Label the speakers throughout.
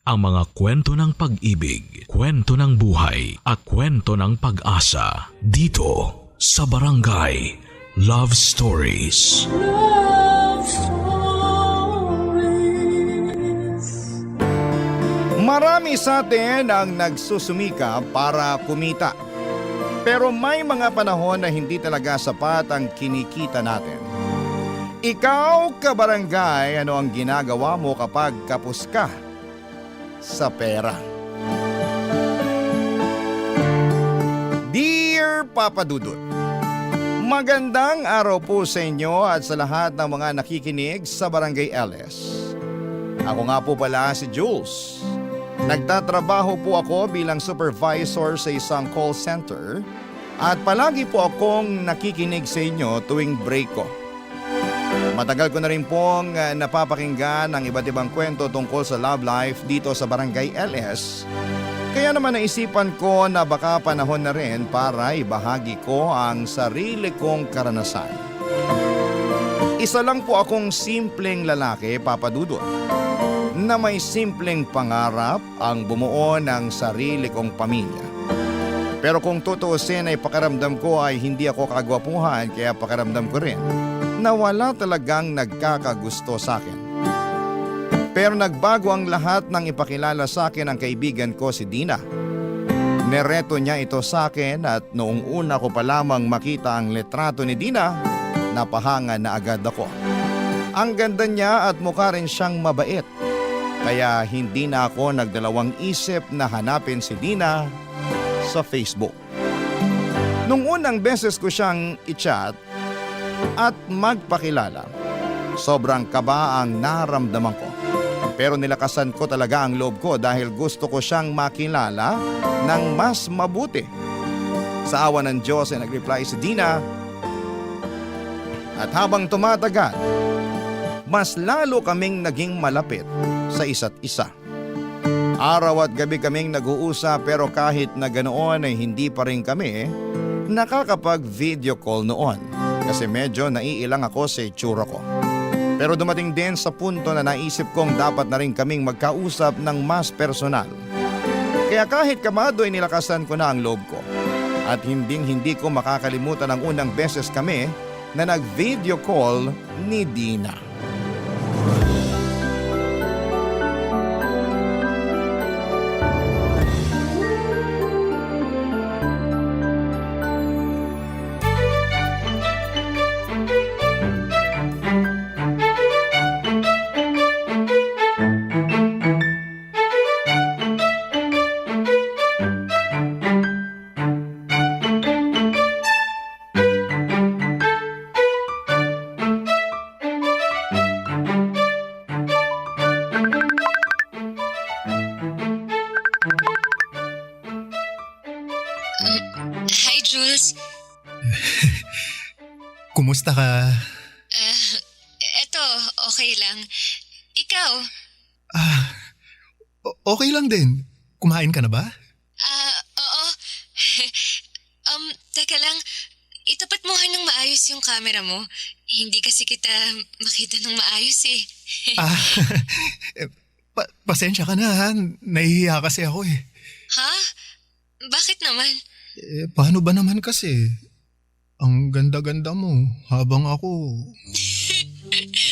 Speaker 1: ang mga kwento ng pag-ibig, kwento ng buhay at kwento ng pag-asa dito sa Barangay Love Stories.
Speaker 2: Love Stories.
Speaker 3: Marami sa atin ang nagsusumika para kumita. Pero may mga panahon na hindi talaga sapat ang kinikita natin. Ikaw, kabarangay, ano ang ginagawa mo kapag kapos ka sa pera? Dear Papa Dudut, magandang araw po sa inyo at sa lahat ng mga nakikinig sa Barangay LS. Ako nga po pala si Jules. Nagtatrabaho po ako bilang supervisor sa isang call center at palagi po akong nakikinig sa inyo tuwing break ko. Matagal ko na rin pong napapakinggan ang iba't ibang kwento tungkol sa love life dito sa Barangay LS. Kaya naman naisipan ko na baka panahon na rin para ibahagi ko ang sarili kong karanasan. Isa lang po akong simpleng lalaki, Papa Dudut, na may simpleng pangarap ang bumuo ng sarili kong pamilya. Pero kung tutuusin ay pakiramdam ko ay hindi ako kagwapuhan, kaya pakiramdam ko rin na wala talagang nagkakagusto sa akin. Pero nagbago ang lahat nang ipakilala sa akin ang kaibigan ko si Dina. Nereto niya ito sa akin at noong una ko pa lamang makita ang litrato ni Dina, napahanga na agad ako. Ang ganda niya at mukha rin siyang mabait. Kaya hindi na ako nagdalawang isip na hanapin si Dina sa Facebook. Nung unang beses ko siyang i-chat at magpakilala, sobrang kaba ang naramdaman ko. Pero nilakasan ko talaga ang loob ko dahil gusto ko siyang makilala ng mas mabuti. Sa awa ng Diyos ay nag-reply si Dina. At habang tumatagal, mas lalo kaming naging malapit sa isa't isa. Araw at gabi kaming nag-uusap pero kahit na ganoon ay hindi pa rin kami nakakapag-video call noon. Kasi medyo naiilang ako sa itsura ko. Pero dumating din sa punto na naisip kong dapat na rin kaming magkausap ng mas personal. Kaya kahit kamado ay nilakasan ko na ang loob ko. At hindi ko makakalimutan ang unang beses kami na nag-video call ni Dina.
Speaker 4: Hi, Jules.
Speaker 5: Kumusta ka?
Speaker 4: Eto, okay lang. Ikaw?
Speaker 5: Okay lang din. Kumain ka na ba?
Speaker 4: Oo. Teka lang. Itapat mo ng maayos yung camera mo. Hindi kasi kita makita ng maayos eh.
Speaker 5: Pasensya ka na ha. Nahihiya kasi ako eh.
Speaker 4: Ha? Bakit naman?
Speaker 5: Paano ba naman kasi? Ang ganda-ganda mo habang ako...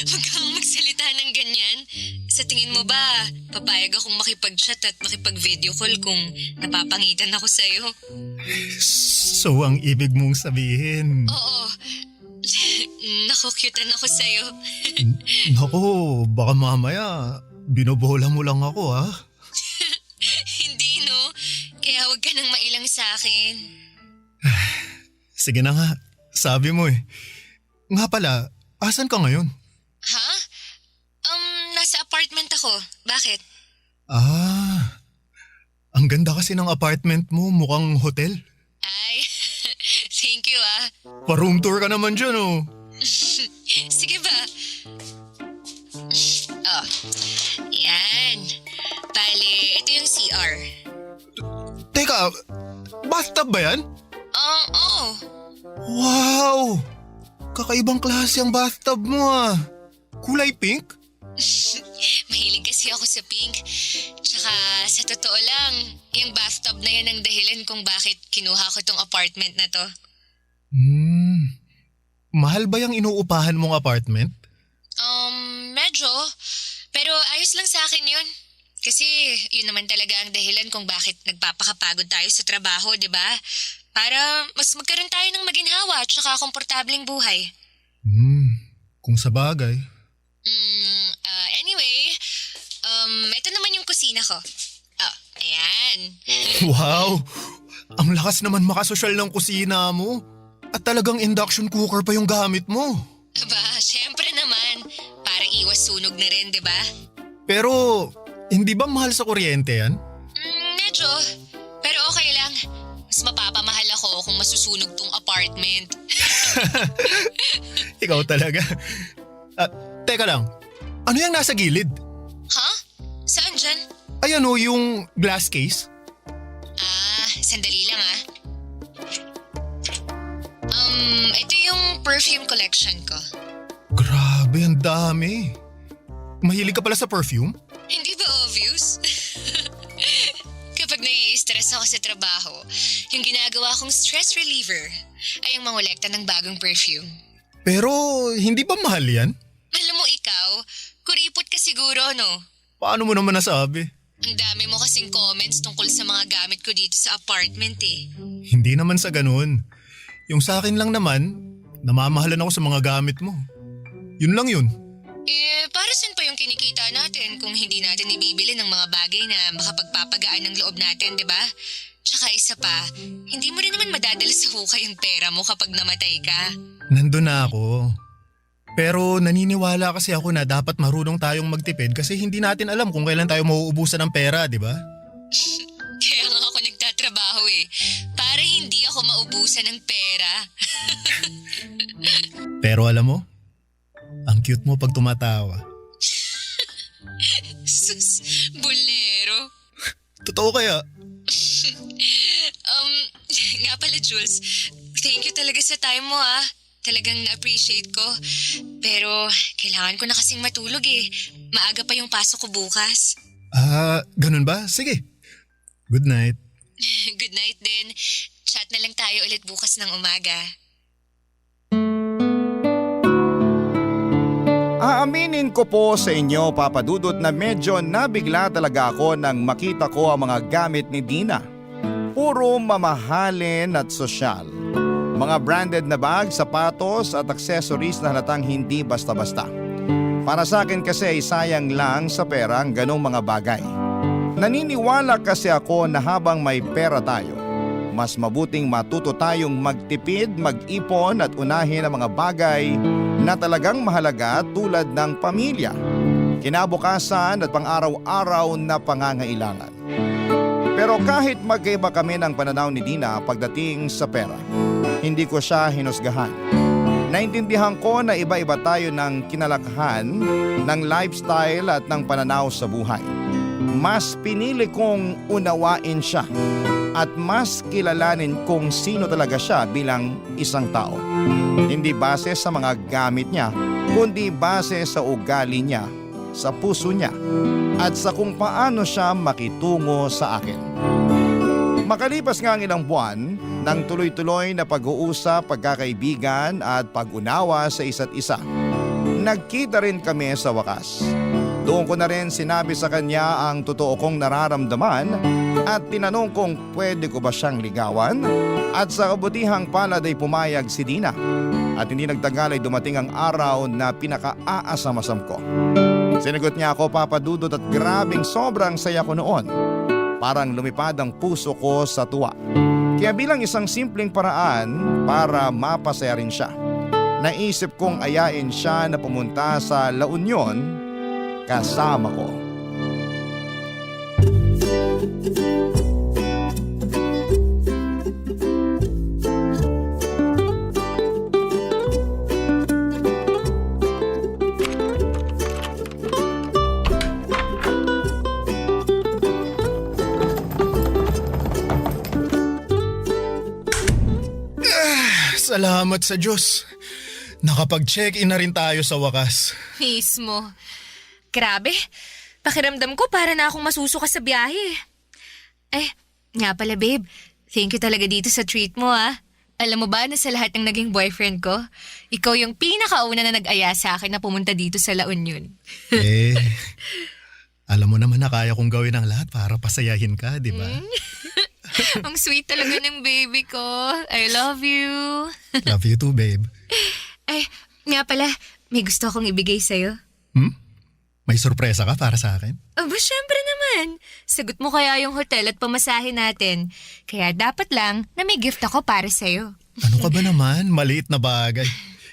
Speaker 4: Huwag kang magsalita ng ganyan. Sa tingin mo ba, papayag akong makipag-chat at makipag-video call kung napapangitan ako sa'yo?
Speaker 5: So ang ibig mong sabihin...
Speaker 4: Oo. Nakukyutan ako sa'yo.
Speaker 5: Naku, baka mamaya binobola mo lang ako ha?
Speaker 4: Hindi no. Kaya huwag ka nang mailang sa akin.
Speaker 5: Sige na nga, sabi mo eh. Nga pala, asan ka ngayon?
Speaker 4: Ha? Nasa apartment ako. Bakit?
Speaker 5: Ang ganda kasi ng apartment mo, mukhang hotel.
Speaker 4: Ay, thank you ah.
Speaker 5: Pa-room tour ka naman dyan oh.
Speaker 4: Sige ba? Oh, yan. Bale, ito yung CR.
Speaker 5: Teka, bathtub ba yan?
Speaker 4: Oo.
Speaker 5: Wow! Kakaibang klase ang bathtub mo ah. Kulay pink?
Speaker 4: Mahilig kasi ako sa pink. Tsaka Sa totoo lang, yung bathtub na yan ang dahilan kung bakit kinuha ko tong apartment na to.
Speaker 5: Mahal ba yung inuupahan mong apartment?
Speaker 4: Medyo. Pero ayos lang sa akin yun. Kasi yun naman talaga ang dahilan kung bakit nagpapakapagod tayo sa trabaho, di ba? Para mas magkaroon tayo ng maginhawa at saka komportableng buhay.
Speaker 5: Kung sa bagay.
Speaker 4: Anyway, ito naman yung kusina ko. Oh, ayan.
Speaker 5: Wow! Ang lakas naman makasosyal ng kusina mo. At talagang induction cooker pa yung gamit mo.
Speaker 4: Aba, syempre naman. Para iwas sunog na rin, di ba?
Speaker 5: Pero, hindi ba mahal sa kuryente yan?
Speaker 4: Medyo. Pero okay lang. Mas mapapamahal ako kung masusunog tong apartment.
Speaker 5: Ikaw talaga. Teka lang. Ano yung nasa gilid?
Speaker 4: Ha? Saan dyan?
Speaker 5: Ayan o, yung glass case.
Speaker 4: Sandali lang ah. Ito yung perfume collection ko.
Speaker 5: Grabe, ang dami. Mahilig ka pala sa perfume?
Speaker 4: Hindi ba obvious? Kapag nai-stress ako sa trabaho, yung ginagawa kong stress reliever ay ang mangolekta ng bagong perfume.
Speaker 5: Pero, hindi ba mahal yan?
Speaker 4: Alam mo ikaw, kuripot ka siguro, no?
Speaker 5: Paano mo naman nasabi?
Speaker 4: Ang dami mo kasing comments tungkol sa mga gamit ko dito sa apartment eh.
Speaker 5: Hindi naman sa ganun. Yung sa akin lang naman, namamahalan ako sa mga gamit mo. Yun lang yun.
Speaker 4: Para saan pa yung kinikita natin kung hindi natin ibibili ng mga bagay na makapagpapagaan ng loob natin, di ba? Tsaka isa pa, hindi mo rin naman madadala sa hukay yung pera mo kapag namatay ka.
Speaker 5: Nandun na ako. Pero naniniwala kasi ako na dapat marunong tayong magtipid kasi hindi natin alam kung kailan tayo mauubusan ng pera, di ba?
Speaker 4: Kaya nga ako nagtatrabaho eh. Para hindi ako maubusan ng pera.
Speaker 5: Pero alam mo, ang cute mo pag tumatawa.
Speaker 4: Sus, bolero.
Speaker 5: Totoo kaya?
Speaker 4: Nga pala Jules, thank you talaga sa time mo ah. Talagang na-appreciate ko. Pero kailangan ko na kasing matulog eh. Maaga pa yung pasok ko bukas.
Speaker 5: Ganun ba? Sige. Good night.
Speaker 4: Good night din. Chat na lang tayo ulit bukas ng umaga.
Speaker 3: Aaminin ko po sa inyo, Papa Dudut, na medyo nabigla talaga ako nang makita ko ang mga gamit ni Dina. Puro mamahalin at sosyal. Mga branded na bag, sapatos at accessories na halatang hindi basta-basta. Para sa akin kasi ay sayang lang sa pera ang ganong mga bagay. Naniniwala kasi ako na habang may pera tayo, mas mabuting matuto tayong magtipid, mag-ipon at unahin ang mga bagay na talagang mahalaga tulad ng pamilya, kinabukasan at pang-araw-araw na pangangailangan. Pero kahit magkaiba kami ng pananaw ni Dina pagdating sa pera, hindi ko siya hinusgahan. Naintindihan ko na iba-iba tayo ng kinalakhan, ng lifestyle at ng pananaw sa buhay. Mas pinili kong unawain siya at mas kilalanin kung sino talaga siya bilang isang tao. Hindi base sa mga gamit niya, kundi base sa ugali niya, sa puso niya, at sa kung paano siya makitungo sa akin. Makalipas nga ang ilang buwan, ng tuloy-tuloy na pag-uusap, pagkakaibigan at pag-unawa sa isa't isa, nagkita rin kami sa wakas. Doon ko na rin sinabi sa kanya ang totoo kong nararamdaman at tinanong kung pwede ko ba siyang ligawan, at sa kabutihang palad ay pumayag si Dina at hindi nagtagal ay dumating ang araw na pinaka-aasamasam ko. Sinagot niya ako, Papa Dudut, at grabing sobrang saya ko noon. Parang lumipad ang puso ko sa tuwa. Kaya bilang isang simpleng paraan para mapasaya rin siya, naisip kong ayain siya na pumunta sa La Union kasama ko.
Speaker 5: Salamat sa Diyos. Nakapag-check-in na rin tayo sa wakas.
Speaker 4: Mismo. Grabe. Pakiramdam ko para na akong masusuka sa biyahe. Eh, nga pala babe, thank you talaga dito sa treat mo ah. Alam mo ba na sa lahat ng naging boyfriend ko, ikaw yung pinakauna na nag-aya sa akin na pumunta dito sa La Union.
Speaker 5: Alam mo naman na kaya kong gawin ang lahat para pasayahin ka, di ba?
Speaker 4: Ang sweet talaga ng baby ko. I love you.
Speaker 5: Love you too, babe.
Speaker 4: Ay, nga pala, may gusto akong ibigay sa'yo.
Speaker 5: May sorpresa ka para sa akin?
Speaker 4: Aba, syempre naman. Sagot mo kaya yung hotel at pamasahe natin. Kaya dapat lang na may gift ako para sa'yo.
Speaker 5: Ano ka ba naman? Maliit na bagay.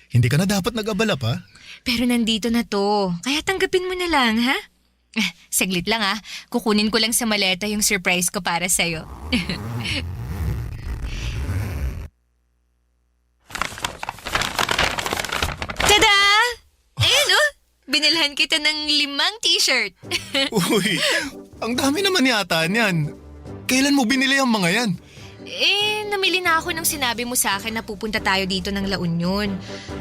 Speaker 5: Hindi ka na dapat nag-abala pa.
Speaker 4: Pero nandito na to. Kaya tanggapin mo na lang, ha? Saglit lang ah. Kukunin ko lang sa maleta yung surprise ko para sa'yo. Tada! Ayun oh! Binilhan kita ng 5 t-shirt.
Speaker 5: Uy, ang dami naman yata niyan. Kailan mo binili ang mga yan?
Speaker 4: Namili na ako nung sinabi mo sa akin na pupunta tayo dito ng La Union.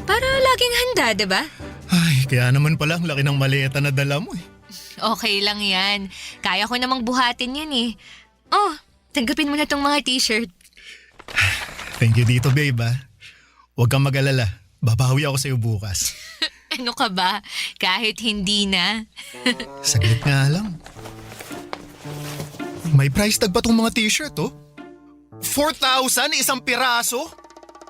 Speaker 4: Para laging handa, diba?
Speaker 5: Ay, kaya naman pala ang laki ng maleta na dala mo eh.
Speaker 4: Okay lang yan. Kaya ko namang buhatin yan eh. Oh, tanggapin mo na tong mga t-shirt.
Speaker 5: Thank you dito, babe ah. Huwag kang mag-alala. Babawi ako sa'yo bukas.
Speaker 4: Ano ka ba? Kahit hindi na.
Speaker 5: Saglit nga lang. May price tag pa tong mga t-shirt oh. 4,000 isang piraso?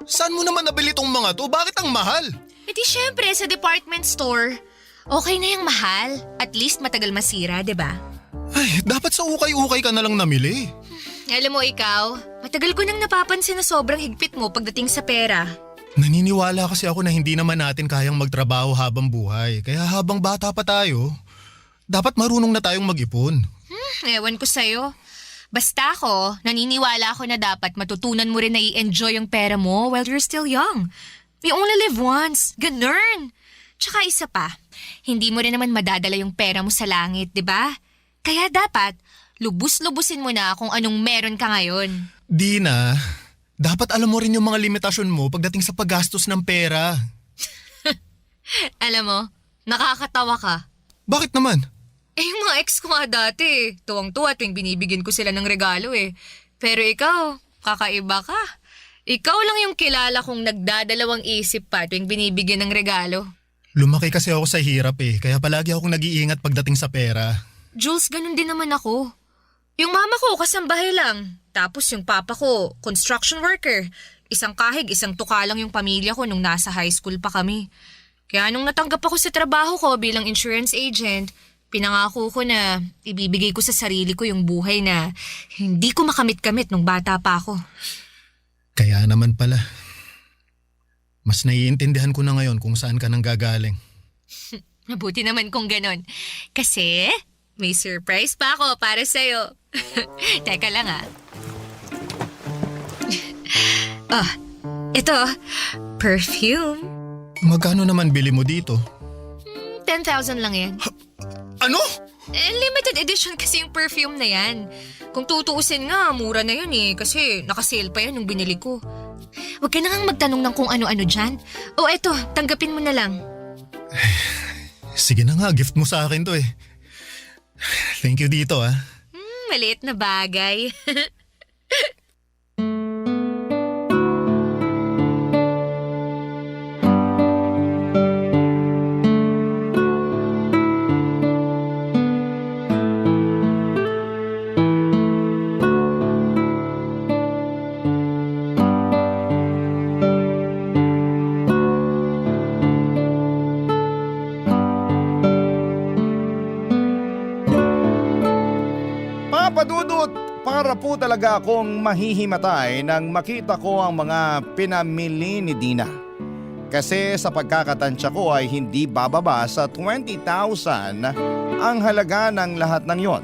Speaker 5: Saan mo naman nabili tong mga to? Bakit ang mahal?
Speaker 4: E di syempre sa department store. Okay na yung mahal. At least matagal masira, diba?
Speaker 5: Ay, dapat sa ukay-ukay ka na lang namili.
Speaker 4: Alam mo ikaw, matagal ko nang napapansin na sobrang higpit mo pagdating sa pera.
Speaker 5: Naniniwala kasi ako na hindi naman natin kayang magtrabaho habang buhay. Kaya habang bata pa tayo, dapat marunong na tayong mag-ipon.
Speaker 4: Ewan ko sa'yo. Basta ako, naniniwala ako na dapat matutunan mo rin na i-enjoy yung pera mo while you're still young. You only live once. Ganun. Tsaka isa pa, hindi mo rin naman madadala yung pera mo sa langit, di ba? Kaya dapat, lubus-lubusin mo na kung anong meron ka ngayon.
Speaker 5: Dina, dapat alam mo rin yung mga limitasyon mo pagdating sa paggastos ng pera.
Speaker 4: Alam mo, nakakatawa ka.
Speaker 5: Bakit naman?
Speaker 4: Yung mga ex ko nga dati, tuwang-tuwa tuwing binibigyan ko sila ng regalo eh. Pero ikaw, kakaiba ka. Ikaw lang yung kilala kong nagdadalawang isip pa tuwing binibigyan ng regalo.
Speaker 5: Lumaki kasi ako sa hirap eh, kaya palagi akong nag-iingat pagdating sa pera.
Speaker 4: Jules, ganun din naman ako. Yung mama ko, kasambahay lang. Tapos yung papa ko, construction worker. Isang kahig, isang tuka lang yung pamilya ko nung nasa high school pa kami. Kaya nung natanggap ako sa trabaho ko bilang insurance agent, pinangako ko na ibibigay ko sa sarili ko yung buhay na hindi ko makamit-kamit nung bata pa ako.
Speaker 5: Kaya naman pala. Mas naiintindihan ko na ngayon kung saan ka nang gagaling.
Speaker 4: Mabuti naman kung ganon. Kasi may surprise pa ako para sa'yo. Teka lang ah. Ito, perfume.
Speaker 5: Magkano naman bili mo dito?
Speaker 4: 10,000 lang yan.
Speaker 5: Ano?
Speaker 4: Limited edition kasi yung perfume na yan. Kung tutuusin nga, mura na yun eh. Kasi nakasale pa yan nung binili ko. Huwag ka na ngang magtanong ng kung ano-ano dyan. O eto, tanggapin mo na lang.
Speaker 5: Sige na nga, gift mo sa akin to eh. Thank you dito ah.
Speaker 4: Maliit na bagay.
Speaker 3: Papadudot, para po talaga akong mahihimatay nang makita ko ang mga pinamili ni Dina. Kasi sa pagkakatansya ko ay hindi bababa sa 20,000 ang halaga ng lahat ng yon.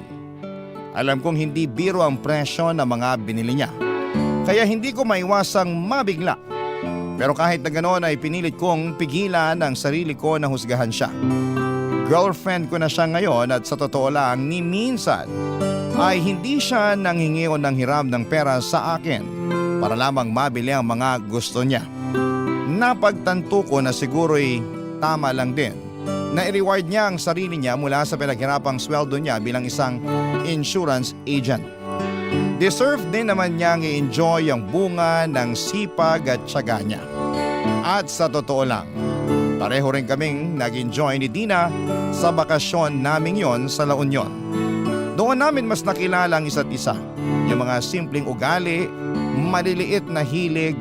Speaker 3: Alam kong hindi biro ang presyo ng mga binili niya. Kaya hindi ko maiwasang mabigla. Pero kahit na ganoon ay pinilit kong pigilan ang sarili ko na husgahan siya. Girlfriend ko na siya ngayon at sa totoo lang ni minsan ay hindi siya nanghingi o nanghiram ng pera sa akin para lamang mabili ang mga gusto niya. Napagtanto ko na siguro'y tama lang din na i-reward niya ang sarili niya mula sa pinaghirapang sweldo niya bilang isang insurance agent. Deserve din naman niyang i-enjoy ang bunga ng sipag at tiyaga niya. At sa totoo lang, pareho rin kaming nag-enjoy ni Dina sa bakasyon naming yon sa La Union. Doon namin mas nakilala ang isa't isa, yung mga simpleng ugali, maliliit na hilig,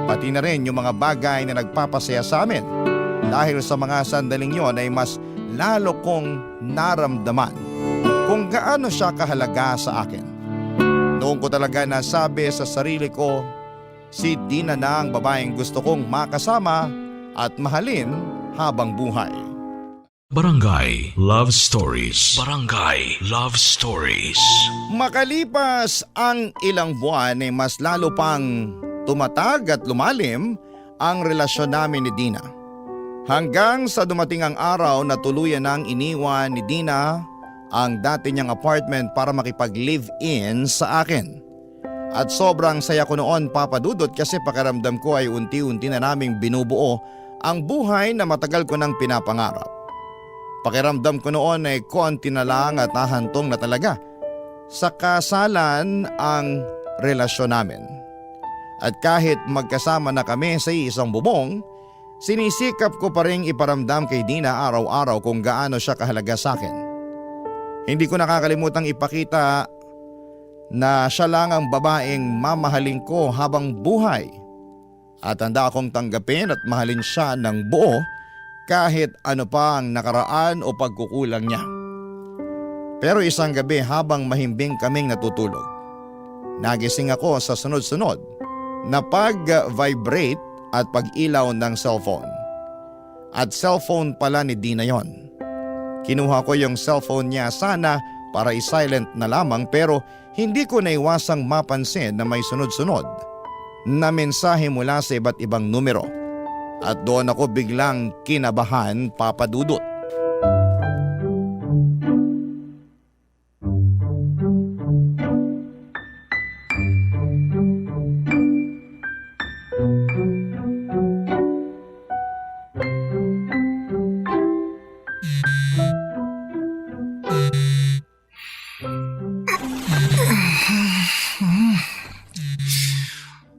Speaker 3: pati na rin yung mga bagay na nagpapasaya sa amin. Dahil sa mga sandaling yon ay mas lalo kong naramdaman kung gaano siya kahalaga sa akin. Noon ko talaga nasabi sa sarili ko, si Dina na ang babaeng gusto kong makasama at mahalin habang buhay.
Speaker 1: Barangay Love Stories. Barangay Love Stories.
Speaker 3: Makalipas ang ilang buwan ay mas lalo pang tumatag at lumalim ang relasyon namin ni Dina. Hanggang sa dumating ang araw na tuluyan nang iniwan ni Dina ang dati niyang apartment para makipag-live-in sa akin. At sobrang saya ko noon, Papa Dudot, kasi pakiramdam ko ay unti-unti na naming binubuo ang buhay na matagal ko nang pinapangarap. Pakiramdam ko noon ay konti na lang at nahantong na talaga sa kasalan ang relasyon namin. At kahit magkasama na kami sa isang bubong, sinisikap ko pa rin iparamdam kay Dina araw-araw kung gaano siya kahalaga sa akin. Hindi ko nakakalimutang ipakita na siya lang ang babaeng mamahalin ko habang buhay. At handa akong tanggapin at mahalin siya ng buo kahit ano pa ang nakaraan o pagkukulang niya. Pero isang gabi habang mahimbing kaming natutulog, nagising ako sa sunod-sunod na pag-vibrate at pag-ilaw ng cellphone. At cellphone pala ni Dina yon. Kinuha ko yung cellphone niya sana para i-silent na lamang, pero hindi ko naiwasang mapansin na may sunod-sunod na mensahe mula sa iba't ibang numero. At doon ako biglang kinabahan, Papa Dudut.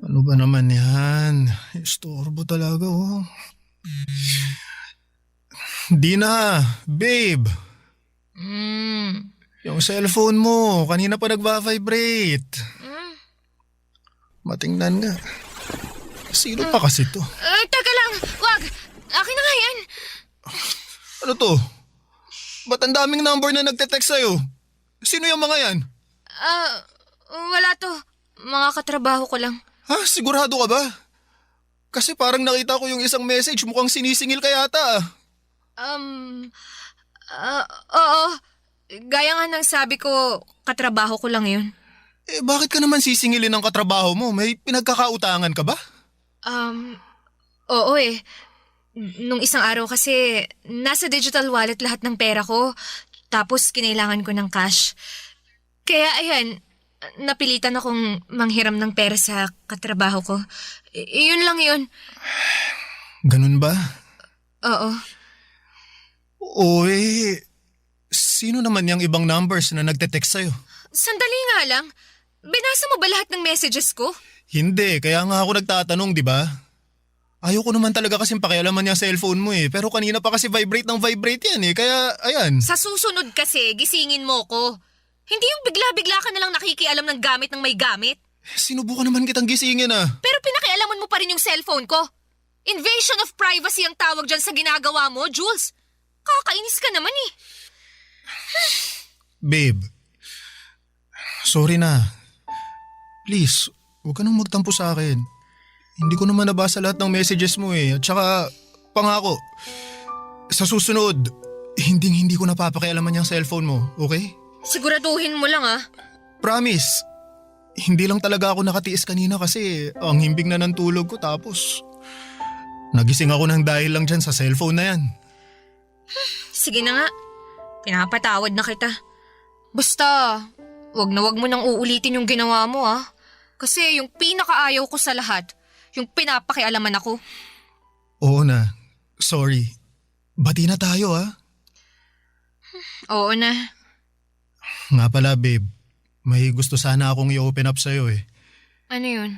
Speaker 5: Ano ba naman yan? Istorbo talaga oh. Dina, babe. Yung cellphone mo, kanina pa nagva-vibrate. Matingnan nga. Sino pa kasi to?
Speaker 4: Teka lang, wag. Akin na nga yan.
Speaker 5: Ano to? Ba't ang daming number na nagte-text sa'yo? Sino yung mga yan?
Speaker 4: Wala to. Mga katrabaho ko lang.
Speaker 5: Ha? Sigurado ka ba? Kasi parang nakita ko yung isang message, mukhang sinisingil ka yata.
Speaker 4: Oo. Gaya nga ng sabi ko, katrabaho ko lang yun.
Speaker 5: Eh bakit ka naman sisingilin ng katrabaho mo? May pinagkakautangan ka ba?
Speaker 4: Oo eh. Nung isang araw kasi, nasa digital wallet lahat ng pera ko. Tapos kinailangan ko ng cash. Kaya ayan, napilitan akong manghiram ng pera sa katrabaho ko. Yun lang yun.
Speaker 5: Ganun ba?
Speaker 4: Oo.
Speaker 5: Oy, sino naman yung ibang numbers na nagte-text sa'yo?
Speaker 4: Sandali nga lang. Binasa mo ba lahat ng messages ko?
Speaker 5: Hindi, kaya nga ako nagtatanong, di ba? Ayoko naman talaga kasing pakialaman yung cellphone mo eh. Pero kanina pa kasi vibrate ng vibrate yan eh. Kaya, ayan.
Speaker 4: Sa susunod kasi, gisingin mo ko. Hindi yung bigla-bigla ka nalang nakikialam ng gamit ng may gamit.
Speaker 5: Sinubukan naman kitang gisingin ah.
Speaker 4: Pero pinakialaman mo pa rin yung cellphone ko. Invasion of privacy ang tawag dyan sa ginagawa mo, Jules. Kakainis ka naman eh.
Speaker 5: Babe, sorry na. Please, huwag ka nang magtampo sa akin. Hindi ko naman nabasa lahat ng messages mo eh. At saka, pangako, sa susunod, hindi ko napapakialaman yung cellphone mo, okay?
Speaker 4: Siguraduhin mo lang ah.
Speaker 5: Promise. Hindi lang talaga ako nakatiis kanina kasi ang himbing na ng tulog ko tapos nagising ako ng dahil lang dyan sa cellphone na yan.
Speaker 4: Sige na nga. Pinapatawad na kita. Basta, wag mo nang uulitin yung ginawa mo ah. Kasi yung pinakaayaw ko sa lahat, yung pinapakialaman ako.
Speaker 5: Oo na. Sorry. bati na tayo ah.
Speaker 4: Oo na.
Speaker 5: Nga pala babe, may gusto sana akong i-open up sa'yo eh.
Speaker 4: Ano yun?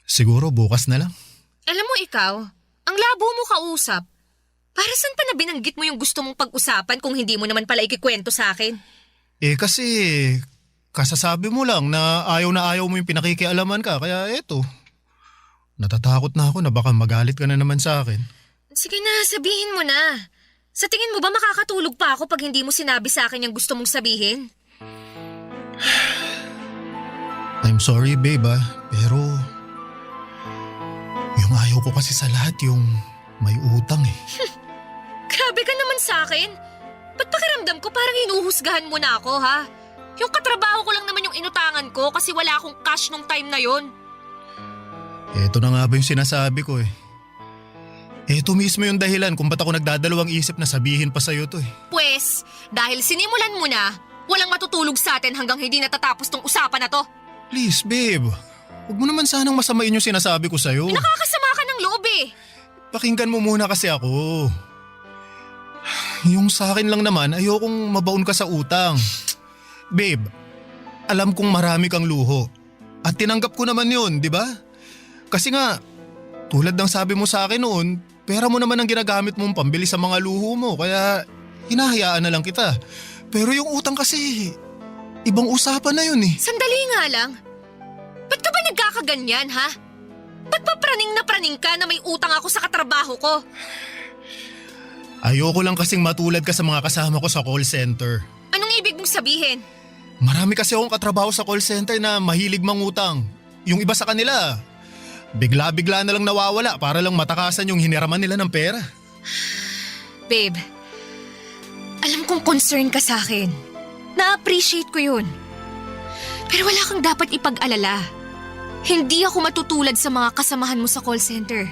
Speaker 5: Siguro bukas na lang.
Speaker 4: Alam mo ikaw, ang labo mo kausap. Para saan pa na binanggit mo yung gusto mong pag-usapan kung hindi mo naman pala ikikwento sa akin?
Speaker 5: Kasi kasasabi mo lang na ayaw mo yung pinakikialaman ka, kaya eto. Natatakot na ako na baka magalit ka na naman sa akin.
Speaker 4: Sige na, sabihin mo na. Sa tingin mo ba makakatulog pa ako pag hindi mo sinabi sa akin yung gusto mong sabihin?
Speaker 5: I'm sorry babe pero yung ayaw ko kasi sa lahat yung may utang eh.
Speaker 4: Grabe ka naman sa akin. Ba't pakiramdam ko parang hinuhusgahan mo na ako, ha? Yung katrabaho ko lang naman yung inutangan ko kasi wala akong cash nung time na yon.
Speaker 5: Eto na nga ba yung sinasabi ko eh. Eto mismo yung dahilan kung ba't ako nagdadalawang isip na sabihin pa sa'yo to eh.
Speaker 4: Pwes, dahil sinimulan mo na, walang matutulog sa atin hanggang hindi natatapos tong usapan na to.
Speaker 5: Please babe, huwag mo naman sanang masamain yung sinasabi ko sa'yo.
Speaker 4: Nakakasama ka ng loob eh.
Speaker 5: Pakinggan mo muna kasi ako. Yung sa akin lang naman, ayokong mabaon ka sa utang. Babe, alam kong marami kang luho. At tinanggap ko naman yun, di ba? Kasi nga, tulad ng sabi mo sa akin noon, pera mo naman ang ginagamit mong pambili sa mga luho mo. Kaya hinahayaan na lang kita. Pero yung utang kasi, ibang usapan na yun eh.
Speaker 4: Sandali nga lang. Ba't ka ba nagkakaganyan, ha? Ba't pa praning na praning ka na may utang ako sa katrabaho ko?
Speaker 5: Ayoko lang kasing matulad ka sa mga kasama ko sa call center.
Speaker 4: Anong ibig mong sabihin?
Speaker 5: Marami kasi akong katrabaho sa call center na mahilig mangutang. Yung iba sa kanila, bigla-bigla na lang nawawala para lang matakasan yung hiniraman nila ng pera.
Speaker 4: Babe, alam kong concern ka sa akin. Na-appreciate ko yun. Pero wala kang dapat ipag-alala. Hindi ako matutulad sa mga kasamahan mo sa call center.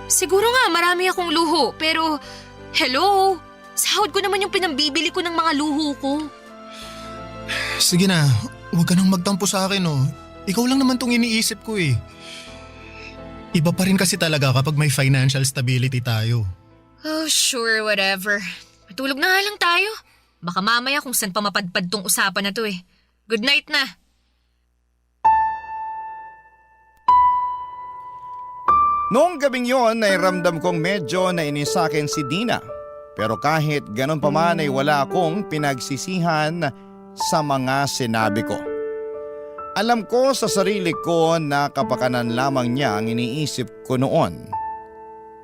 Speaker 4: Siguro nga marami akong luho, pero hello, sahod ko naman yung pinambibili ko ng mga luho ko.
Speaker 5: Sige na, huwag ka nang magtampo sa akin oh. Ikaw lang naman tong iniisip ko eh. Iba pa rin kasi talaga kapag may financial stability tayo.
Speaker 4: Oh, sure, whatever. Matulog na nga lang tayo. Baka mamaya kung saan pa mapadpad tong usapan na to eh. Good night na.
Speaker 3: Noong gabing yon ay ramdam kong medyo nainis sa akin si Dina. Pero kahit ganun pa man ay wala akong pinagsisihan sa mga sinabi ko. Alam ko sa sarili ko na kapakanan lamang niya ang iniisip ko noon.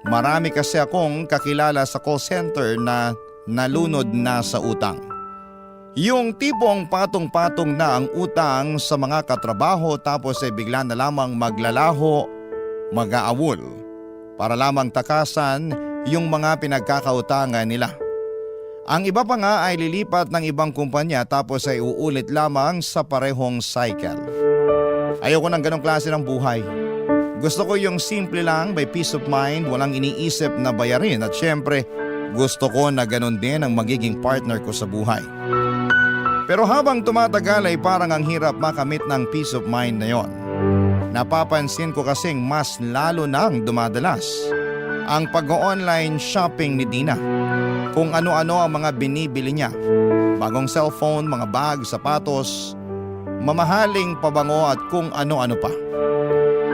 Speaker 3: Marami kasi akong kakilala sa call center na nalunod na sa utang. Yung tipong patong-patong na ang utang sa mga katrabaho tapos ay bigla na lamang maglalaho, mag-aawol para lamang takasan yung mga pinagkakautangan nila. Ang iba pa nga ay lilipat ng ibang kumpanya tapos ay uulit lamang sa parehong cycle. Ayoko ng ganong klase ng buhay. Gusto ko yung simple lang, may peace of mind, walang iniisip na bayarin at syempre gusto ko na ganon din ang magiging partner ko sa buhay. Pero habang tumatagal ay parang ang hirap makamit ng peace of mind na yon. Napapansin ko kasing mas lalo nang dumadalas ang pag-online shopping ni Dina. Kung ano-ano ang mga binibili niya. Bagong cellphone, mga bag, sapatos, mamahaling pabango at kung ano-ano pa.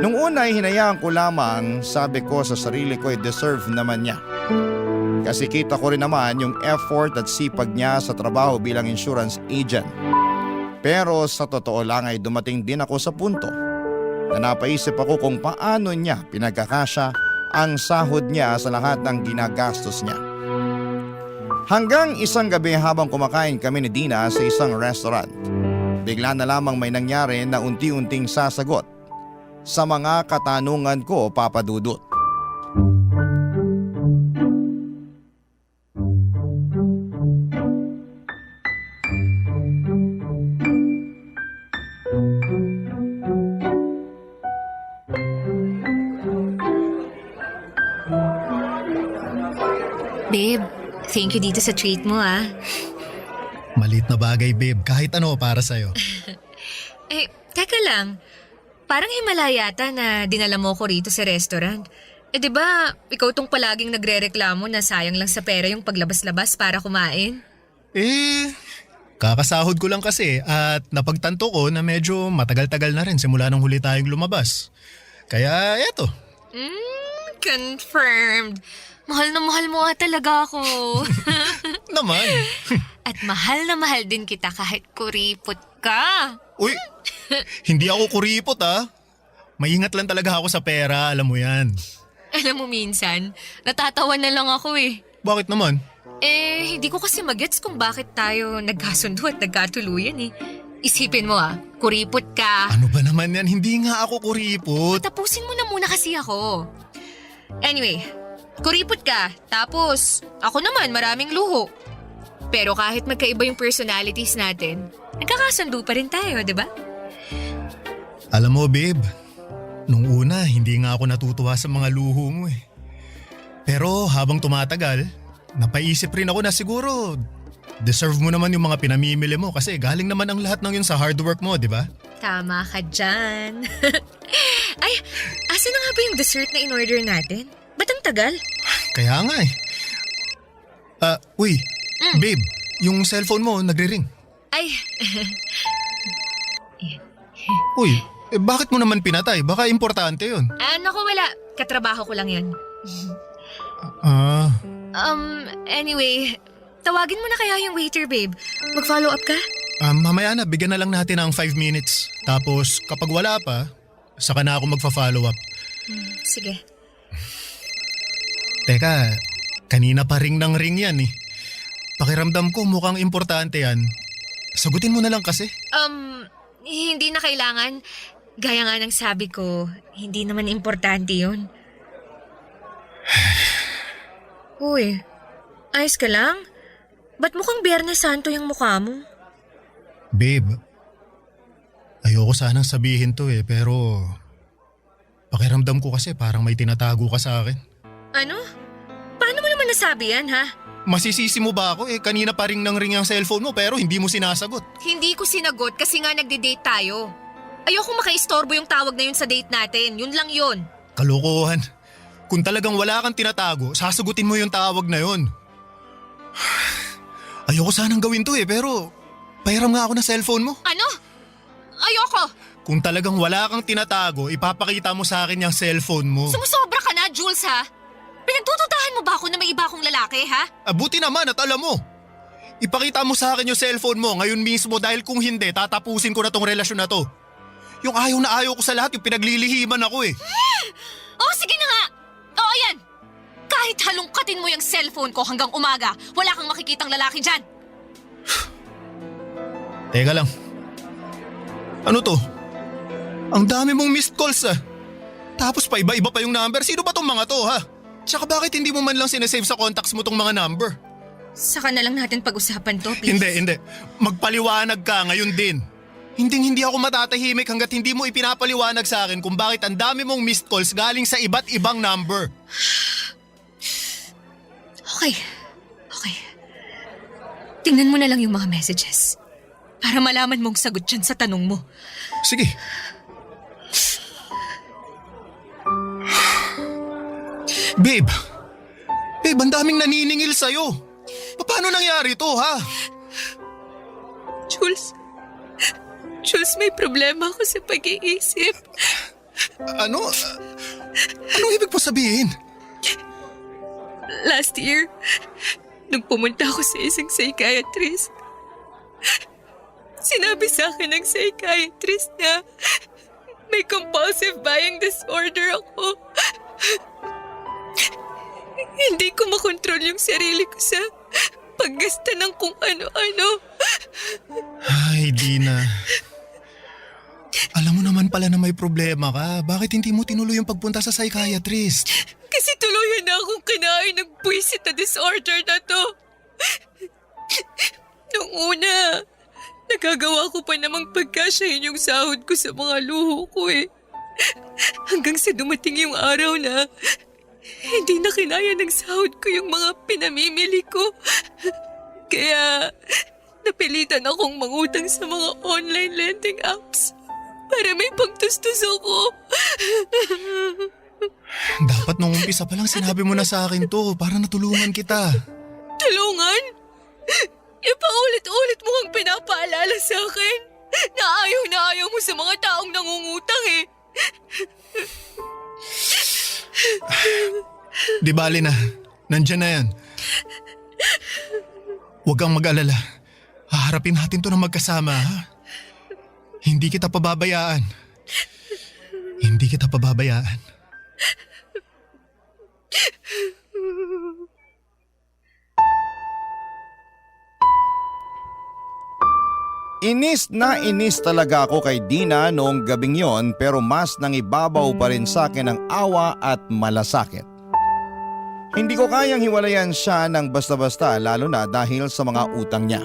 Speaker 3: Nung una ay hinayaan ko lamang, sabi ko sa sarili ko ay deserve naman niya. Kasi kita ko rin naman yung effort at sipag niya sa trabaho bilang insurance agent. Pero sa totoo lang ay dumating din ako sa punto na napaisip ako kung paano niya pinagkakasya ang sahod niya sa lahat ng ginagastos niya. Hanggang isang gabi habang kumakain kami ni Dina sa isang restaurant, bigla na lamang may nangyari na unti-unting sasagot sa mga katanungan ko, Papa Dudut.
Speaker 4: Babe, thank you dito sa treat mo ah.
Speaker 5: Maliit na bagay babe, kahit ano para sa'yo.
Speaker 4: Teka lang. Parang himala yata na dinala mo ko rito sa restaurant. di ba, ikaw tong palaging nagre-reklamo na sayang lang sa pera yung paglabas-labas para kumain?
Speaker 5: Kakasahod ko lang kasi at napagtanto ko na medyo matagal-tagal na rin simula nung huli tayong lumabas. Kaya eto.
Speaker 4: Confirmed. Mahal na mahal mo nga talaga ako.
Speaker 5: Naman.
Speaker 4: At mahal na mahal din kita kahit kuripot ka.
Speaker 5: Uy, hindi ako kuripot ah. Maingat lang talaga ako sa pera, alam mo yan.
Speaker 4: Alam mo minsan, natatawa na lang ako eh.
Speaker 5: Bakit naman?
Speaker 4: Hindi ko kasi magets kung bakit tayo nagkasundo at nagkatuluyan eh. Isipin mo kuripot ka.
Speaker 5: Ano ba naman yan? Hindi nga ako kuripot.
Speaker 4: Tapusin mo na muna kasi ako. Anyway, kuripot ka, tapos ako naman maraming luho. Pero kahit magkaiba yung personalities natin, nagkakasundo pa rin tayo, di ba?
Speaker 5: Alam mo babe, nung una hindi nga ako natutuwa sa mga luho mo eh. Pero habang tumatagal, napaisip rin ako na siguro deserve mo naman yung mga pinamimili mo kasi galing naman ang lahat ng yun sa hard work mo, di ba?
Speaker 4: Tama ka dyan. Ay, asa na nga ba yung dessert na in-order natin? Ba't ang tagal?
Speaker 5: Kaya nga eh. Uy, babe, yung cellphone mo nagre-ring.
Speaker 4: Ay,
Speaker 5: Uy, bakit mo naman pinatay? Baka importante yun.
Speaker 4: naku wala. Katrabaho ko lang yan. Anyway, tawagin mo na kaya yung waiter, babe. Mag-follow up ka?
Speaker 5: Mamaya na, bigyan na lang natin ng 5 minutes. Tapos kapag wala pa, saka na ako magfa-follow up.
Speaker 4: Sige.
Speaker 5: Teka, kanina pa ring ng ring yan eh. Pakiramdam ko mukhang importante yan. Sagutin mo na lang kasi.
Speaker 4: Hindi na kailangan. Gaya nga ng sabi ko, hindi naman importante yun. Uy, ayos ka lang? Ba't mukhang Biyernes Santo yung mukha mo?
Speaker 5: Babe, ayoko sanang sabihin to eh pero pakiramdam ko kasi parang may tinatago ka sa akin.
Speaker 4: Ano? Paano mo naman nasabi yan, ha?
Speaker 5: Masisisi mo ba ako eh? Kanina pa ring nang ring ang cellphone mo pero hindi mo sinasagot.
Speaker 4: Hindi ko sinagot kasi nga nagde-date tayo. Ayokong makaistorbo yung tawag na yun sa date natin. Yun lang yun.
Speaker 5: Kalokohan. Kung talagang wala kang tinatago, sasagutin mo yung tawag na yun. Ayoko sanang gawin to eh pero pahiram nga ako ng cellphone mo.
Speaker 4: Ano? Ayoko.
Speaker 5: Kung talagang wala kang tinatago, ipapakita mo sa akin yung cellphone mo.
Speaker 4: Sumusobra ka na, Jules, ha? Pinagtututahan mo ba ako na may iba kong lalaki, ha?
Speaker 5: Buti naman at alam mo. Ipakita mo sa akin yung cellphone mo ngayon mismo dahil kung hindi, tatapusin ko na tong relasyon na to. Yung ayaw na ayaw ko sa lahat, yung pinaglilihiman ako eh.
Speaker 4: Oh, sige na nga. Oo, yan. Kahit halongkatin mo yung cellphone ko hanggang umaga, wala kang makikitang lalaki dyan.
Speaker 5: Teka lang. Ano to? Ang dami mong missed calls ah. Tapos pa iba-iba pa yung number. Sino ba tong mga to ha? Tsaka bakit hindi mo man lang sinasave sa contacts mo tong mga number?
Speaker 4: Saka na lang natin pag-usapan to, please.
Speaker 5: Hindi. Magpaliwanag ka ngayon din. Hindi ako matatahimik hanggat hindi mo ipinapaliwanag sa akin kung bakit ang dami mong missed calls galing sa iba't ibang number.
Speaker 4: Okay. Tingnan mo na lang yung mga messages. Para malaman mong sagot dyan sa tanong mo.
Speaker 5: Sige. Babe, ang daming naniningil sa'yo. Paano nangyari to, ha?
Speaker 4: Jules, may problema ako sa pag-iisip.
Speaker 5: Ano? Anong ibig mo sabihin?
Speaker 4: Last year, nung pumunta ako sa isang psychiatrist, sinabi sa akin ng psychiatrist na may compulsive buying disorder ako. Hindi ko makontrol yung sarili ko sa paggasta ng kung ano-ano.
Speaker 5: Ay, Dina. Alam mo naman pala na may problema ka. Bakit hindi mo tinuloy yung pagpunta sa psychiatrist?
Speaker 4: Kasi tuluyan na akong kinain ng buwisit na disorder na to. Nung una, nagagawa ko pa namang pagkasyahin yung sahod ko sa mga luho ko eh. Hanggang sa dumating yung araw na hindi na kinaya ng sahod ko yung mga pinamimili ko. Kaya napilitan akong mangutang sa mga online lending apps para may pagtustos ako.
Speaker 5: Dapat nung umpisa pa lang sinabi mo na sa akin to para natulungan kita.
Speaker 6: Tulungan? Ipaulit-ulit mo ang pinapaalala sa akin na ayaw mo sa mga taong nangungutang eh.
Speaker 5: Di bali na, nandyan na yan. Huwag kang mag-alala. Haharapin natin to na magkasama, ha? Hindi kita pababayaan. Hindi kita pababayaan.
Speaker 3: Inis na inis talaga ako kay Dina noong gabing yon, pero mas nangibabaw pa rin sa akin ang awa at malasakit. Hindi ko kayang hiwalayan siya ng basta-basta, lalo na dahil sa mga utang niya.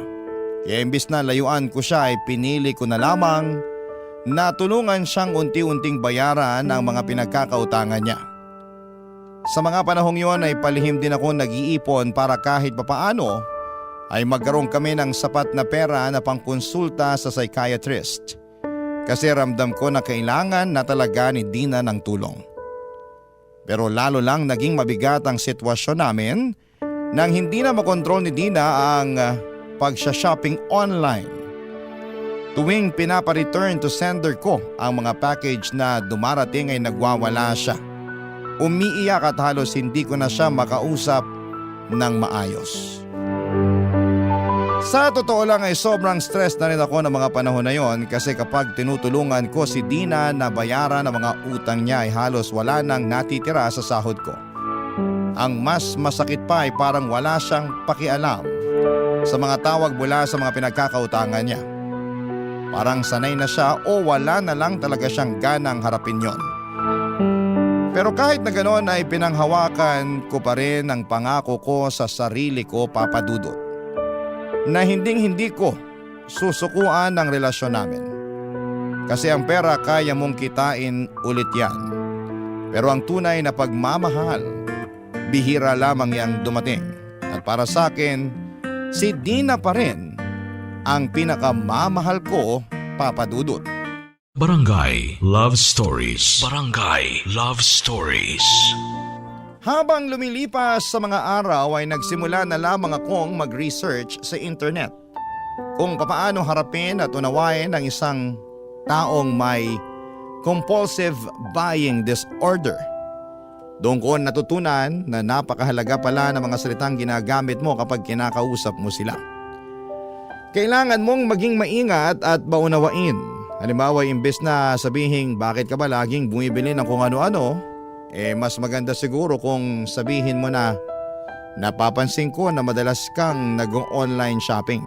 Speaker 3: Kaya imbis na layuan ko siya ay pinili ko na lamang na tulungan siyang unti-unting bayaran ang mga pinagkakautangan niya. Sa mga panahong yon ay palihim din ako nag-iipon para kahit papaano ay magkaroon kami ng sapat na pera na pangkonsulta sa psychiatrist. Kasi ramdam ko na kailangan na talaga ni Dina ng tulong. Pero lalo lang naging mabigat ang sitwasyon namin nang hindi na makontrol ni Dina ang pagsha-shopping online. Tuwing pinapa-return to sender ko ang mga package na dumarating ay nagwawala siya. Umiiyak at halos hindi ko na siya makausap ng maayos. Sa totoo lang ay sobrang stress na rin ako ng mga panahon na yon kasi kapag tinutulungan ko si Dina na bayaran ang mga utang niya ay halos wala nang natitira sa sahod ko. Ang mas masakit pa ay parang wala siyang pakialam sa mga tawag mula sa mga pinagkakautangan niya. Parang sanay na siya o wala na lang talaga siyang ganang harapin yon. Pero kahit na ganoon ay pinanghawakan ko pa rin ang pangako ko sa sarili ko, Papa Dudut, na hindi ko susukuan ang relasyon namin. Kasi ang pera kaya mong kitain ulit yan. Pero ang tunay na pagmamahal, bihira lamang yang dumating. At para sa akin, si Dina pa rin ang pinakamamahal ko, Papa Dudut.
Speaker 1: Barangay Love Stories. Barangay Love Stories.
Speaker 3: Habang lumilipas sa mga araw ay nagsimula na lamang akong mag-research sa internet kung papaano harapin at unawain ang isang taong may compulsive buying disorder. Doon ko natutunan na napakahalaga pala ng mga salitang ginagamit mo kapag kinakausap mo sila. Kailangan mong maging maingat at maunawain. Halimbawa, imbes na sabihin bakit ka ba laging bumibili ng kung ano-ano, mas maganda siguro kung sabihin mo na napapansin ko na madalas kang nag-online shopping.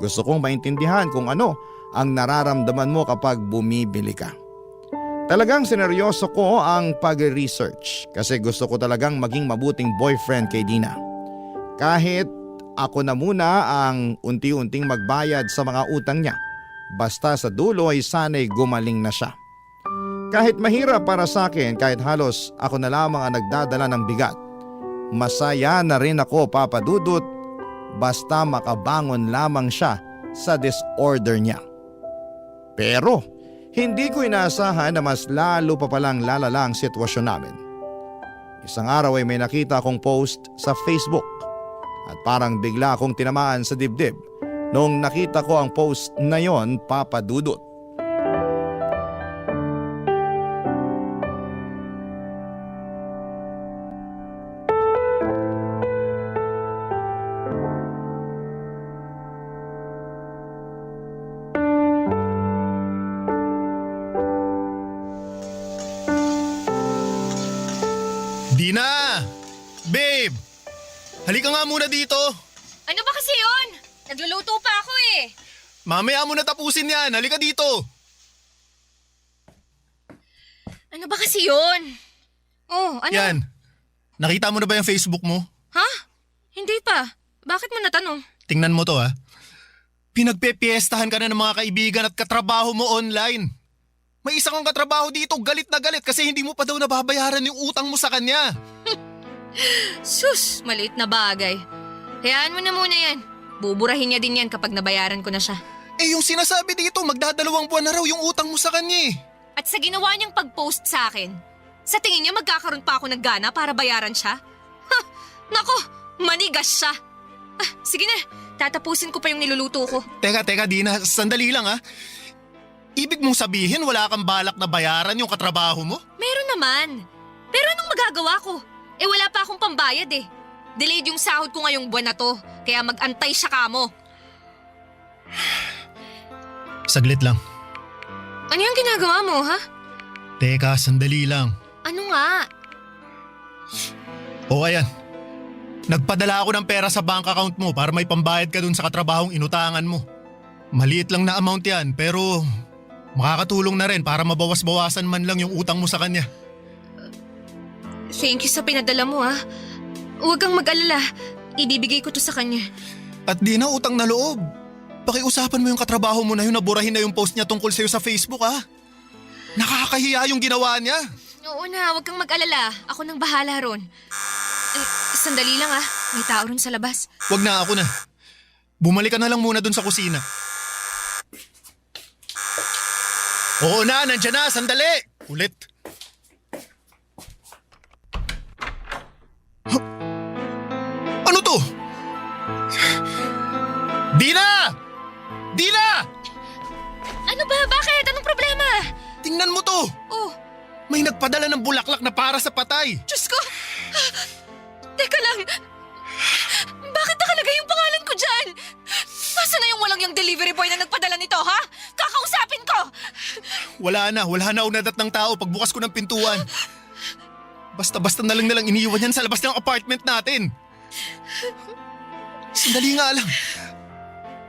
Speaker 3: Gusto kong maintindihan kung ano ang nararamdaman mo kapag bumibili ka. Talagang sineryoso ko ang pag-research kasi gusto ko talagang maging mabuting boyfriend kay Dina. Kahit ako na muna ang unti-unting magbayad sa mga utang niya, basta sa dulo ay sana'y gumaling na siya. Kahit mahirap para sa akin, kahit halos ako na lamang ang nagdadala ng bigat, masaya na rin ako, Papa Dudut, basta makabangon lamang siya sa disorder niya. Pero hindi ko inaasahan na mas lalo pa palang lalala ang sitwasyon namin. Isang araw ay may nakita akong post sa Facebook at parang bigla akong tinamaan sa dibdib noong nakita ko ang post na yon, Papa Dudut.
Speaker 5: Dina! Babe! Halika nga muna dito.
Speaker 6: Ano ba kasi yun? Nagluluto pa ako eh.
Speaker 5: Mamaya mo na tapusin yan. Halika dito.
Speaker 6: Ano ba kasi yun? Oh, ano?
Speaker 5: Yan. Nakita mo na ba yung Facebook mo?
Speaker 6: Ha? Hindi pa. Bakit mo natanong?
Speaker 5: Tingnan mo to, ha. Pinagpepiestahan ka na ng mga kaibigan at katrabaho mo online. May isa kang katrabaho dito, galit na galit kasi hindi mo pa daw nababayaran yung utang mo sa kanya.
Speaker 6: Sus, maliit na bagay. Hayaan mo na muna yan. Buburahin niya din yan kapag nabayaran ko na siya.
Speaker 5: Eh yung sinasabi dito, magdadalawang buwan na raw yung utang mo sa kanya eh.
Speaker 6: At sa ginawa niyang pag-post sa akin, Sa tingin niya magkakaroon pa ako ng gana para bayaran siya? Ha! Nako, manigas siya. Sige na, tatapusin ko pa yung niluluto ko.
Speaker 5: Teka, Dina, sandali lang ha. Ibig mong sabihin wala kang balak na bayaran yung katrabaho mo?
Speaker 6: Meron naman. Pero anong magagawa ko? Wala pa akong pambayad eh. Delayed yung sahod ko ngayong buwan na to, kaya mag-antay siya kamo.
Speaker 5: Saglit lang.
Speaker 6: Ano yung ginagawa mo, ha?
Speaker 5: Teka, sandali lang.
Speaker 6: Ano nga?
Speaker 5: O ayan. Nagpadala ako ng pera sa bank account mo para may pambayad ka dun sa katrabahong inutangan mo. Maliit lang na amount yan pero makakatulong na rin para mabawas-bawasan man lang yung utang mo sa kanya.
Speaker 6: Thank you sa pinadala mo, ha? Huwag kang mag-alala. Ibibigay ko to sa kanya.
Speaker 5: At di na utang na loob. Pakiusapan mo yung katrabaho mo na yun na burahin na yung post niya tungkol sa'yo sa Facebook ha. Nakakahiya yung ginawa niya.
Speaker 6: Oo na, huwag kang mag-alala. Ako nang bahala ron. Sandali lang ha. May tao ron sa labas.
Speaker 5: Wag na, ako na. Bumalik ka na lang muna dun sa kusina. Oo na, nandyan na, sandali. Ulit. Ano to? Dina! Dina!
Speaker 6: Ano ba? Bakit? Anong problema?
Speaker 5: Tingnan mo to!
Speaker 6: Oh,
Speaker 5: May nagpadala ng bulaklak na para sa patay.
Speaker 6: Diyos ko! Teka lang. Bakit nakalagay yung pangalan ko dyan? Nasaan na yung walang yung delivery boy na nagpadala nito, ha? Kakausapin ko!
Speaker 5: Wala na unadat ng tao pagbukas ko ng pintuan. Basta-basta na lang iniiwan yan sa labas ng apartment natin. Sandali nga lang.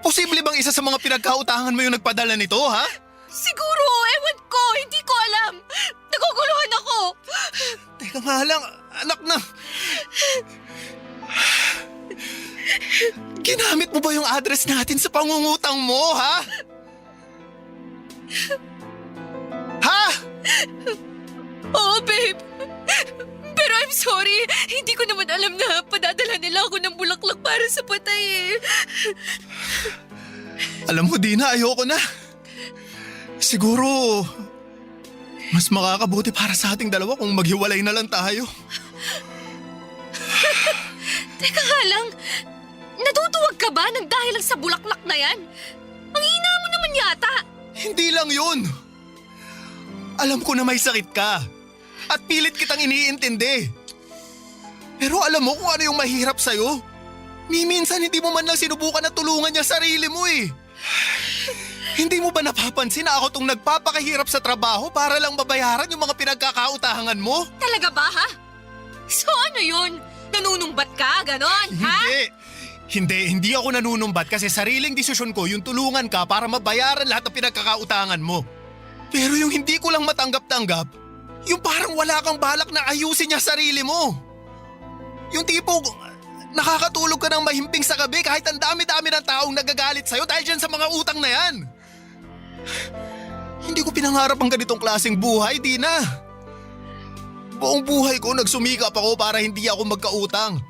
Speaker 5: Posible bang isa sa mga pinagkautangan mo yung nagpadala nito, ha?
Speaker 6: Siguro, ewan ko. Hindi ko alam. Naguguluhan ako.
Speaker 5: Teka nga lang, anak na. Ginamit mo ba yung address natin sa pangungutang mo, ha? Ha?
Speaker 6: Oo, babe. Pero I'm sorry. Hindi ko naman alam na padadala nila ako ng bulaklak para sa patay eh.
Speaker 5: Alam mo, Dina, ayoko na. Siguro, mas makakabuti para sa ating dalawa kung maghiwalay na lang tayo.
Speaker 6: Teka nga lang. Natutuwag ka ba nang dahil lang sa bulaklak na yan? Ang hina mo naman yata.
Speaker 5: Hindi lang yun. Alam ko na may sakit ka. At pilit kitang iniintindi. Pero alam mo kung ano yung mahirap sa'yo? Ni minsan hindi mo man lang sinubukan na tulungan niya sarili mo eh. Hindi mo ba napapansin na ako tong nagpapakahirap sa trabaho para lang mabayaran yung mga pinagkakautangan mo?
Speaker 6: Talaga ba, ha? So ano yun? Nanunumbat ka, ganon, ha?
Speaker 5: Hindi ako nanunumbat kasi sariling desisyon ko yung tulungan ka para mabayaran lahat ng pinagkakautangan mo. Pero yung hindi ko lang matanggap-tanggap, yung parang wala kang balak na ayusin niya sarili mo. Yung tipo, nakakatulog ka ng mahimping sa gabi kahit ang dami-dami ng taong nagagalit sa'yo dahil dyan sa mga utang na yan. Hindi ko pinangarap ang ganitong klaseng buhay, Dina. Buong buhay ko nagsumikap ako para hindi ako magkautang.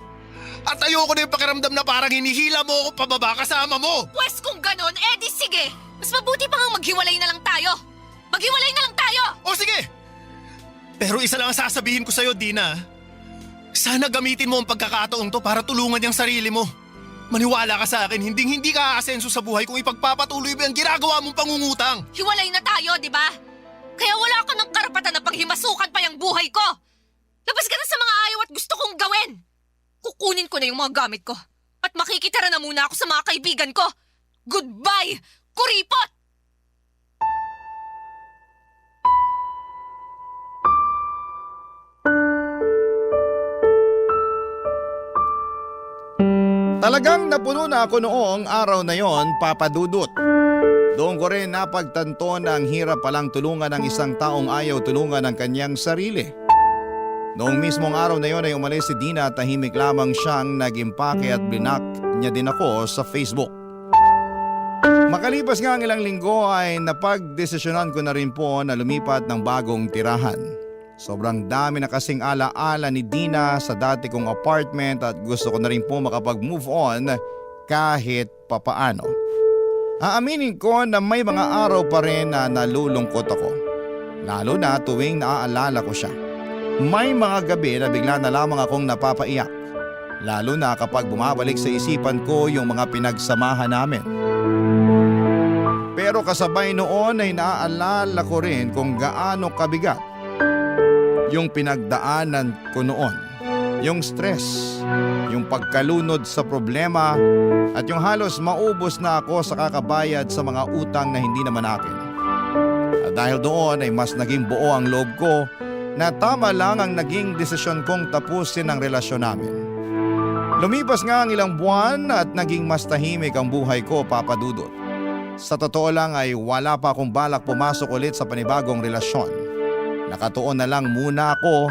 Speaker 5: At ayoko na yung pakiramdam na parang hinihila mo ako pababa kasama mo.
Speaker 6: Pwes kung ganon, edi sige. Mas mabuti pa nga maghiwalay na lang tayo. Maghiwalay na lang tayo!
Speaker 5: O sige! Pero isa lang ang sasabihin ko sa'yo, Dina. Sana gamitin mo ang pagkakataong to para tulungan yung sarili mo. Maniwala ka sa akin, hindi ka aasenso sa buhay kung ipagpapatuloy mo ang ginagawa mong pangungutang.
Speaker 6: Hiwalay na tayo, di ba? Kaya wala ka ng karapatan na panghimasukan pa yung buhay ko. Labas ka na sa mga ayaw at gusto kong gawin. Kukunin ko na yung mga gamit ko. At makikitira na muna ako sa mga kaibigan ko. Goodbye, kuripot!
Speaker 3: Talagang napuno na ako noong araw na yon, Papa Dudut. Doon ko rin napagtanto na ang hirap palang tulungan ng isang taong ayaw tulungan ng kanyang sarili. Noong mismong araw na yon ay umalis si Dina at tahimik lamang siyang nag-impake at blinak niya din ako sa Facebook. Makalipas nga ang ilang linggo ay napagdesisyonan ko na rin po na lumipat ng bagong tirahan. Sobrang dami na kasing alaala ni Dina sa dati kong apartment at gusto ko na rin po makapag-move on kahit papaano. Aaminin ko na may mga araw pa rin na nalulungkot ako. Lalo na tuwing naaalala ko siya. May mga gabi na bigla na lamang akong napapaiyak. Lalo na kapag bumabalik sa isipan ko yung mga pinagsamahan namin. Pero kasabay noon ay naaalala ko rin kung gaano kabigat yung pinagdaanan ko noon. Yung stress, yung pagkalunod sa problema at yung halos maubos na ako sa kakabayad sa mga utang na hindi naman akin. At dahil doon ay mas naging buo ang loob ko na tama lang ang naging desisyon kong tapusin ang relasyon namin. Lumipas nga ang ilang buwan at naging mas tahimik ang buhay ko, Papa Dudut. Sa totoo lang ay wala pa akong balak pumasok ulit sa panibagong relasyon. Nakatuon na lang muna ako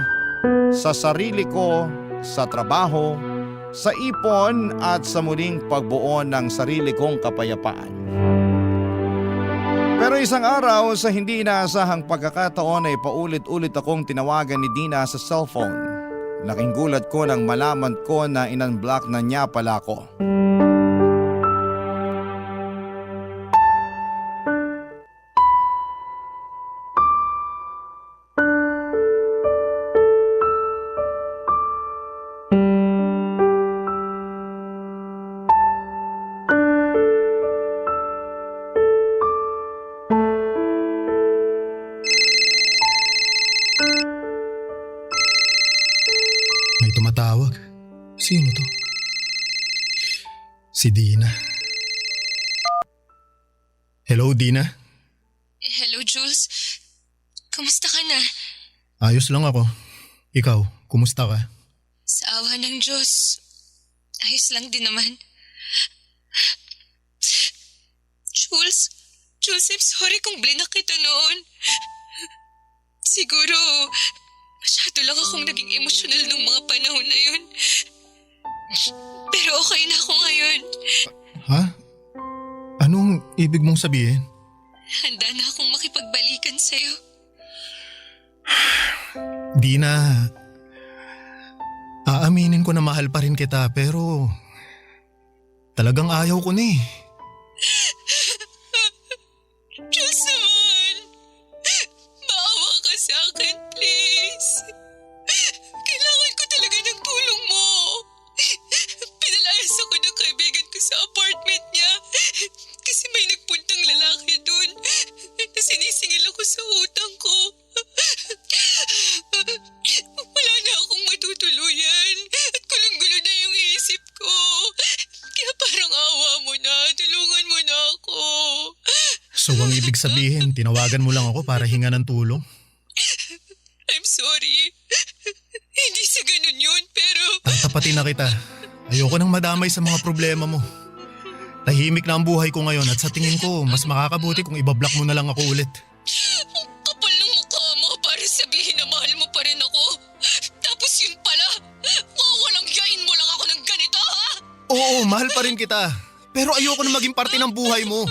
Speaker 3: sa sarili ko, sa trabaho, sa ipon at sa muling pagbuo ng sarili kong kapayapaan. Pero isang araw sa hindi inaasahang pagkakataon ay paulit-ulit akong tinawagan ni Dina sa cellphone. Laking gulat ko nang malaman ko na in-unblock na niya pala ako.
Speaker 5: May tumatawag. Sino to? Si Dina. Hello, Dina.
Speaker 4: Hello, Jules. Kumusta ka na?
Speaker 5: Ayos lang ako. Ikaw, kumusta ka?
Speaker 4: Sa awa ng Diyos, ayos lang din naman. Jules, I'm sorry kung blinak kita noon. Siguro, masyado lang akong naging emosyonal nung mga panahon na yun. Pero okay na ako ngayon.
Speaker 5: Ha? Anong ibig mong sabihin?
Speaker 4: Handa na akong makipagbalikan sa'yo.
Speaker 5: Dina, aaminin ko na mahal pa rin kita pero talagang ayaw ko na eh.
Speaker 4: Jules naman, maawa ka sa akin, please. Kailangan ko talaga ng tulong mo. Pinalayas ako ng kaibigan ko sa apartment niya kasi may nagpuntang lalaki dun na sinisingil ako sa utang ko. Wala na akong matutuluyan at gulong-gulo na yung isip ko. Kaya parang awa mo na, tulungan mo na ako.
Speaker 5: So ang ibig sabihin, tinawagan mo lang ako para hinga ng tulong?
Speaker 4: I'm sorry. Hindi sa ganun yun, pero...
Speaker 5: Tapatin na kita. Ayoko nang madamay sa mga problema mo. Tahimik na ang buhay ko ngayon at sa tingin ko, mas makakabuti kung ibablock mo na lang ako ulit.
Speaker 4: Ang kapal ng mukha mo para sabihin na mahal mo pa rin ako. Tapos yun pala, walang yain mo lang ako ng ganito, ha?
Speaker 5: Oo, mahal pa rin kita. Pero ayoko na maging parte ng buhay mo.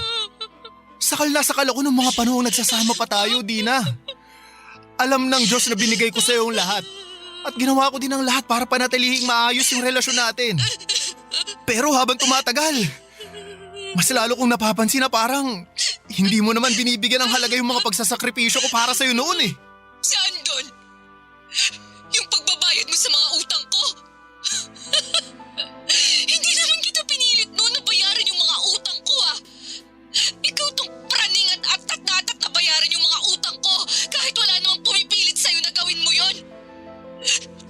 Speaker 5: Sakal na sakal ako ng mga panahong nagsasama pa tayo, Dina. Alam ng Diyos na binigay ko sa iyo ang lahat. At ginawa ko din ang lahat para panatilihing maayos yung relasyon natin. Pero habang tumatagal, mas lalo kong napapansin na parang hindi mo naman binibigyan ng halaga yung mga pagsasakripisyo ko para sa'yo noon eh.
Speaker 4: Saan doon? Yung pagbabayad mo sa mga utang ko? Hindi naman kita pinilit noon na bayaran yung mga utang ko, ah. Ikaw tong praning at atat na bayaran yung mga utang ko kahit wala namang pumipilit sa'yo na gawin mo yon.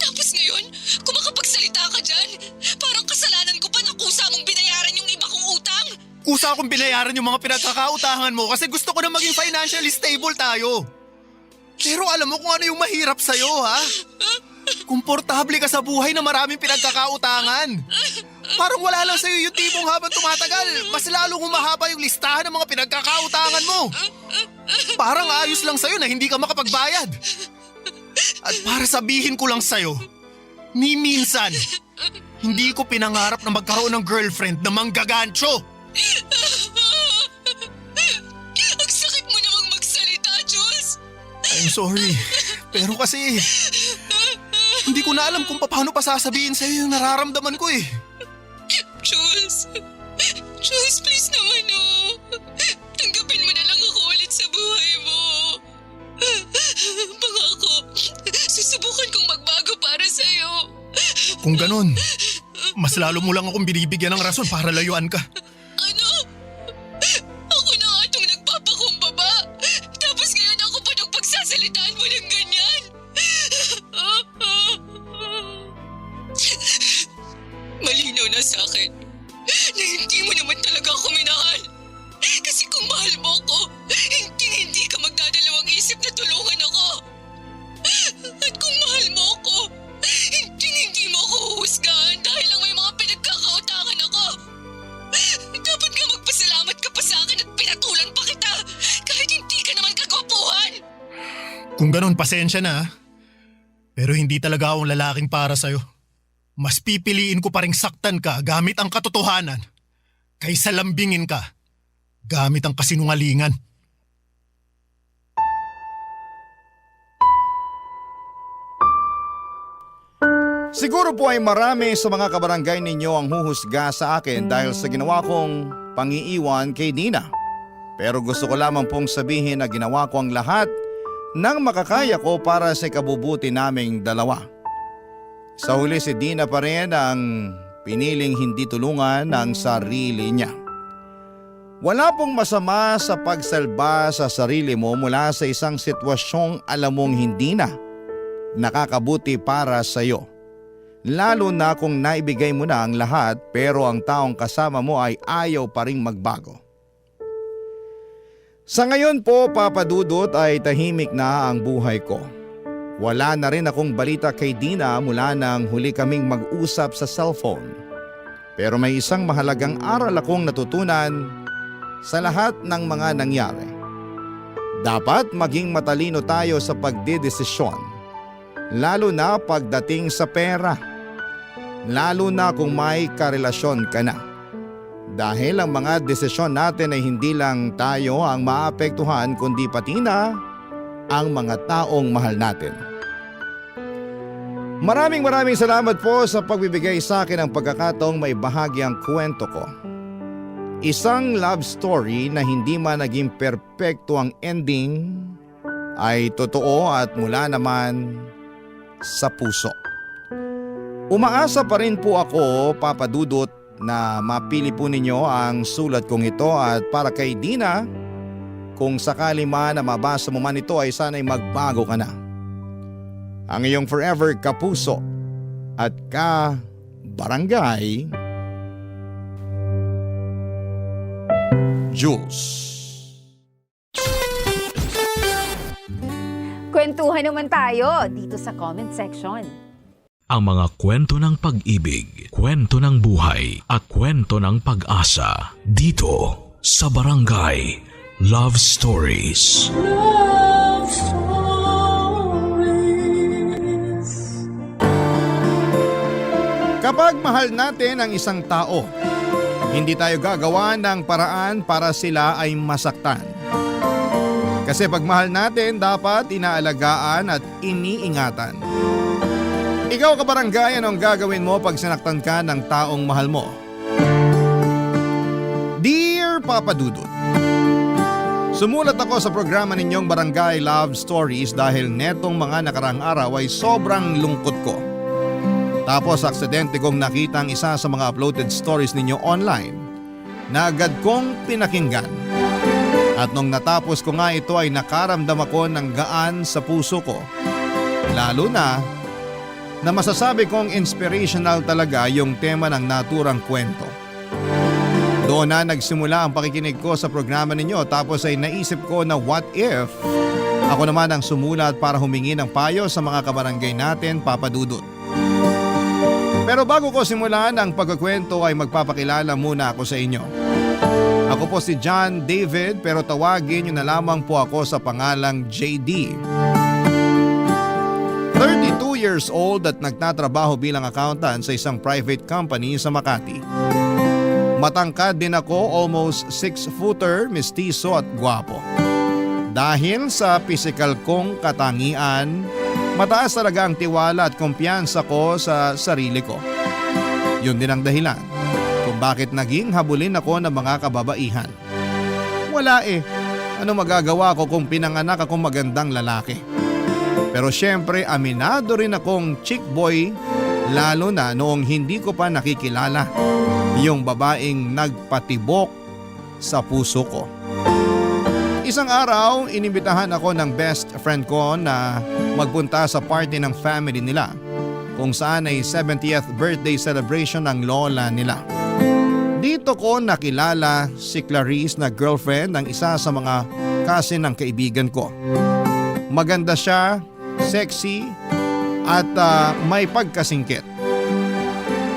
Speaker 4: Tapos ngayon, kung makapagsalita ka dyan, parang kasalanan ko pa na kusa mong binayaran yung iba kong utang.
Speaker 5: Kusa akong binayaran yung mga pinagkakautangan mo kasi gusto ko na maging financially stable tayo. Pero alam mo kung ano yung mahirap sa'yo, ha? Komportable ka sa buhay na maraming pinagkakautangan. Parang wala lang sa'yo yung tipong habang tumatagal, mas lalong humahaba yung listahan ng mga pinagkakautangan mo. Parang ayos lang sa'yo na hindi ka makapagbayad. At para sabihin ko lang sa'yo, ni minsan, hindi ko pinangarap na magkaroon ng girlfriend na manggagancho.
Speaker 4: Ang sakit mo namang magsalita, Jules.
Speaker 5: I'm sorry, pero kasi hindi ko na alam kung paano pa sasabihin sa'yo yung nararamdaman ko eh.
Speaker 4: Jules, please naman, oh. Tanggapin mo na lang ako ulit sa buhay mo. Pangako, susubukan ko
Speaker 5: Kung ganon, mas lalo mo lang akong binibigyan ng rason para layuan ka.
Speaker 4: Ano? Ako na nga itong nagpapakumbaba. Tapos ngayon ako pa nung pagsasalitaan mo ng ganyan. Malinaw na sa akin na hindi mo naman talaga ako minahal. Kasi kung mahal mo ako, hindi ka magdadalawang isip na tulungan ako. At kung mahal mo ako, hindi mo ako huhusgahan dahil lang may mga pinagkakautangan ako. Dapat nga magpasalamat ka pa sa akin at pinatulan pa kita kahit hindi ka naman kagwapuhan.
Speaker 5: Kung ganon, pasensya na. Pero hindi talaga akong lalaking para sa'yo. Mas pipiliin ko pa ring saktan ka gamit ang katotohanan kaysa lambingin ka gamit ang kasinungalingan.
Speaker 3: Siguro po ay marami sa mga kabarangay ninyo ang huhusga sa akin dahil sa ginawa kong pangiiwan kay Dina. Pero gusto ko lamang pong sabihin na ginawa ko ang lahat ng makakaya ko para sa ikabubuti naming dalawa. Sa huli si Dina pa rin ang piniling hindi tulungan ng sarili niya. Wala pong masama sa pagsalba sa sarili mo mula sa isang sitwasyong alam mong hindi na nakakabuti para sa iyo. Lalo na kung naibigay mo na ang lahat pero ang taong kasama mo ay ayaw pa ring magbago. Sa ngayon po, Papa Dudut, ay tahimik na ang buhay ko. Wala na rin akong balita kay Dina mula nang huli kaming mag-usap sa cellphone. Pero may isang mahalagang aral akong natutunan sa lahat ng mga nangyari. Dapat maging matalino tayo sa pagdedesisyon, lalo na pagdating sa pera. Lalo na kung may karelasyon ka na. Dahil ang mga desisyon natin ay hindi lang tayo ang maapektuhan kundi pati na ang mga taong mahal natin. Maraming salamat po sa pagbibigay sa akin ng pagkakataong may bahagi ang kwento ko. Isang love story na hindi man naging perpekto ang ending ay totoo at mula naman sa puso. Umaasa pa rin po ako, Papa Dudut, na mapili po ninyo ang sulat kong ito at para kay Dina, kung sakali man na mabasa mo man ito ay sana'y magbago ka na. Ang iyong forever kapuso at ka-barangay, Jules.
Speaker 7: Kwentuhan naman tayo dito sa comment section.
Speaker 1: Ang mga kwento ng pag-ibig, kwento ng buhay at kwento ng pag-asa dito sa Barangay Love Stories.
Speaker 2: Love Stories.
Speaker 3: Kapag mahal natin ang isang tao, hindi tayo gagawa ng paraan para sila ay masaktan. Kasi pag mahal natin, dapat inaalagaan at iniingatan. Ikaw, kabarangay, anong gagawin mo pag sinaktan ka ng taong mahal mo? Dear Papa Dudut, sumulat ako sa programa ninyong Barangay Love Stories dahil netong mga nakaraang araw ay sobrang lungkot ko. Tapos aksidente kong nakita ang isa sa mga uploaded stories ninyo online na agad kong pinakinggan. At nung natapos ko nga ito ay nakaramdam ako ng gaan sa puso ko. Lalo na masasabi kong inspirational talaga yung tema ng naturang kwento. Doon na nagsimula ang pakikinig ko sa programa ninyo tapos ay naisip ko na what if ako naman ang sumulat para humingi ng payo sa mga kabarangay natin, Papa Dudut. Pero bago ko simulan ang pagkukwento ay magpapakilala muna ako sa inyo. Ako po si John David pero tawagin niyo na lamang po ako sa pangalang JD. 32 years old at nagtatrabaho bilang accountant sa isang private company sa Makati. Matangkad din ako, almost 6-footer, mestizo at gwapo. Dahil sa physical kong katangian, mataas talaga ang tiwala at kumpiyansa ko sa sarili ko. Yun din ang dahilan kung bakit naging habulin ako ng mga kababaihan. Wala ano magagawa ko kung pinanganak akong magandang lalaki? Pero syempre aminado rin akong chick boy Lalo na noong hindi ko pa nakikilala yung babaeng nagpatibok sa puso ko. Isang araw, inimbitahan ako ng best friend ko na magpunta sa party ng family nila kung saan ay 70th birthday celebration ng lola nila. Dito ko nakilala si Clarice na girlfriend ng isa sa mga cousin ng kaibigan ko. Maganda siya, sexy at may pagkasingkit.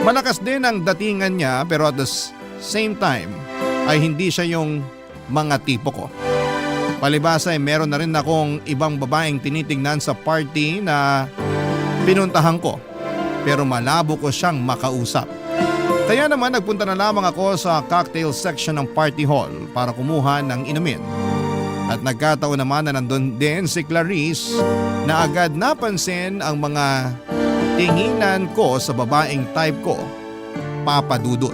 Speaker 3: Malakas din ang datingan niya pero at the same time ay hindi siya yung mga tipo ko. Palibasa ay meron na rin akong ibang babaeng tinitingnan sa party na pinuntahan ko pero malabo ko siyang makausap. Kaya naman nagpunta na lamang ako sa cocktail section ng party hall para kumuha ng inumin. At nagkataon naman na nandun din si Clarice na agad napansin ang mga tinginan ko sa babaeng type ko, Papa Dudut.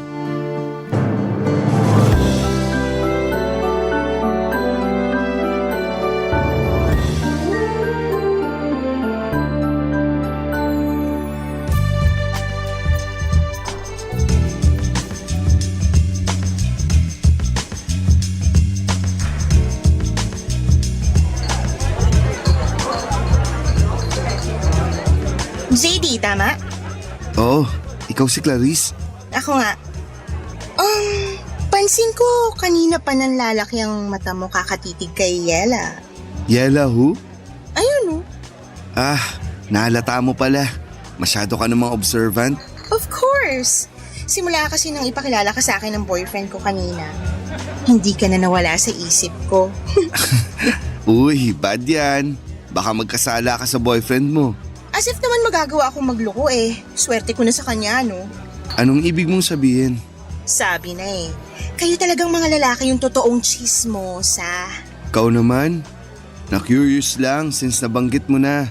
Speaker 8: JD, tama?
Speaker 9: Oo, ikaw si Clarice.
Speaker 8: Ako nga. Pansin ko kanina pa nang lalaki ang mata mo kakatitig kay Yela.
Speaker 9: Yela who?
Speaker 8: Ayun oh.
Speaker 9: Ah, nahalata mo pala. Masyado ka namang observant.
Speaker 8: Of course. Simula kasi nang ipakilala ka sa akin ng boyfriend ko kanina. Hindi ka na nawala sa isip ko.
Speaker 9: Uy, bad yan. Baka magkasala ka sa boyfriend mo.
Speaker 8: As if naman magagawa akong magloko eh. Swerte ko na sa kanya, no?
Speaker 9: Anong ibig mong sabihin?
Speaker 8: Sabi na eh. Kayo talagang mga lalaki yung totoong chismosa.
Speaker 9: Ikaw naman? Na-curious lang since nabanggit mo na.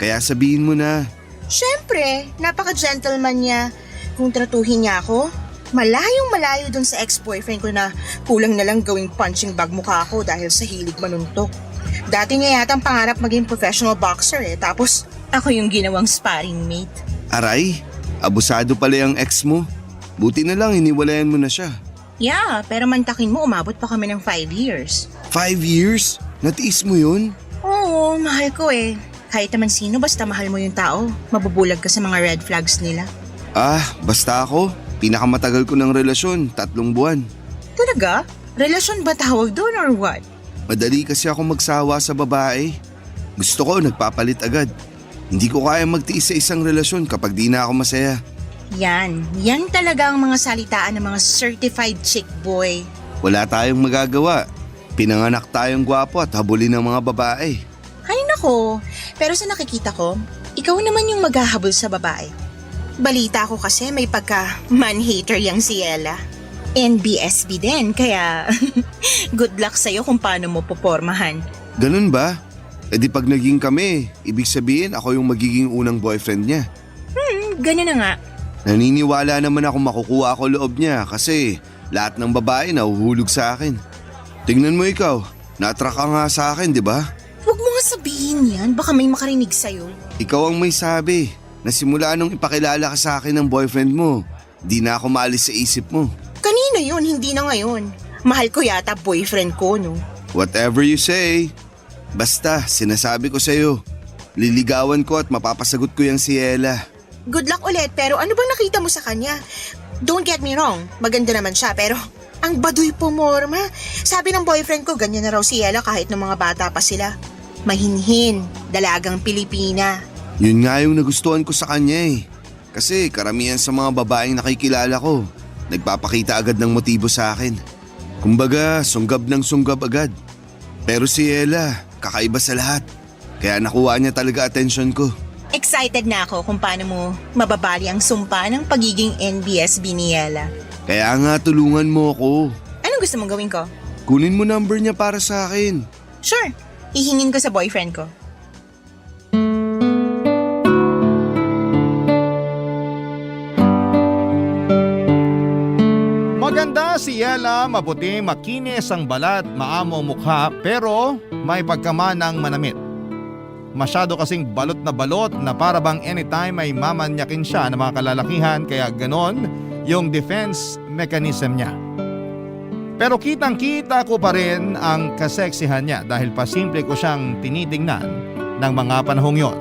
Speaker 9: Kaya sabihin mo na.
Speaker 8: Siyempre, napaka-gentleman niya. Kung tratuhin niya ako, malayong malayo dun sa ex-boyfriend ko na kulang na lang gawing punching bag mukha ko dahil sa hilig manuntok. Dati niya yatang pangarap maging professional boxer eh. Tapos ako yung ginawang sparring mate.
Speaker 9: Aray, abusado pala yung ex mo. Buti na lang iniwalayan mo na siya.
Speaker 8: Yeah, pero mantakin mo umabot pa kami ng 5 years.
Speaker 9: 5 years? Natiis mo yun?
Speaker 8: Oo, mahal ko eh. Kahit naman sino basta mahal mo yung tao, mabubulag ka sa mga red flags nila.
Speaker 9: Ah, basta ako. Pinakamatagal ko ng relasyon, 3 buwan.
Speaker 8: Talaga? Relasyon ba tawag doon or what?
Speaker 9: Madali kasi ako magsawa sa babae. Gusto ko nagpapalit agad. Hindi ko kaya magtiis sa isang relasyon kapag di na ako masaya.
Speaker 8: Yan talaga ang mga salitaan ng mga certified chick boy.
Speaker 9: Wala tayong magagawa. Pinanganak tayong gwapo at habulin ng mga babae.
Speaker 8: Ay nako, pero sa nakikita ko, ikaw naman yung maghahabol sa babae. Balita ko kasi may pagka man-hater yang si Ella. NBSB din, kaya good luck sa'yo kung paano mo popormahan.
Speaker 9: Ganun ba? E di pag naging kami, ibig sabihin ako yung magiging unang boyfriend niya.
Speaker 8: Ganun na nga.
Speaker 9: Naniniwala naman ako makukuha ako loob niya kasi lahat ng babae nahuhulog sa akin. Tingnan mo ikaw, na-attract ka nga sa akin, di ba?
Speaker 8: Huwag mo nga sabihin yan, baka may makarinig sa'yo.
Speaker 9: Ikaw ang may sabi na simula nung ipakilala ka sa akin ng boyfriend mo, di na ako maalis sa isip mo.
Speaker 8: Kanina yun, hindi na ngayon. Mahal ko yata boyfriend ko, no?
Speaker 9: Whatever you say. Basta, sinasabi ko sa'yo, liligawan ko at mapapasagot ko yung si Ella.
Speaker 8: Good luck ulit, pero ano bang nakita mo sa kanya? Don't get me wrong, maganda naman siya, pero ang baduy pumorma. Sabi ng boyfriend ko, ganyan na raw si Ella kahit ng mga bata pa sila. Mahinhin, dalagang Pilipina.
Speaker 9: Yun nga yung nagustuhan ko sa kanya eh. Kasi karamihan sa mga babaeng nakikilala ko, nagpapakita agad ng motibo sa akin. Kumbaga, sunggab ng sunggab agad. Pero si Ella, kakaiba sa lahat. Kaya nakuha niya talaga atensyon ko.
Speaker 8: Excited na ako kung paano mo mababali ang sumpa ng pagiging NBSB ni Ella.
Speaker 9: Kaya nga tulungan mo ako.
Speaker 8: Anong gusto mong gawin ko?
Speaker 9: Kunin mo number niya para sa akin.
Speaker 8: Sure, ihingin ko sa boyfriend ko.
Speaker 3: Maganda si Yela, maputi, makinis ang balat, maamo ang mukha pero may pagkamanang manamit. Masyado kasing balot na para bang anytime ay mamanyakin siya ng mga kalalakihan kaya ganon yung defense mechanism niya. Pero kitang-kita ko pa rin ang kaseksihan niya dahil pasimple ko siyang tinitingnan ng mga panahong yon.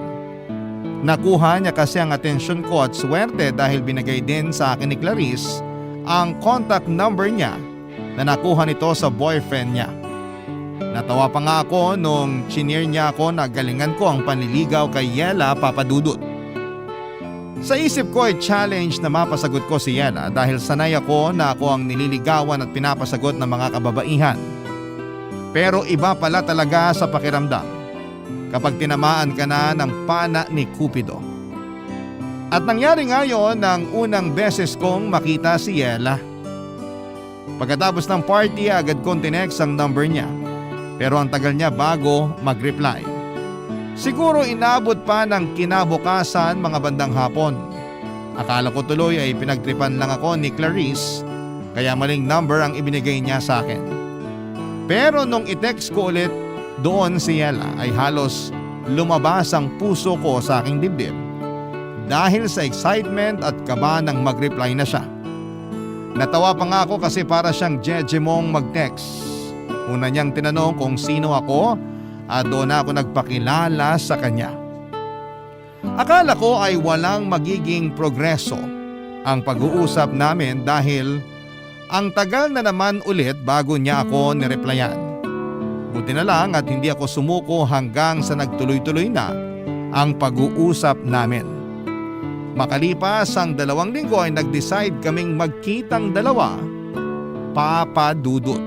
Speaker 3: Nakuha niya kasi ang atensyon ko at swerte dahil binigay din sa akin ni Clarice ang contact number niya na nakuha nito sa boyfriend niya. Natawa pa nga ako nung chinir niya ako na galingan ko ang panliligaw kay Yela Papadudut. Sa isip ko ay challenge na mapasagot ko si Yela dahil sanay ako na ako ang nililigawan at pinapasagot ng mga kababaihan. Pero iba pala talaga sa pakiramdam kapag tinamaan ka na ng pana ni Cupido. At nangyari nga yon ng unang beses kong makita si Yela. Pagkatapos ng party agad kong tinext ang number niya pero ang tagal niya bago mag-reply. Siguro inabot pa ng kinabukasan mga bandang hapon. Akala ko tuloy ay pinagtripan lang ako ni Clarice kaya maling number ang ibinigay niya sa akin. Pero nung i-text ko ulit doon si Yela ay halos lumabas ang puso ko sa aking dibdib dahil sa excitement at kaba nang mag-reply na siya. Natawa pa nga ako kasi para siyang jejemong mag-text. Una niyang tinanong kung sino ako at doon ako nagpakilala sa kanya. Akala ko ay walang magiging progreso ang pag-uusap namin dahil ang tagal na naman ulit bago niya ako nireplyan. Buti na lang at hindi ako sumuko hanggang sa nagtuloy-tuloy na ang pag-uusap namin. Makalipas ang 2 linggo ay nag-decide kaming magkitang dalawa, Papadudut.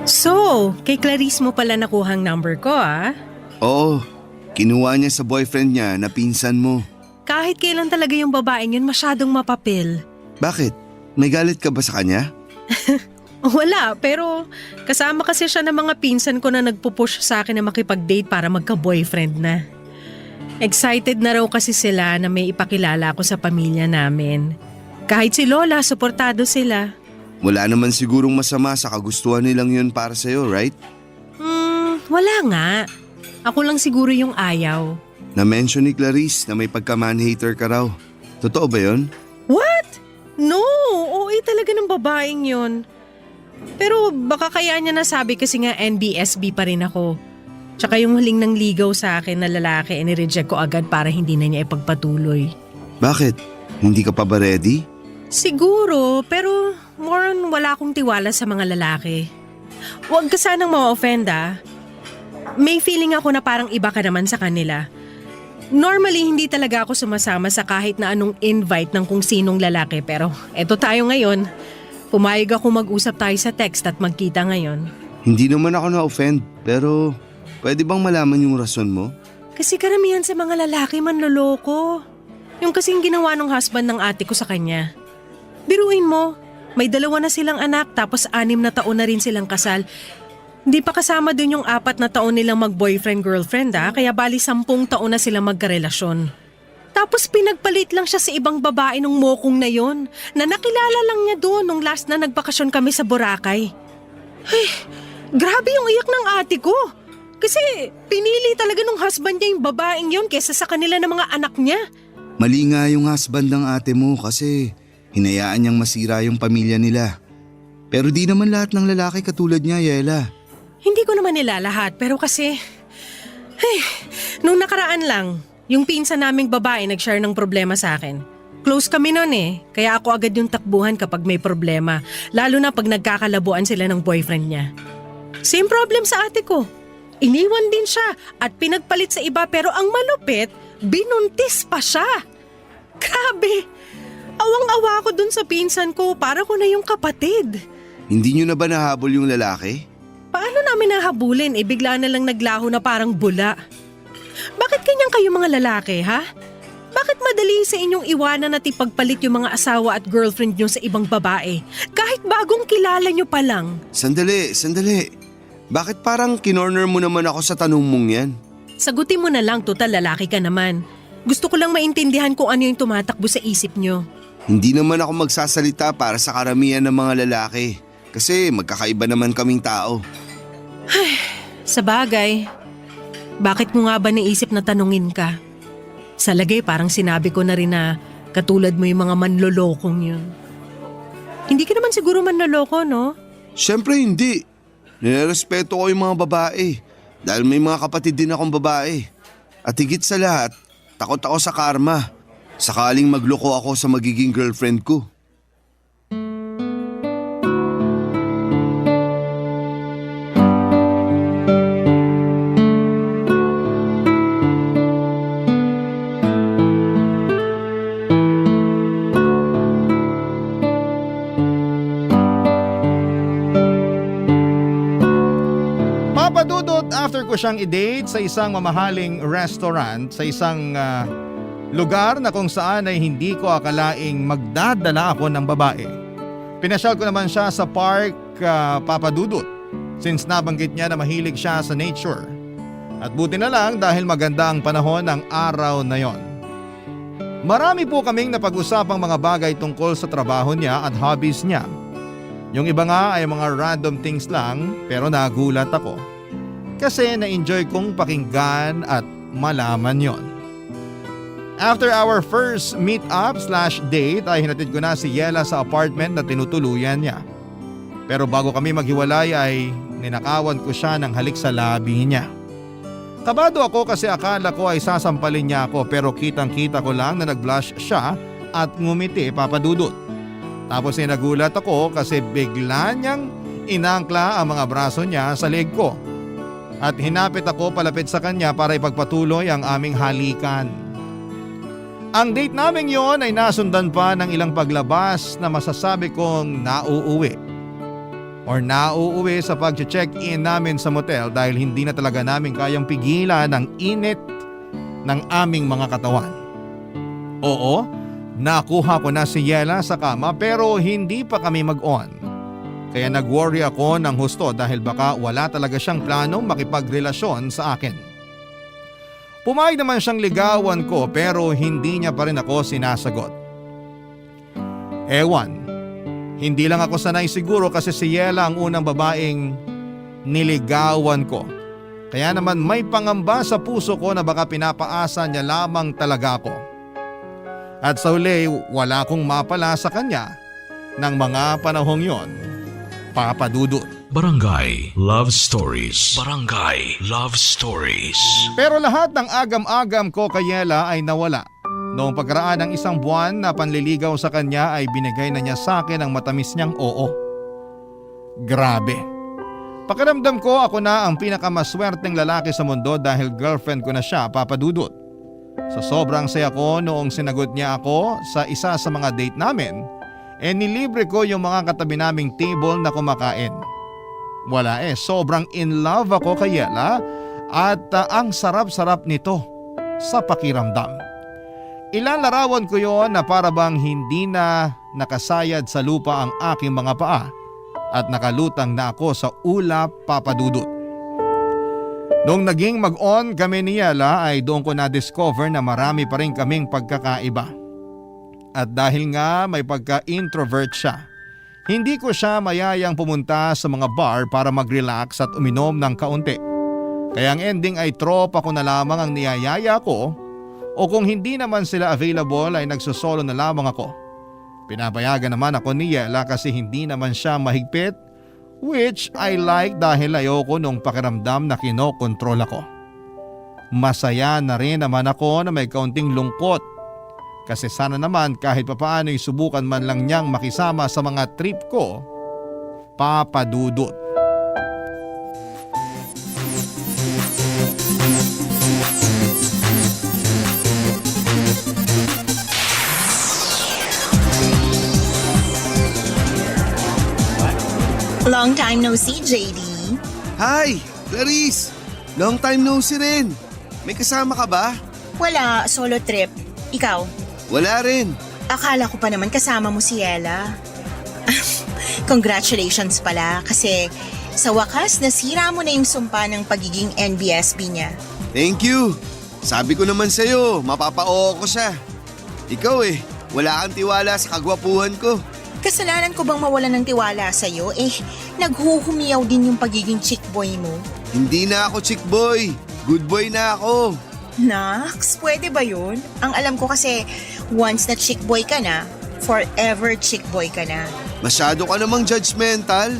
Speaker 10: So, kay Clarice mo pala nakuhang number ko
Speaker 9: Oo, kinuha niya sa boyfriend niya na pinsan mo.
Speaker 10: Kahit kailan talaga yung babaeng yun masyadong mapapil.
Speaker 9: Bakit? May galit ka ba sa kanya?
Speaker 10: Wala, pero kasama kasi siya ng mga pinsan ko na nagpupush sa akin na makipag-date para magka-boyfriend na. Excited na raw kasi sila na may ipakilala ako sa pamilya namin. Kahit si Lola, suportado sila.
Speaker 9: Wala naman sigurong masama sa kagustuhan nilang yun para sa'yo, right?
Speaker 10: Wala nga. Ako lang siguro yung ayaw.
Speaker 9: Na-mention ni Clarice na may pagka-man-hater ka raw. Totoo ba yun?
Speaker 10: What? No, OA talaga ng babaeng yun. Pero baka kaya niya nasabi kasi nga NBSB pa rin ako. Tsaka yung huling nang ligaw sa akin na lalaki inireject ko agad para hindi na niya ipagpatuloy.
Speaker 9: Bakit? Hindi ka pa ba ready?
Speaker 10: Siguro, pero more on wala akong tiwala sa mga lalaki. Huwag ka sanang ma-offend May feeling ako na parang iba ka naman sa kanila. Normally, hindi talaga ako sumasama sa kahit na anong invite ng kung sinong lalaki pero eto tayo ngayon. Pumayag ako mag-usap tayo sa text at magkita ngayon.
Speaker 9: Hindi naman ako na-offend pero pwede bang malaman yung rason mo?
Speaker 10: Kasi karamihan sa mga lalaki manloloko. Yung kasing ginawa ng husband ng ate ko sa kanya. Biruin mo, may 2 na silang anak tapos 6 na taon na rin silang kasal. Hindi pa kasama dun yung 4 na taon nilang mag-boyfriend-girlfriend kaya bali 10 taon na silang magkarelasyon. Tapos pinagpalit lang siya sa ibang babae nung mokong na yon na nakilala lang niya doon nung last na nagbakasyon kami sa Boracay. Ay, grabe yung iyak ng ate ko. Kasi pinili talaga nung husband niya yung babaeng yon kesa sa kanila ng mga anak niya.
Speaker 9: Mali nga yung husband ng ate mo kasi hinayaan niyang masira yung pamilya nila. Pero di naman lahat ng lalaki katulad niya, Yela.
Speaker 10: Hindi ko naman nila lahat pero kasi… nung nakaraan lang, yung pinsan naming babae nag-share ng problema sa akin. Close kami nun kaya ako agad yung takbuhan kapag may problema. Lalo na pag nagkakalabuan sila ng boyfriend niya. Same problem sa ate ko. Iniwan din siya at pinagpalit sa iba pero ang malupit, binuntis pa siya. Grabe! Awang-awa ako dun sa pinsan ko, para ko na yung kapatid.
Speaker 9: Hindi niyo na ba nahabol yung lalaki?
Speaker 10: Paano namin nahabulin? Bigla na lang naglaho na parang bula. Bakit ganyan kayo mga lalaki, ha? Bakit madali sa inyong iwanan at ipagpalit yung mga asawa at girlfriend nyo sa ibang babae? Kahit bagong kilala nyo pa lang.
Speaker 9: Sandali. Bakit parang kinorner mo naman ako sa tanong mong yan?
Speaker 10: Sagutin mo na lang, total lalaki ka naman. Gusto ko lang maintindihan kung ano yung tumatakbo sa isip nyo.
Speaker 9: Hindi naman ako magsasalita para sa karamihan ng mga lalaki. Kasi magkakaiba naman kaming tao.
Speaker 10: Sa bagay, bakit mo nga ba naisip na tanungin ka? Sa lagay parang sinabi ko na rin na katulad mo yung mga manlolokong yun. Hindi ka naman siguro manloloko, no?
Speaker 9: Siyempre hindi. Nirerespeto ko yung mga babae. Dahil may mga kapatid din akong babae. At higit sa lahat, takot ako sa karma. Sakaling magloko ako sa magiging girlfriend ko.
Speaker 3: Papa Dudut, after ko siyang i-date sa isang mamahaling restaurant, sa isang lugar na kung saan ay hindi ko akalaing magdadala ako ng babae. Pinasyal ko naman siya sa park, Papa Dudut, since nabanggit niya na mahilig siya sa nature. At buti na lang dahil maganda ang panahon ng araw na yon. Marami po kaming napag-usapang mga bagay tungkol sa trabaho niya at hobbies niya. Yung iba nga ay mga random things lang, pero nagulat ako. Kasi na-enjoy kong pakinggan at malaman yon. After our first meet-up/date ay hinatid ko na si Yela sa apartment na tinutuluyan niya. Pero bago kami maghiwalay ay ninakawan ko siya ng halik sa labi niya. Kabado ako kasi akala ko ay sasampalin niya ako pero kitang-kita ko lang na nag-blush siya at ngumiti, Papa Dudut. Tapos ay nagulat ako kasi bigla niyang inangkla ang mga braso niya sa leg ko. At hinapit ako palapit sa kanya para ipagpatuloy ang aming halikan. Ang date naming yon ay nasundan pa ng ilang paglabas na masasabi kong nauuwi. Or nauuwi sa pag-check-in namin sa motel dahil hindi na talaga namin kayang pigilan ang init ng aming mga katawan. Oo, nakuha ko na si Yela sa kama pero hindi pa kami mag-on. Kaya nag-worry ako ng husto dahil baka wala talaga siyang planong makipagrelasyon sa akin. Pumayag naman siyang ligawan ko pero hindi niya pa rin ako sinasagot. Ewan, hindi lang ako sanay siguro kasi si Yela ang unang babaeng niligawan ko. Kaya naman may pangamba sa puso ko na baka pinapaasa niya lamang talaga ako. At sa huli, wala akong mapala sa kanya ng mga panahong yon, Papa Dudut.
Speaker 1: Barangay Love Stories. Barangay Love Stories.
Speaker 3: Pero lahat ng agam-agam ko kay Yela ay nawala. Noong pagkaraan ng isang buwan na panliligaw sa kanya ay binigay na niya sa akin ang matamis niyang oo. Grabe. Pakiramdam ko ako na ang pinakamaswerteng lalaki sa mundo dahil girlfriend ko na siya, Papa Dudut. Sa sobrang saya ko noong sinagot niya ako sa isa sa mga date namin, nilibre ko yung mga katabi naming table na kumakain. Wala sobrang in love ako kay Yela at ang sarap-sarap nito sa pakiramdam. Ilang larawan ko yon na para bang hindi na nakasayad sa lupa ang aking mga paa at nakalutang na ako sa ulap, Papa Dudut. Noong naging mag-on kami ni Yela ay doon ko na-discover na marami pa rin kaming pagkakaiba. At dahil nga may pagka-introvert siya, hindi ko siya mayayang pumunta sa mga bar para mag-relax at uminom ng kaunti. Kaya ang ending ay tropa ko na lamang ang niyayaya ko o kung hindi naman sila available ay nagsosolo na lamang ako. Pinapayagan naman ako ni Yela kasi hindi naman siya mahigpit, which I like dahil ayoko nung pakiramdam na kinokontrol ako. Masaya na rin naman ako na may kaunting lungkot kasi sana naman kahit papaano subukan man lang niyang makisama sa mga trip ko, Papa Dudut.
Speaker 8: Long time no see, JD.
Speaker 9: Hi, Clarice! Long time no see rin. May kasama ka ba?
Speaker 8: Wala, solo trip. Ikaw?
Speaker 9: Wala rin.
Speaker 8: Akala ko pa naman kasama mo si Yela. Congratulations pala kasi sa wakas nasira mo na yung sumpa ng pagiging NBSB niya.
Speaker 9: Thank you. Sabi ko naman sa'yo, mapapa-oo ko siya. Ikaw wala kang tiwala sa kagwapuhan ko.
Speaker 8: Kasalanan ko bang mawalan ng tiwala sa'yo? Naghuhumiyaw din yung pagiging chick boy mo.
Speaker 9: Hindi na ako chick boy. Good boy na ako.
Speaker 8: Nax, pwede ba yun? Ang alam ko kasi, once na chick boy ka na, forever chick boy ka na.
Speaker 9: Masyado ka namang judgmental.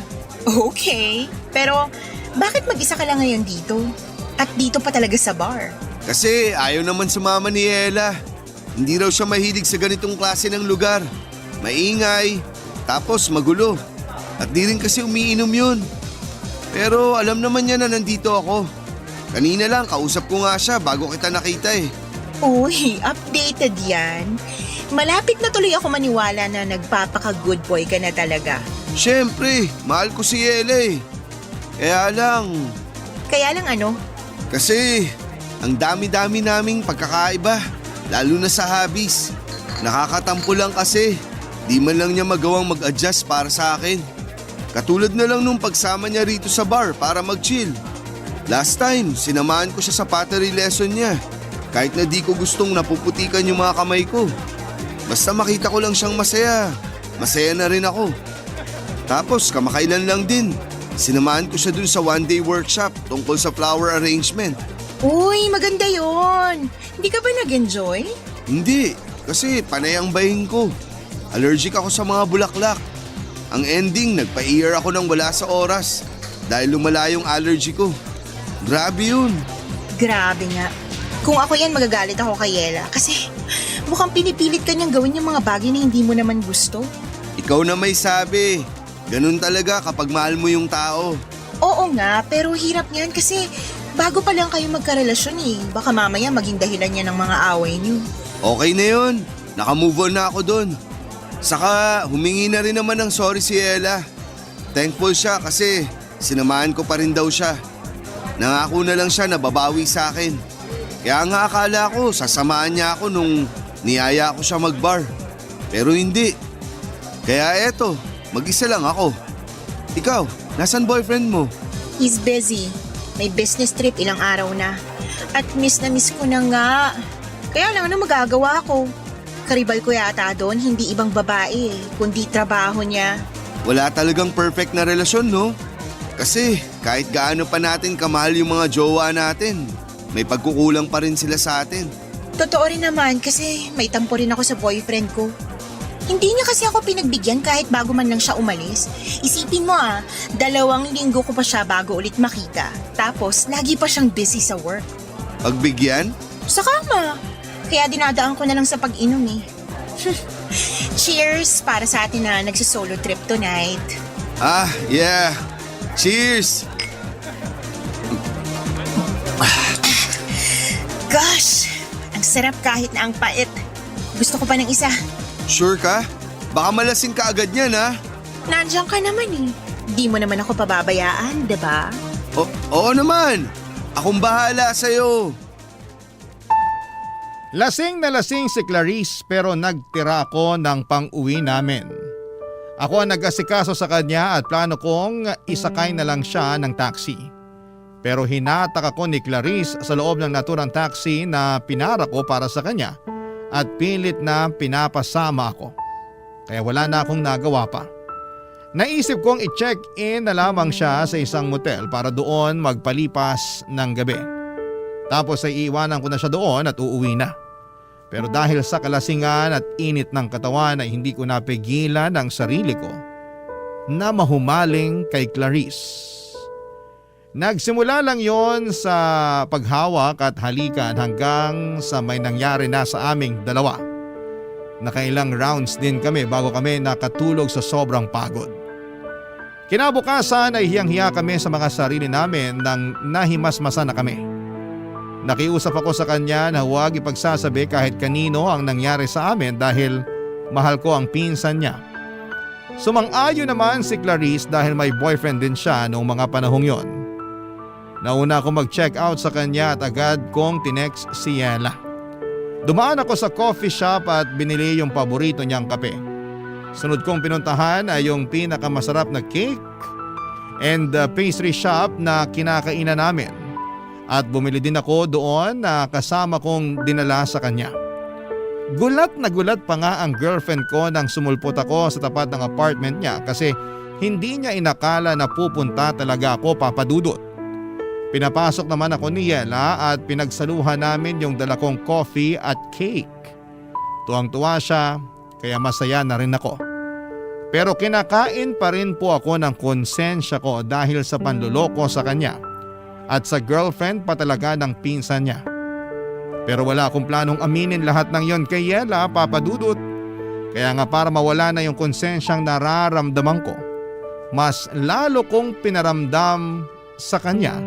Speaker 8: Okay, pero bakit mag-isa ka lang ngayon dito? At dito pa talaga sa bar?
Speaker 9: Kasi ayaw naman sumama ni Ella. Hindi raw siya mahilig sa ganitong klase ng lugar. Maingay, tapos magulo. At di rin kasi umiinom yun. Pero alam naman niya na nandito ako. Kanina lang, kausap ko nga siya bago kita nakita
Speaker 8: Uy, updated yan. Malapit na tuloy ako maniwala na nagpapaka-good boy ka na talaga.
Speaker 9: Siyempre, mahal ko si Ella Kaya lang,
Speaker 8: Kaya lang ano?
Speaker 9: kasi ang dami-dami naming pagkakaiba. Lalo na sa hobbies. Nakakatampo lang kasi. Di man lang niya magawang mag-adjust para sa akin. Katulad na lang nung pagsama niya rito sa bar para mag-chill. Last time, sinamahan ko siya sa pottery lesson niya. Kahit na di ko gustong napuputikan yung mga kamay ko. Basta makita ko lang siyang masaya. Masaya na rin ako. Tapos kamakailan lang din, sinamahan ko siya dun sa one-day workshop tungkol sa flower arrangement.
Speaker 8: Uy, maganda yon. Hindi ka ba nag-enjoy?
Speaker 9: Hindi, kasi panay ang bahin ko. Allergic ako sa mga bulaklak. Ang ending, nagpa-ear ako ng wala sa oras dahil lumala yung allergy ko. Grabe yun.
Speaker 8: Grabe nga. Kung ako yan, magagalit ako kay Ella. Kasi mukhang pinipilit ka niyang gawin yung mga bagay na hindi mo naman gusto.
Speaker 9: Ikaw na may sabi. Ganun talaga kapag mahal mo yung tao.
Speaker 8: Oo nga, pero hirap niyan kasi bago pa lang kayo magkarelasyon Baka mamaya maging dahilan niya ng mga away niyo.
Speaker 9: Okay na yun. Nakamove on na ako dun. Saka humingi na rin naman ng sorry si Ella. Thankful siya kasi sinamahan ko pa rin daw siya. Nangako na lang siya na babawi sa akin. Kaya nga akala ko sasamahan niya ako nung niyaya ko siya mag-bar. Pero hindi. Kaya eto, mag-isa lang ako. Ikaw, nasan boyfriend mo?
Speaker 8: He's busy. May business trip ilang araw na. At miss na miss ko na nga. Kaya lang ano magagawa ko? Karibal ko yata doon, hindi ibang babae kundi trabaho niya.
Speaker 9: Wala talagang perfect na relasyon, no? Kasi kahit gaano pa natin kamahal yung mga jowa natin, may pagkukulang pa rin sila sa atin.
Speaker 8: Totoo rin naman kasi may tampo rin ako sa boyfriend ko. Hindi niya kasi ako pinagbigyan kahit bago man lang siya umalis. Isipin mo 2 linggo ko pa siya bago ulit makita. Tapos lagi pa siyang busy sa work.
Speaker 9: Pagbigyan?
Speaker 8: Sa kama. Kaya dinadaan ko na lang sa pag-inom Cheers para sa atin na nagsisolo trip tonight.
Speaker 9: Ah, yeah. Cheers!
Speaker 8: Gosh, ang sarap kahit na ang pait. Gusto ko pa ng isa.
Speaker 9: Sure ka? Baka malasing ka agad yan, ha?
Speaker 8: Nandiyan ka naman Di mo naman ako pababayaan, diba?
Speaker 9: Oo naman. Akong bahala sa'yo.
Speaker 3: Lasing na lasing si Clarice pero nagtira ako ng pang-uwi namin. Ako ang nag-asikaso sa kanya at plano kong isakay na lang siya ng taxi. Pero hinatak ako ni Clarice sa loob ng naturang taxi na pinara ko para sa kanya at pilit na pinapasama ako. Kaya wala na akong nagawa pa. Naisip kong i-check-in na lamang siya sa isang motel para doon magpalipas ng gabi. Tapos ay iiwanan ko na siya doon at uuwi na. Pero dahil sa kalasingan at init ng katawan ay hindi ko napigilan ang sarili ko na mahumaling kay Clarice. Nagsimula lang yon sa paghawak at halikan hanggang sa may nangyari na sa aming dalawa. Nakailang rounds din kami bago kami nakatulog sa sobrang pagod. Kinabukasan ay hiyang-hiya kami sa mga sarili namin nang nahimasmasa na kami. Nakiusap ako sa kanya na huwag ipagsasabi kahit kanino ang nangyari sa amin dahil mahal ko ang pinsan niya. Sumang-ayon naman si Clarice dahil may boyfriend din siya noong mga panahong yon. Nauna ako mag-check out sa kanya at agad kong tinext si Ella. Dumaan ako sa coffee shop at binili yung paborito niyang kape. Sunod kong pinuntahan ay yung pinakamasarap na cake and pastry shop na kinakainan namin. At bumili din ako doon na kasama kong dinala sa kanya. Gulat na gulat pa nga ang girlfriend ko nang sumulpot ako sa tapat ng apartment niya kasi hindi niya inakala na pupunta talaga ako, Papa Dudut. Pinapasok naman ako ni Yela at pinagsaluhan namin yung dala kong coffee at cake. Tuwang-tuwa siya kaya masaya na rin ako. Pero kinakain pa rin po ako ng konsensya ko dahil sa panluloko sa kanya at sa girlfriend pa talaga ng pinsan niya. Pero wala akong planong aminin lahat ng yon kay Yela, Papa Dudut. Kaya nga para mawala na yung konsensyang nararamdaman ko, mas lalo kong pinaramdam sa kanya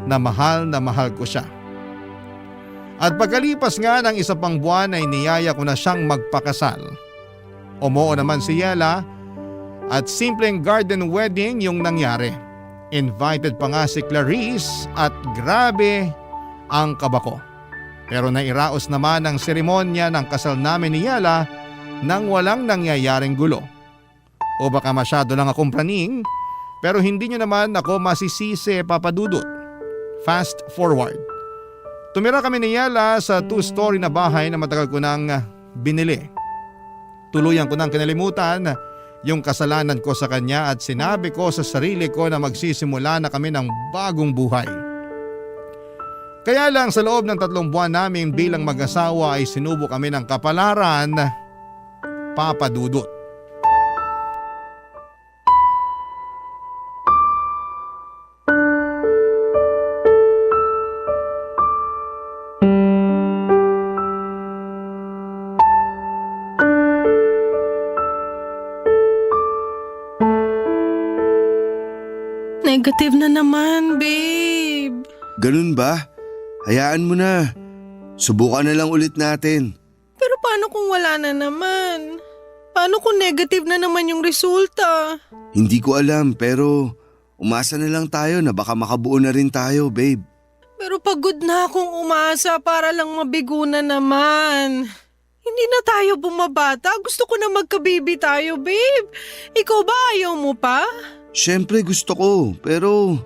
Speaker 3: na mahal ko siya. At pagkalipas nga ng isa pang buwan ay niyaya ko na siyang magpakasal. Umuo naman si Yela at simpleng garden wedding yung nangyari. Invited pa nga si Clarice at grabe ang kaba ko. Pero nairaos naman ang seremonya ng kasal namin ni Yela nang walang nangyayaring gulo. O baka masyado lang akong praning, pero hindi nyo naman ako masisisi, Papa Dudut. Fast forward. Tumira kami ni Yela sa 2-story na bahay na matagal ko nang binili. Tuluyan ko nang kinalimutan yung kasalanan ko sa kanya at sinabi ko sa sarili ko na magsisimula na kami ng bagong buhay. Kaya lang sa loob ng 3 buwan namin bilang mag-asawa ay sinubo kami ng kapalaran, Papa Dudut.
Speaker 10: Negative na naman, babe.
Speaker 9: Ganun ba? Hayaan mo na. Subukan na lang ulit natin.
Speaker 10: Pero paano kung wala na naman? Paano kung negative na naman yung resulta?
Speaker 9: Hindi ko alam pero umasa na lang tayo na baka makabuo na rin tayo, babe.
Speaker 10: Pero pagod na akong umasa para lang mabigo na naman. Hindi na tayo bumabata. Gusto ko na magkabibi tayo, babe. Ikaw ba ayaw mo pa?
Speaker 9: Siyempre gusto ko pero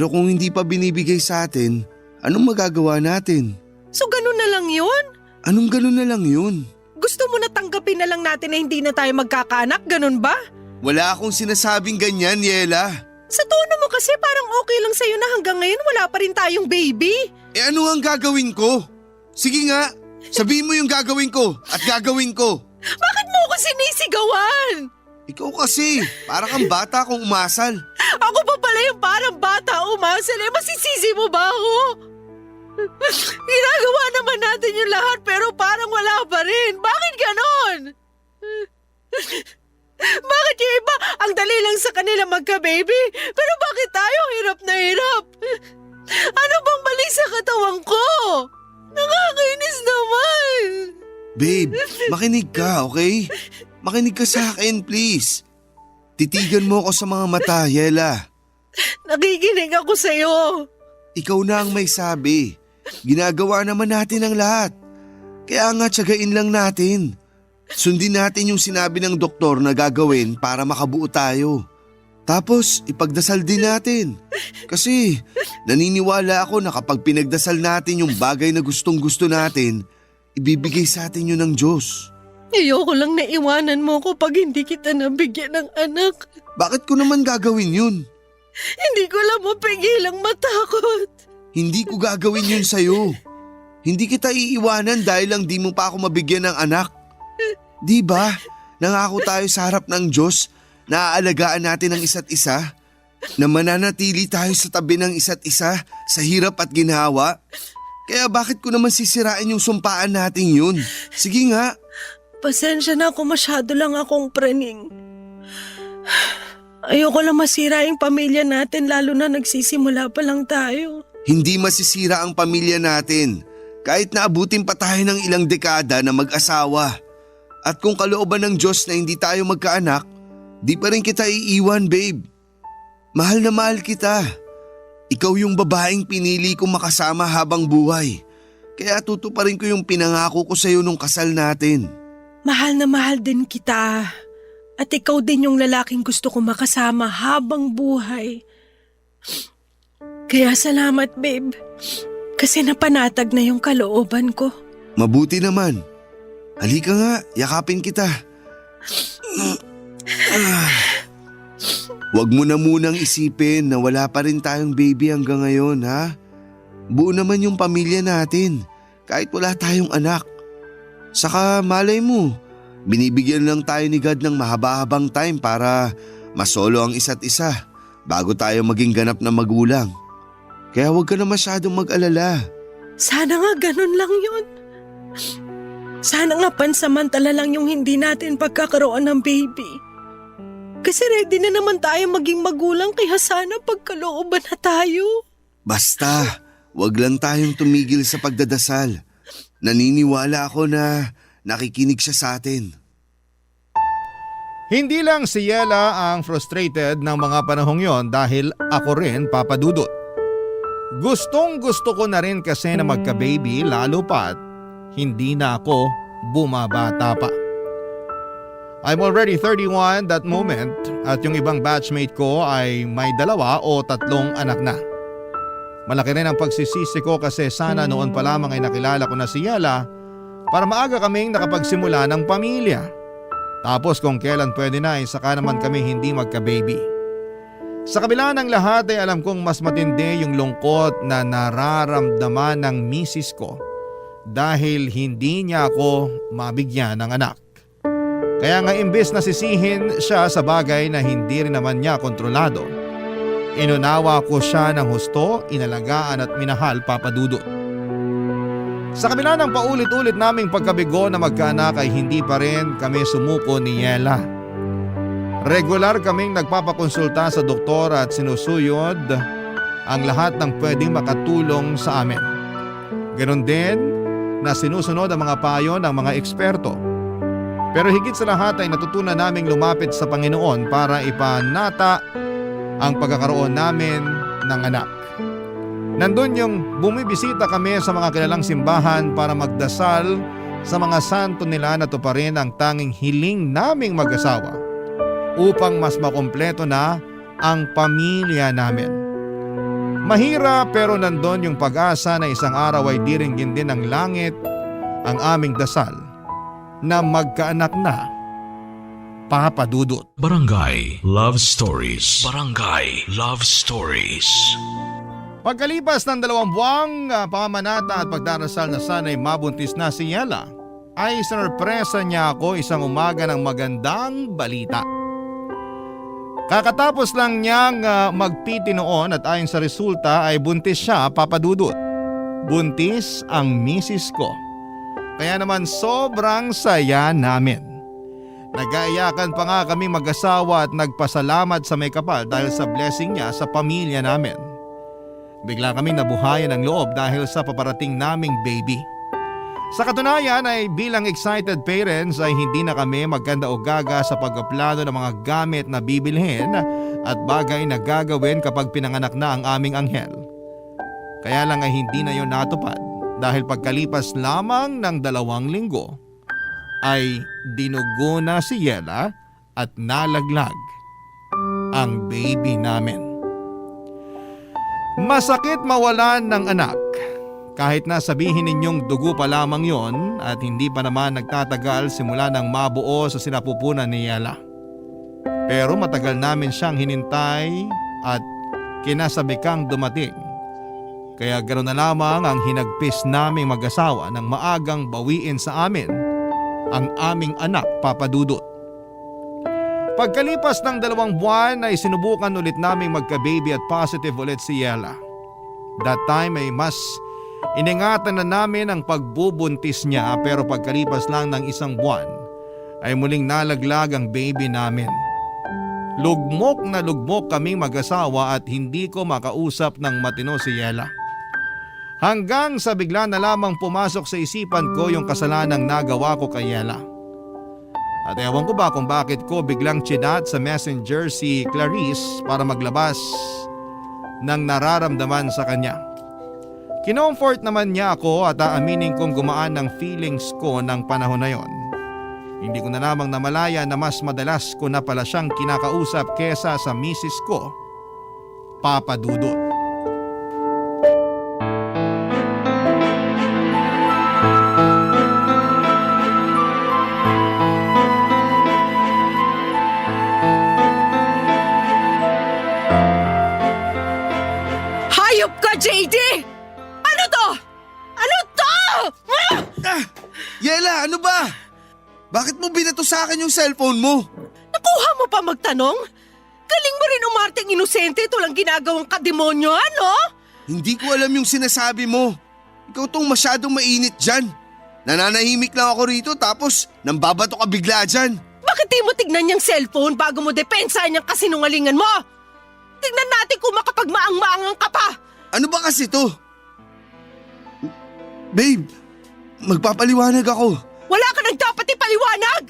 Speaker 9: kung hindi pa binibigay sa atin, anong magagawa natin?
Speaker 10: So ganun na lang yun?
Speaker 9: Anong ganun na lang yun?
Speaker 10: Gusto mo na tanggapin na lang natin na hindi na tayo magkakaanak, ganun ba?
Speaker 9: Wala akong sinasabing ganyan, Yela.
Speaker 10: Sa tono mo kasi parang okay lang sa'yo na hanggang ngayon wala pa rin tayong baby.
Speaker 9: Eh ano ang gagawin ko? Sige nga, sabihin mo yung gagawin ko at gagawin ko.
Speaker 10: Bakit mo ako sinisigawan?
Speaker 9: Ikaw kasi, para kang bata kung umasal.
Speaker 10: Ako pa pala yung parang bata umasal masisisi mo ba ako? Ginagawa naman natin yung lahat pero parang wala pa rin. Bakit ganon? Bakit yung iba ang dali lang sa kanila magka-baby? Pero bakit tayo hirap na hirap? Ano bang mali sa katawan ko? Nakakainis naman.
Speaker 9: Babe, makinig ka, okay? Makinig ka sa akin, please. Titigan mo ako sa mga mata, Yela.
Speaker 10: Nakikinig ako sa'yo.
Speaker 9: Ikaw na ang may sabi. Ginagawa naman natin ang lahat. Kaya nga tsagain lang natin. Sundin natin yung sinabi ng doktor na gagawin para makabuo tayo. Tapos ipagdasal din natin. Kasi naniniwala ako na kapag pinagdasal natin yung bagay na gustong gusto natin, ibibigay sa atin yun ng Diyos.
Speaker 10: Ayoko lang na iwanan mo ko pag hindi kita nabigyan ng anak.
Speaker 9: Bakit ko naman gagawin yun?
Speaker 10: Hindi ko lang mapigilang matakot.
Speaker 9: Hindi ko gagawin yun sa'yo. Hindi kita iiwanan dahil lang di mo pa ako mabigyan ng anak. Di ba? Nangako tayo sa harap ng Diyos na aalagaan natin ang isa't isa, na mananatili tayo sa tabi ng isa't isa sa hirap at ginhawa. Kaya bakit ko naman sisirain yung sumpaan natin yun? Sige nga.
Speaker 10: Pasensya na ako, masyado lang akong praning. Ayoko lang masira yung pamilya natin lalo na nagsisimula pa lang tayo.
Speaker 9: Hindi masisira ang pamilya natin kahit naabutin pa tayo ng ilang dekada na mag-asawa. At kung kalooban ng Diyos na hindi tayo magkaanak, di pa rin kita iiwan, babe. Mahal na mahal kita. Ikaw yung babaeng pinili kong makasama habang buhay. Kaya tutuparin ko yung pinangako ko sa'yo nung kasal natin.
Speaker 10: Mahal na mahal din kita. At ikaw din yung lalaking gusto ko makasama habang buhay. Kaya salamat, babe. Kasi napanatag na yung kalooban ko.
Speaker 9: Mabuti naman. Halika nga, yakapin kita. Huwag mo na munang isipin na wala pa rin tayong baby hanggang ngayon, ha? Buo naman yung pamilya natin, kahit wala tayong anak. Saka malay mo, binibigyan lang tayo ni God ng mahaba-habang time para masolo ang isa't isa bago tayo maging ganap na magulang. Kaya huwag ka na masyadong mag-alala.
Speaker 10: Sana nga ganun lang yun. Sana nga pansamantala lang yung hindi natin pagkakaroon ng baby. Kasi ready na naman tayo maging magulang kaya sana pagkalooban na tayo.
Speaker 9: Basta, wag lang tayong tumigil sa pagdadasal. Naniniwala ako na nakikinig siya sa atin.
Speaker 3: Hindi lang si Yela ang frustrated ng mga panahong yon dahil ako rin, Papa Dudut. Gustong gusto ko na rin kasi na magka-baby lalo pa't hindi na ako bumabata pa. I'm already 31 that moment at yung ibang batchmate ko ay may 2 o 3 anak na. Malaki rin ang pagsisisi ko kasi sana noon pa lamang ay nakilala ko na si Yela para maaga kaming nakapagsimula ng pamilya. Tapos kung kailan pwede na ay saka naman kami hindi magka-baby. Sa kabila ng lahat ay alam kong mas matindi yung lungkot na nararamdaman ng misis ko dahil hindi niya ako mabigyan ng anak. Kaya nga imbes na sisihin siya sa bagay na hindi rin naman niya kontrolado, inunawa ko siya ng husto, inalagaan at minahal, Papa Dudut. Sa kabila ng paulit-ulit naming pagkabigo na magkaanak ay hindi pa rin kami sumuko ni Yela. Regular kaming nagpapakonsulta sa doktor at sinusuyod ang lahat ng pwedeng makatulong sa amin. Ganon din na sinusunod ang mga payo ng mga eksperto. Pero higit sa lahat ay natutunan naming lumapit sa Panginoon para ipanata ang pagkakaroon namin ng anak. Nandun yung bumibisita kami sa mga kilalang simbahan para magdasal sa mga santo nila na tuparin ang tanging hiling naming mag-asawa upang mas makumpleto na ang pamilya namin. Mahirap pero nandun yung pag-asa na isang araw ay diringgin din ng langit ang aming dasal na magkaanak na, Papa Dudut.
Speaker 1: Barangay Love Stories. Barangay Love Stories.
Speaker 3: Pagkalipas ng 2 buwang pamamanata at pagdarasal na sana'y mabuntis na si Yela, ay sinurpresa niya ako isang umaga ng magandang balita. Kakatapos lang niyang magpiti noon at ayon sa resulta ay buntis siya, Papa Dudut. Buntis ang misis ko. Kaya naman sobrang saya namin. Nag-aayakan pa nga kami mag-asawa at nagpasalamat sa may kapal dahil sa blessing niya sa pamilya namin. Bigla kaming nabuhayan ng loob dahil sa paparating naming baby. Sa katunayan ay bilang excited parents ay hindi na kami magkanda o gaga sa pagpaplano ng mga gamit na bibilhin at bagay na gagawin kapag pinanganak na ang aming anghel. Kaya lang ay hindi na yon natupad dahil pagkalipas lamang ng 2 linggo ay dinugo na si Yela at nalaglag ang baby namin. Masakit mawalan ng anak. Kahit na sabihin ninyong dugo pa lamang yon at hindi pa naman nagtatagal simula nang mabuo sa sinapupunan ni Yela. Pero matagal namin siyang hinintay at kinasabikang dumating. Kaya ganoon na lamang ang hinagpis naming mag-asawa nang maagang bawiin sa amin ang aming anak, Papa Dudut. Pagkalipas ng 2 buwan ay sinubukan ulit naming magka-baby at positive ulit si Yela. That time ay mas iningatan na namin ang pagbubuntis niya pero pagkalipas lang ng 1 buwan ay muling nalaglag ang baby namin. Lugmok na lugmok kaming mag-asawa at hindi ko makausap ng matino si Yela. Hanggang sa bigla na lamang pumasok sa isipan ko yung kasalanang nagawa ko kay Yela. At ewan ko ba kung bakit ko biglang chinat sa messenger si Clarice para maglabas ng nararamdaman sa kanya. Kinomfort naman niya ako at aaminin kong gumaan ng feelings ko ng panahon na yon. Hindi ko na lamang namalaya na mas madalas ko na pala siyang kinakausap kesa sa misis ko, Papa Dudut.
Speaker 10: JD? Ano to? Ano to?
Speaker 9: Yela, ano ba? Bakit mo binato sa akin yung cellphone mo?
Speaker 10: Nakuha mo pa magtanong? Galing mo rin umarteng inosente, ito lang ginagawang kademonyo, ano?
Speaker 9: Hindi ko alam yung sinasabi mo. Ikaw tong masyadong mainit dyan. Nananahimik lang ako rito tapos nambabato ka bigla dyan.
Speaker 10: Bakit di mo tignan yung cellphone bago mo depensahan yung kasinungalingan mo? Tignan natin kung makapagmaang-maangang ka pa.
Speaker 9: Ano ba kasi to? Babe, magpapaliwanag ako.
Speaker 10: Wala ka nang dapat ipaliwanag!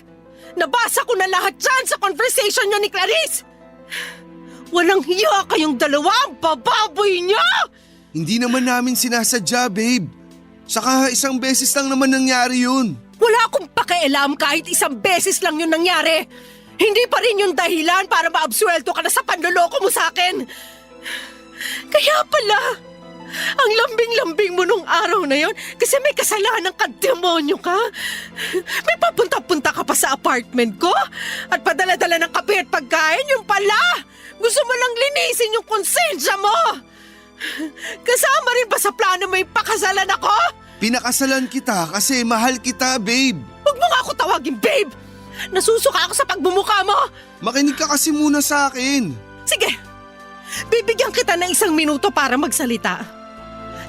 Speaker 10: Nabasa ko na lahat dyan sa conversation nyo ni Clarice! Walang hiya kayong dalawa, ang bababoy niyo!
Speaker 9: Hindi naman namin sinasadya, babe. Saka isang beses lang naman nangyari yun.
Speaker 10: Wala akong pakialam kahit isang beses lang yun nangyari. Hindi pa rin yung dahilan para maabsuelto ka na sa panloloko mo sa akin. Kaya pala, ang lambing-lambing mo nung araw na yon kasi may kasalanan ka, demonyo ka. May papunta-punta ka pa sa apartment ko at padala-dala ng kape at pagkain, yung pala. Gusto mo lang linisin yung konsensya mo. Kasama rin ba sa plano mo ipakasalan ako?
Speaker 9: Pinakasalan kita kasi mahal kita, babe.
Speaker 10: Huwag mo nga ako tawagin, babe. Nasusuka ako sa pagbumuka mo.
Speaker 9: Makinig ka kasi muna sa akin.
Speaker 10: Sige, bibigyan kita ng 1 minuto para magsalita.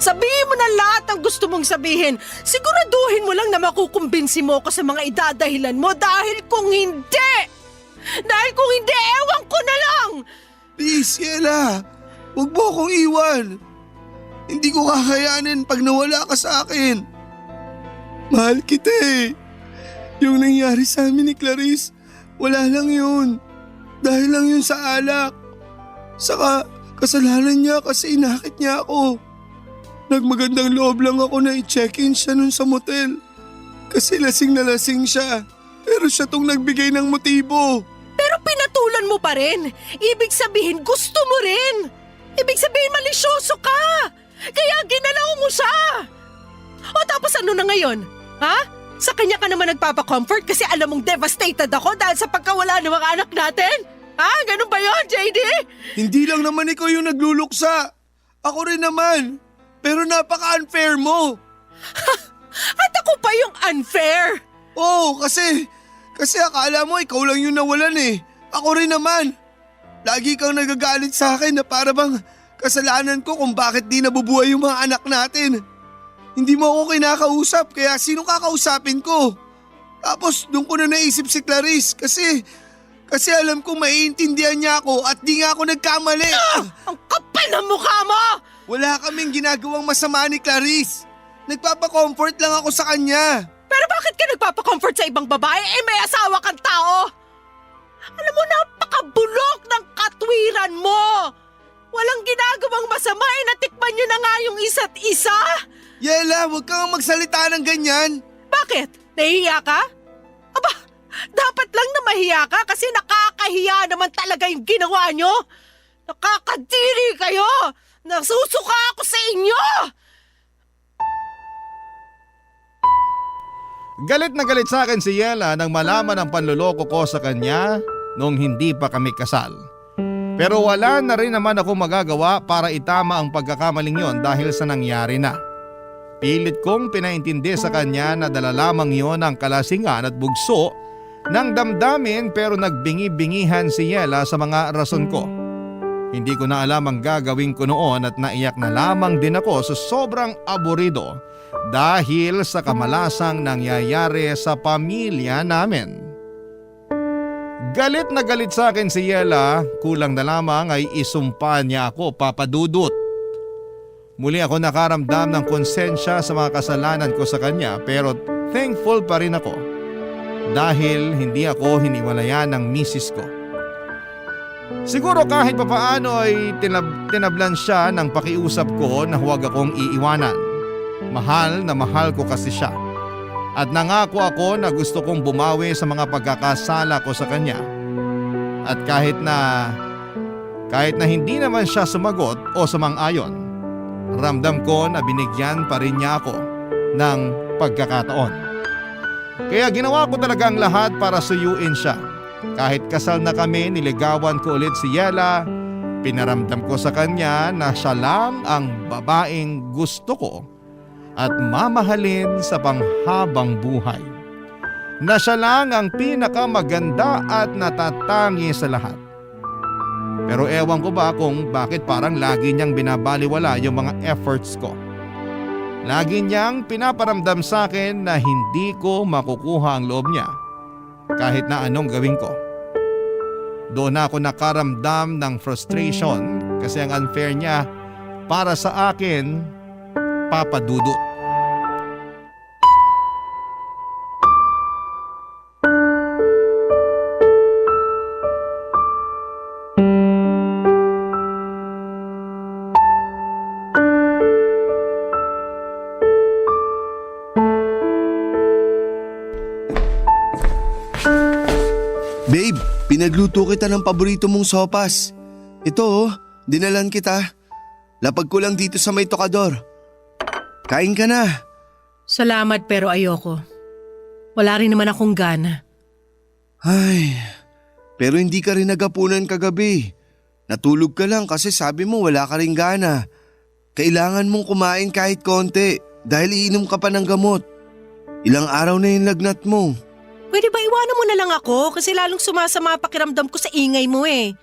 Speaker 10: Sabihin mo na lahat ng gusto mong sabihin. Siguraduhin mo lang na makukumbinsi mo ko sa mga idadahilan mo dahil kung hindi, ewan ko na lang.
Speaker 9: Please, Yela. Huwag mo akong iwan. Hindi ko kakayanin pag nawala ka sa akin. Mahal kita eh. Yung nangyari sa amin ni Clarice, wala lang yun. Dahil lang yun sa alak. Saka kasalanan niya kasi inakit niya ako. Nagmagandang loob lang ako na i-check-in siya nun sa motel. Kasi lasing na lasing siya. Pero siya tong nagbigay ng motibo.
Speaker 10: Pero pinatulan mo pa rin. Ibig sabihin gusto mo rin. Ibig sabihin malisyoso ka. Kaya ginalaw mo siya. O tapos ano na ngayon? Ha? Sa kanya ka naman nagpapa-comfort kasi alam mong devastated ako dahil sa pagkawala ng mga anak natin? Ha? Ganun ba yun, JD?
Speaker 9: Hindi lang naman ikaw yung nagluluksa. Ako rin naman. Pero napaka-unfair mo.
Speaker 10: At ako pa yung unfair.
Speaker 9: Oo, kasi akala mo ikaw lang yung nawalan eh. Ako rin naman. Lagi kang nagagalit sa akin na para bang kasalanan ko kung bakit di nabubuhay yung mga anak natin. Hindi mo ako kinakausap kaya sino kakausapin ko? Tapos doon ko na naisip si Clarice kasi alam kong maiintindihan niya ako at di nga ako nagkamali.
Speaker 10: Ang kapal ng mukha mo!
Speaker 9: Wala kaming ginagawang masama ni Clarice. Nagpapa-comfort lang ako sa kanya.
Speaker 10: Pero bakit ka nagpapa-comfort sa ibang babae? Eh may asawa kang tao! Alam mo, napakabulok ng katwiran mo! Walang ginagawang masama, natikman nyo na nga yung isa't isa!
Speaker 9: Yela, huwag kang magsalita ng ganyan.
Speaker 10: Bakit? Nahihiya ka? Aba, dapat lang na mahiya ka kasi nakakahiya naman talaga yung ginawa nyo! Nakakadiri kayo! Nasusuka ako sa inyo!
Speaker 3: Galit na galit sa akin si Yela nang malaman ang panluloko ko sa kanya noong hindi pa kami kasal. Pero wala na rin naman ako magagawa para itama ang pagkakamaling yon dahil sa nangyari na. Pilit kong pinaintindi sa kanya na dala lamang yon ang kalasingan at bugso ng damdamin pero nagbingi-bingihan si Yela sa mga rason ko. Hindi ko na alam ang gagawin ko noon at naiyak na lamang din ako sa sobrang aburido dahil sa kamalasang nangyayari sa pamilya namin. Galit na galit sa akin si Yela, kulang na lamang ay isumpa niya ako, Papa Dudut. Muli ako nakaramdam ng konsensya sa mga kasalanan ko sa kanya pero thankful pa rin ako dahil hindi ako hiniwalayan ng misis ko. Siguro kahit papaano ay tinablan siya ng pakiusap ko na huwag akong iiwanan. Mahal na mahal ko kasi siya. At nangako ako na gusto kong bumawi sa mga pagkakasala ko sa kanya. At kahit na hindi naman siya sumagot o sumang-ayon, ramdam ko na binigyan pa rin niya ako ng pagkakataon. Kaya ginawa ko talaga ang lahat para suyuin siya. Kahit kasal na kami, niligawan ko ulit si Yela Pinaramdam ko sa kanya na siya lang ang babaeng gusto ko at mamahalin sa panghabang buhay. Na siya lang ang pinakamaganda at natatangi sa lahat. Pero ewan ko ba kung bakit parang lagi niyang binabaliwala yung mga efforts ko. Lagi niyang pinaparamdam sa akin na hindi ko makukuha ang loob niya kahit na anong gawin ko. Doon ako nakaramdam ng frustration kasi ang unfair niya para sa akin, Papa Dudut.
Speaker 9: Babe, pinagluto kita ng paborito mong sopas. Ito oh, dinalan kita. Lapag ko lang dito sa may tokador. Kain ka na.
Speaker 10: Salamat pero ayoko. Wala rin naman akong gana.
Speaker 9: Ay, pero hindi ka rin nagapunan kagabi. Natulog ka lang kasi sabi mo wala ka rin gana. Kailangan mong kumain kahit konti dahil iinom ka pa ng gamot. Ilang araw na yung lagnat mo.
Speaker 10: Pwede ba iwanan mo na lang ako kasi lalong sumasama pakiramdam ko sa ingay mo eh.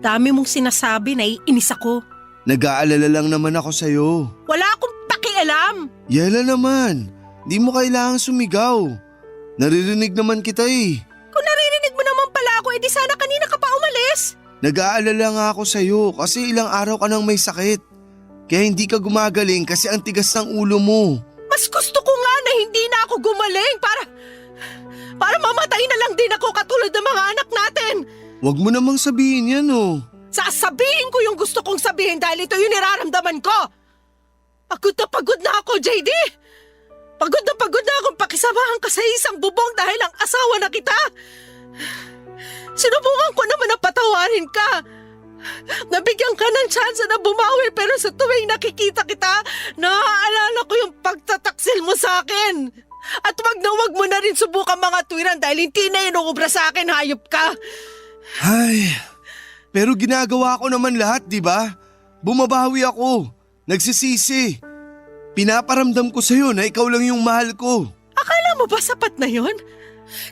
Speaker 10: Dami mong sinasabi, naiinis ako.
Speaker 9: Nag-aalala lang naman ako sa'yo.
Speaker 10: Wala akong pakialam.
Speaker 9: Yela naman, di mo kailangang sumigaw. Naririnig naman kita eh.
Speaker 10: Kung naririnig mo naman pala ako, edi sana kanina ka pa umalis.
Speaker 9: Nag-aalala nga ako sa'yo kasi ilang araw ka nang may sakit. Kaya hindi ka gumagaling kasi ang tigas ng ulo mo.
Speaker 10: Mas gusto ko nga na hindi na ako gumaling para mamatay na lang din ako katulad ng mga anak natin.
Speaker 9: Huwag mo namang sabihin yan oh.
Speaker 10: Sasabihin ko yung gusto kong sabihin dahil ito yung niraramdaman ko. Pagod na ako, JD. Pagod na akong pakisamahan ka sa isang bubong dahil ang asawa na kita. Sinubukan ko naman na patawarin ka. Nabigyan ka ng tsansa na bumawi pero sa tuwing nakikita kita, naaalala ko yung pagtataksil mo sa akin. At wag mo na rin subukan mga tuwiran dahil hindi na inuubra sa akin, hayop ka.
Speaker 9: Ay, pero ginagawa ko naman lahat, di ba? Bumabawi ako. Nagsisisi. Pinaparamdam ko sa'yo na ikaw lang yung mahal ko.
Speaker 10: Akala mo ba sapat na yon?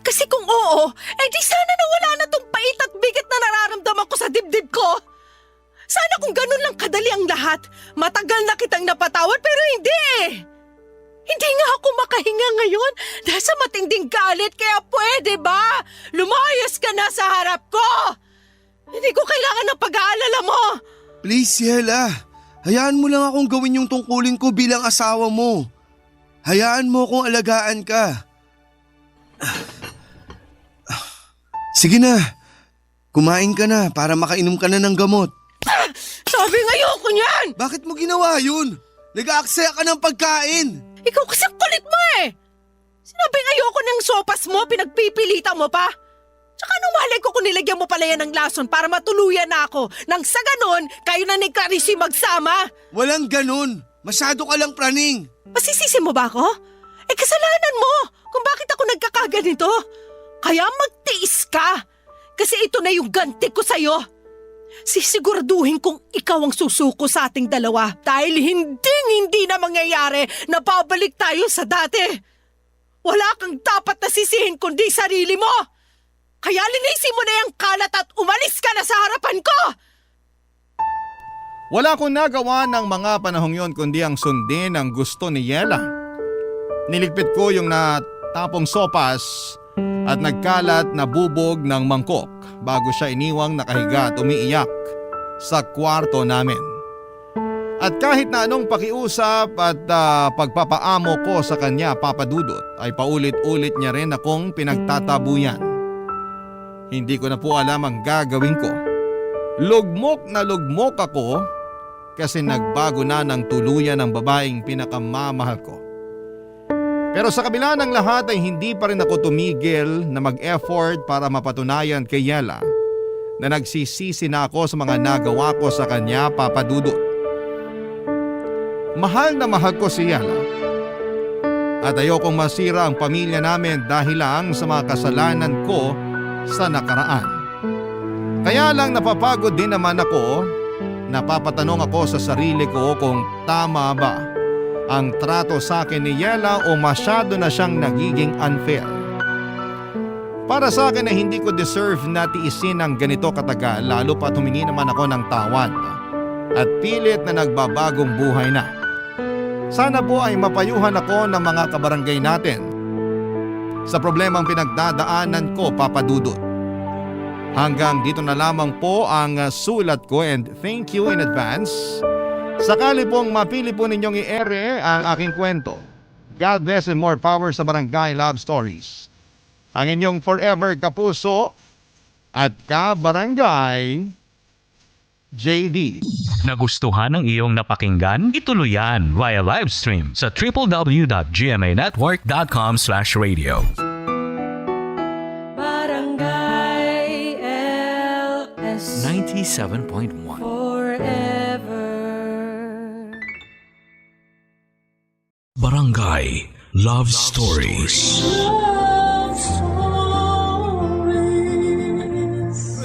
Speaker 10: Kasi kung oo, di sana nawala na tong pait at bigat na nararamdaman ko sa dibdib ko. Sana kung ganun lang kadali ang lahat, matagal na kitang napatawad pero hindi eh. Hindi nga ako makahinga ngayon dahil sa matinding galit kaya pwede ba? Lumayas ka na sa harap ko! Hindi ko kailangan ng pag-aalala mo!
Speaker 9: Please, Yela. Hayaan mo lang akong gawin yung tungkulin ko bilang asawa mo. Hayaan mo akong alagaan ka. Sige na. Kumain ka na para makainom ka na ng gamot.
Speaker 10: Sabi nga ayoko niyan!
Speaker 9: Bakit mo ginawa yun? Nag-aaksaya ka ng pagkain.
Speaker 10: Ikaw kasi ang kulit mo eh! Sinabing ayoko ng sopas mo, pinagpipilitan mo pa. Tsaka anong malay ko kung nilagyan mo pala yan ng lason para matuluyan na ako. Nang sa ganon, kayo na ni Clarice magsama.
Speaker 9: Walang ganon. Masyado ka lang praning.
Speaker 10: Masisisi mo ba ako? Kasalanan mo kung bakit ako nagkakaganito. Kaya magtiis ka. Kasi ito na yung ganti ko sa'yo. Sisiguraduhin kong ikaw ang susuko sa ating dalawa dahil hindi na mangyayari na babalik tayo sa dati. Wala kang dapat na sisihin kundi sarili mo. Kaya linisin mo na yung kalat at umalis ka na sa harapan ko.
Speaker 3: Wala akong nagawa ng mga panahong yon kundi ang sundin ang gusto ni Yela. Niligpit ko yung natapong sopas at nagkalat na bubog ng mangkok bago siya iniwang nakahiga at umiiyak sa kwarto namin. At kahit na anong pakiusap at pagpapaamo ko sa kanya, Papa Dudut, ay paulit-ulit niya rin akong pinagtatabuyan. Hindi ko na po alam ang gagawin ko. Lugmok na lugmok ako kasi nagbago na ng tuluyan ang babaeng pinakamamahal ko. Pero sa kabila ng lahat ay hindi pa rin ako tumigil na mag-effort para mapatunayan kay Yela na nagsisisi na ako sa mga nagawa ko sa kanya, Papa Dudut. Mahal na mahal ko si Yela at ayokong masira ang pamilya namin dahil lang sa mga kasalanan ko sa nakaraan. Kaya lang napapagod din naman ako, napapatanong ako sa sarili ko kung tama ba ang trato sa akin ni Yela o masyado na siyang nagiging unfair. Para sa akin ay hindi ko deserve na tiisin ang ganito katagal lalo pat humingi naman ako ng tawad at pilit na nagbabagong buhay na. Sana po ay mapayuhan ako ng mga kabarangay natin sa problemang pinagdadaanan ko, Papa Dudut. Hanggang dito na lamang po ang sulat ko and thank you in advance. Sakali pong mapili po ninyong i-ere ang aking kwento. God bless and more power sa Barangay Love Stories. Ang inyong forever kapuso at kabarangay, JD.
Speaker 1: Nagustuhan ng iyong napakinggan? Ituloy yan via live stream sa www.gmanetwork.com/radio.
Speaker 2: Barangay LS
Speaker 1: 97.1
Speaker 2: forever.
Speaker 1: Barangay Love Stories.
Speaker 2: Love stories.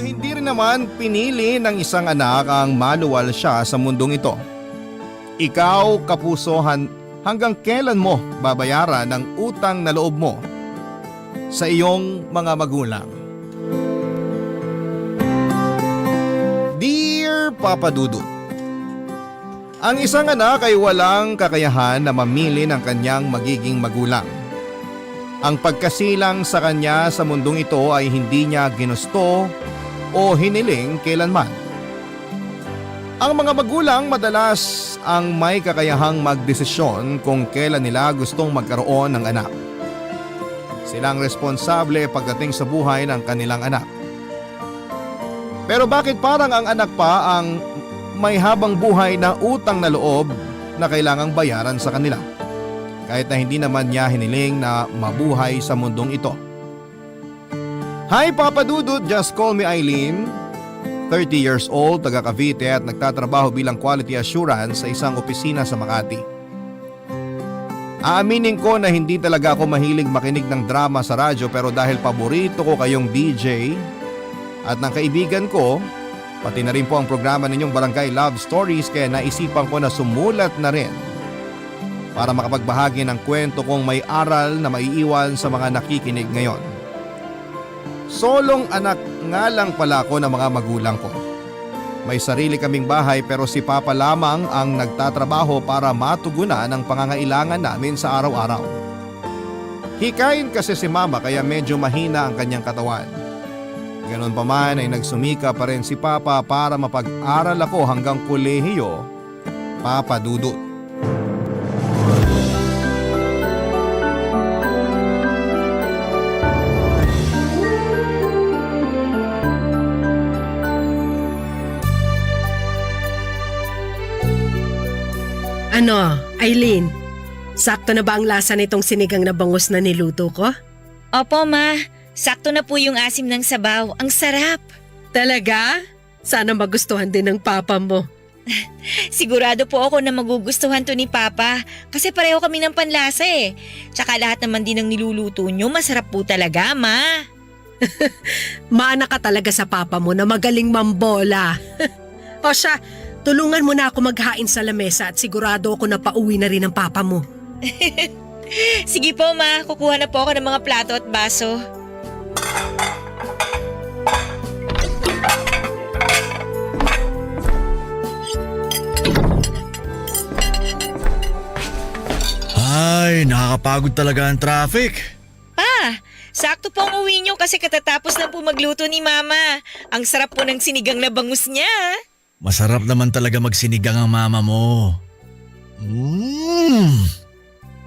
Speaker 3: Hindi rin naman pinili ng isang anak ang maluwal siya sa mundong ito. Ikaw, kapuso, hanggang kailan mo babayaran ang utang na loob mo sa iyong mga magulang? Dear Papa Dudut, ang isang anak ay walang kakayahan na mamili ng kanyang magiging magulang. Ang pagkasilang sa kanya sa mundong ito ay hindi niya ginusto o hiniling kailanman. Ang mga magulang madalas ang may kakayahang magdesisyon kung kailan nila gustong magkaroon ng anak. Silang responsable pagdating sa buhay ng kanilang anak. Pero bakit parang ang anak pa ang may habang buhay na utang na loob na kailangang bayaran sa kanila? Kahit na hindi naman niya hiniling na mabuhay sa mundong ito. Hi Papa Dudut, just call me Eileen. 30 years old, taga Cavite at nagtatrabaho bilang quality assurance sa isang opisina sa Makati. Aaminin ko na hindi talaga ako mahilig makinig ng drama sa radyo pero dahil paborito ko kayong DJ at ng kaibigan ko, pati na rin po ang programa ninyong Barangay Love Stories kaya naisipan ko na sumulat na rin para makapagbahagi ng kwento kong may aral na maiiwan sa mga nakikinig ngayon. Solong anak nga lang pala ako ng mga magulang ko. May sarili kaming bahay pero si Papa lamang ang nagtatrabaho para matugunan ang pangangailangan namin sa araw-araw. Hikain kasi si Mama kaya medyo mahina ang kanyang katawan. Ganon pa man ay nagsumika pa rin si Papa para mapag-aral ako hanggang kolehiyo, Papa Dudut.
Speaker 10: Ano, Eileen? Sakto na ba ang lasa nitong sinigang na bangus na niluto ko?
Speaker 4: Opo, Ma. Sakto na po yung asim ng sabaw. Ang sarap.
Speaker 10: Talaga? Sana magustuhan din ng papa mo.
Speaker 4: Sigurado po ako na magugustuhan to ni Papa. Kasi pareho kami ng panlasa eh. Tsaka lahat naman din ng niluluto nyo, masarap po talaga, Ma.
Speaker 10: Maana ka talaga sa papa mo na magaling mambola. O siya, tulungan mo na ako maghain sa lamesa at sigurado ako na pauwi na rin ang papa mo.
Speaker 4: Sige po, Ma. Kukuha na po ako ng mga plato at baso.
Speaker 11: Ay, nakakapagod talaga ang traffic.
Speaker 4: Pa, sakto po ang uwi nyo kasi katatapos na po magluto ni Mama. Ang sarap po ng sinigang na bangus niya.
Speaker 11: Masarap naman talaga magsinigang ang mama mo.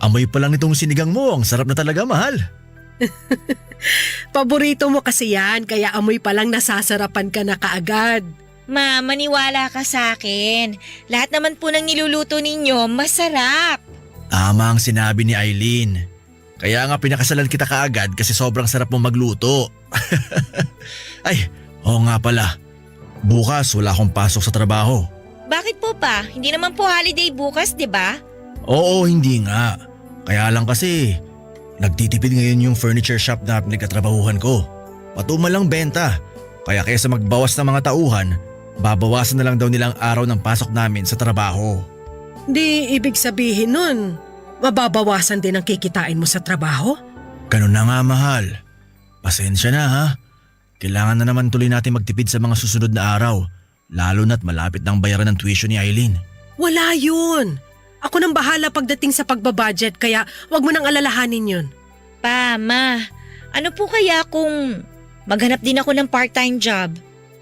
Speaker 11: Amoy pa lang itong sinigang mo, ang sarap na talaga, mahal.
Speaker 10: Paborito mo kasi yan, kaya amoy pa lang nasasarapan ka na kaagad.
Speaker 4: Ma, maniwala ka sa akin. Lahat naman po ng niluluto ninyo, masarap.
Speaker 11: Tama ang sinabi ni Eileen. Kaya nga pinakasalan kita kaagad kasi sobrang sarap mo magluto. Ay, oo nga pala. Bukas wala akong pasok sa trabaho.
Speaker 4: Bakit po pa? Hindi naman po holiday bukas, di ba?
Speaker 11: Oo, hindi nga. Kaya lang kasi nagtitipid ngayon yung furniture shop na pinagkatrabahuhan ko. Patumal lang benta. Kaya kaysa magbawas ng mga tauhan, babawasan na lang daw nilang araw ng pasok namin sa trabaho.
Speaker 10: Di ibig sabihin nun, mababawasan din ang kikitain mo sa trabaho?
Speaker 11: Ganun na nga, mahal. Pasensya na ha. Kailangan na naman tuloy natin magtipid sa mga susunod na araw, lalo na't malapit ng bayaran ng tuition ni Eileen.
Speaker 10: Wala yun. Ako nang bahala pagdating sa pagbabudget kaya wag mo nang alalahanin yun.
Speaker 12: Pa, ma, ano po kaya kung maghanap din ako ng part-time job?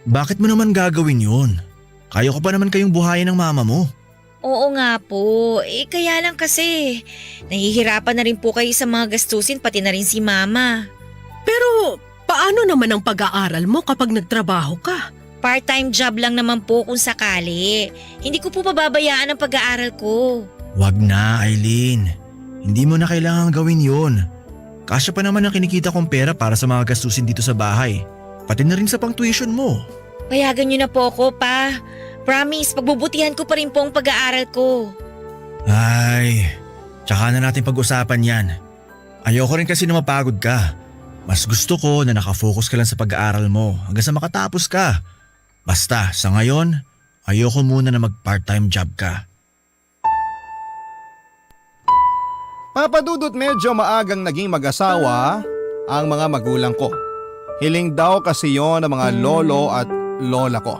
Speaker 11: Bakit mo naman gagawin yun? Kaya ko pa naman kayong buhayin ng mama mo.
Speaker 12: Oo nga po, kaya lang kasi nahihirapan na rin po kayo sa mga gastusin pati na rin si mama.
Speaker 10: Pero paano naman ang pag-aaral mo kapag nagtrabaho ka?
Speaker 12: Part-time job lang naman po kung sakali. Hindi ko po pababayaan ang pag-aaral ko.
Speaker 11: Wag na, Eileen. Hindi mo na kailangan gawin yun. Kasya pa naman ang kinikita kong pera para sa mga gastusin dito sa bahay. Pati na rin sa pang-tuition mo.
Speaker 12: Payagan niyo na po ako, pa. Promise, pagbubutihan ko pa rin po ang pag-aaral ko.
Speaker 11: Ay, tsaka na natin pag-usapan yan. Ayoko rin kasi na mapagod ka. Mas gusto ko na nakafocus ka lang sa pag-aaral mo hanggang sa makatapos ka. Basta, sa ngayon, ayoko muna na mag-part-time job ka.
Speaker 3: Papadudot medyo maagang naging mag-asawa ang mga magulang ko. Hiling daw kasi yon ng mga lolo at lola ko.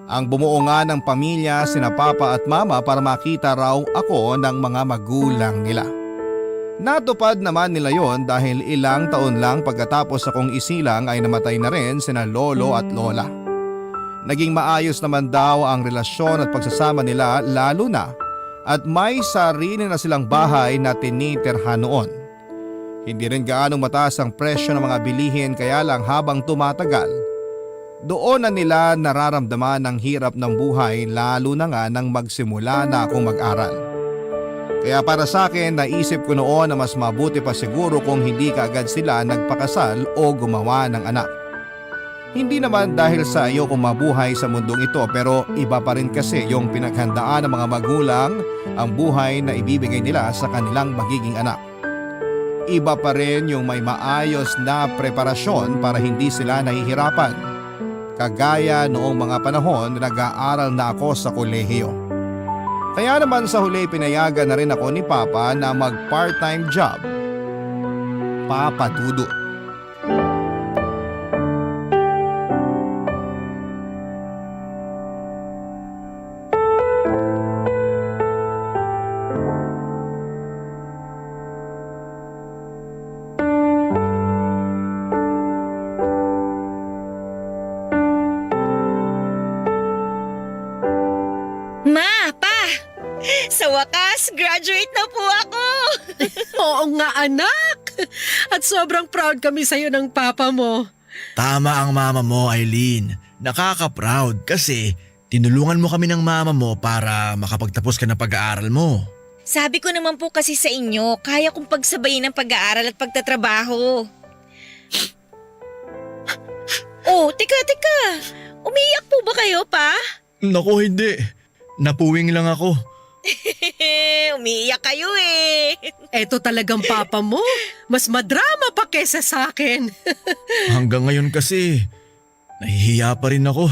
Speaker 3: Ang bumuo nga ng pamilya sina papa at mama para makita raw ako ng mga magulang nila. Natupad naman nila yon dahil ilang taon lang pagkatapos akong isilang ay namatay na rin sina lolo at lola. Naging maayos naman daw ang relasyon at pagsasama nila lalo na at may sarili na silang bahay na tinitirhan noon. Hindi rin gaanong mataas ang presyo ng mga bilihin kaya lang habang tumatagal, doon na nila nararamdaman ang hirap ng buhay lalo na nga nang magsimula na akong mag-aral. Kaya para sa akin, naisip ko noon na mas mabuti pa siguro kung hindi kaagad sila nagpakasal o gumawa ng anak. Hindi naman dahil sa ayokong mabuhay sa mundong ito pero iba pa rin kasi yung pinaghandaan ng mga magulang ang buhay na ibibigay nila sa kanilang magiging anak. Iba pa rin yung may maayos na preparasyon para hindi sila nahihirapan. Kagaya noong mga panahon na nag-aaral na ako sa kolehiyo. Kaya naman sa huli pinayagan na rin ako ni Papa na mag-part-time job. Papa Dudut.
Speaker 12: Ma, pa! Sa wakas, graduate na po ako!
Speaker 10: Oo nga anak! At sobrang proud kami sa'yo ng papa mo.
Speaker 11: Tama ang mama mo, Eileen. Nakaka-proud kasi tinulungan mo kami ng mama mo para makapagtapos ka ng pag-aaral mo.
Speaker 12: Sabi ko naman po kasi sa inyo, kaya kong pagsabayin ang pag-aaral at pagtatrabaho. Oh, teka. Umiiyak po ba kayo, pa?
Speaker 11: Naku, hindi. Napuwing lang ako.
Speaker 12: Umiiyak kayo eh.
Speaker 10: Eto talagang papa mo. Mas madrama pa kesa sa akin.
Speaker 11: Hanggang ngayon kasi, nahihiya pa rin ako.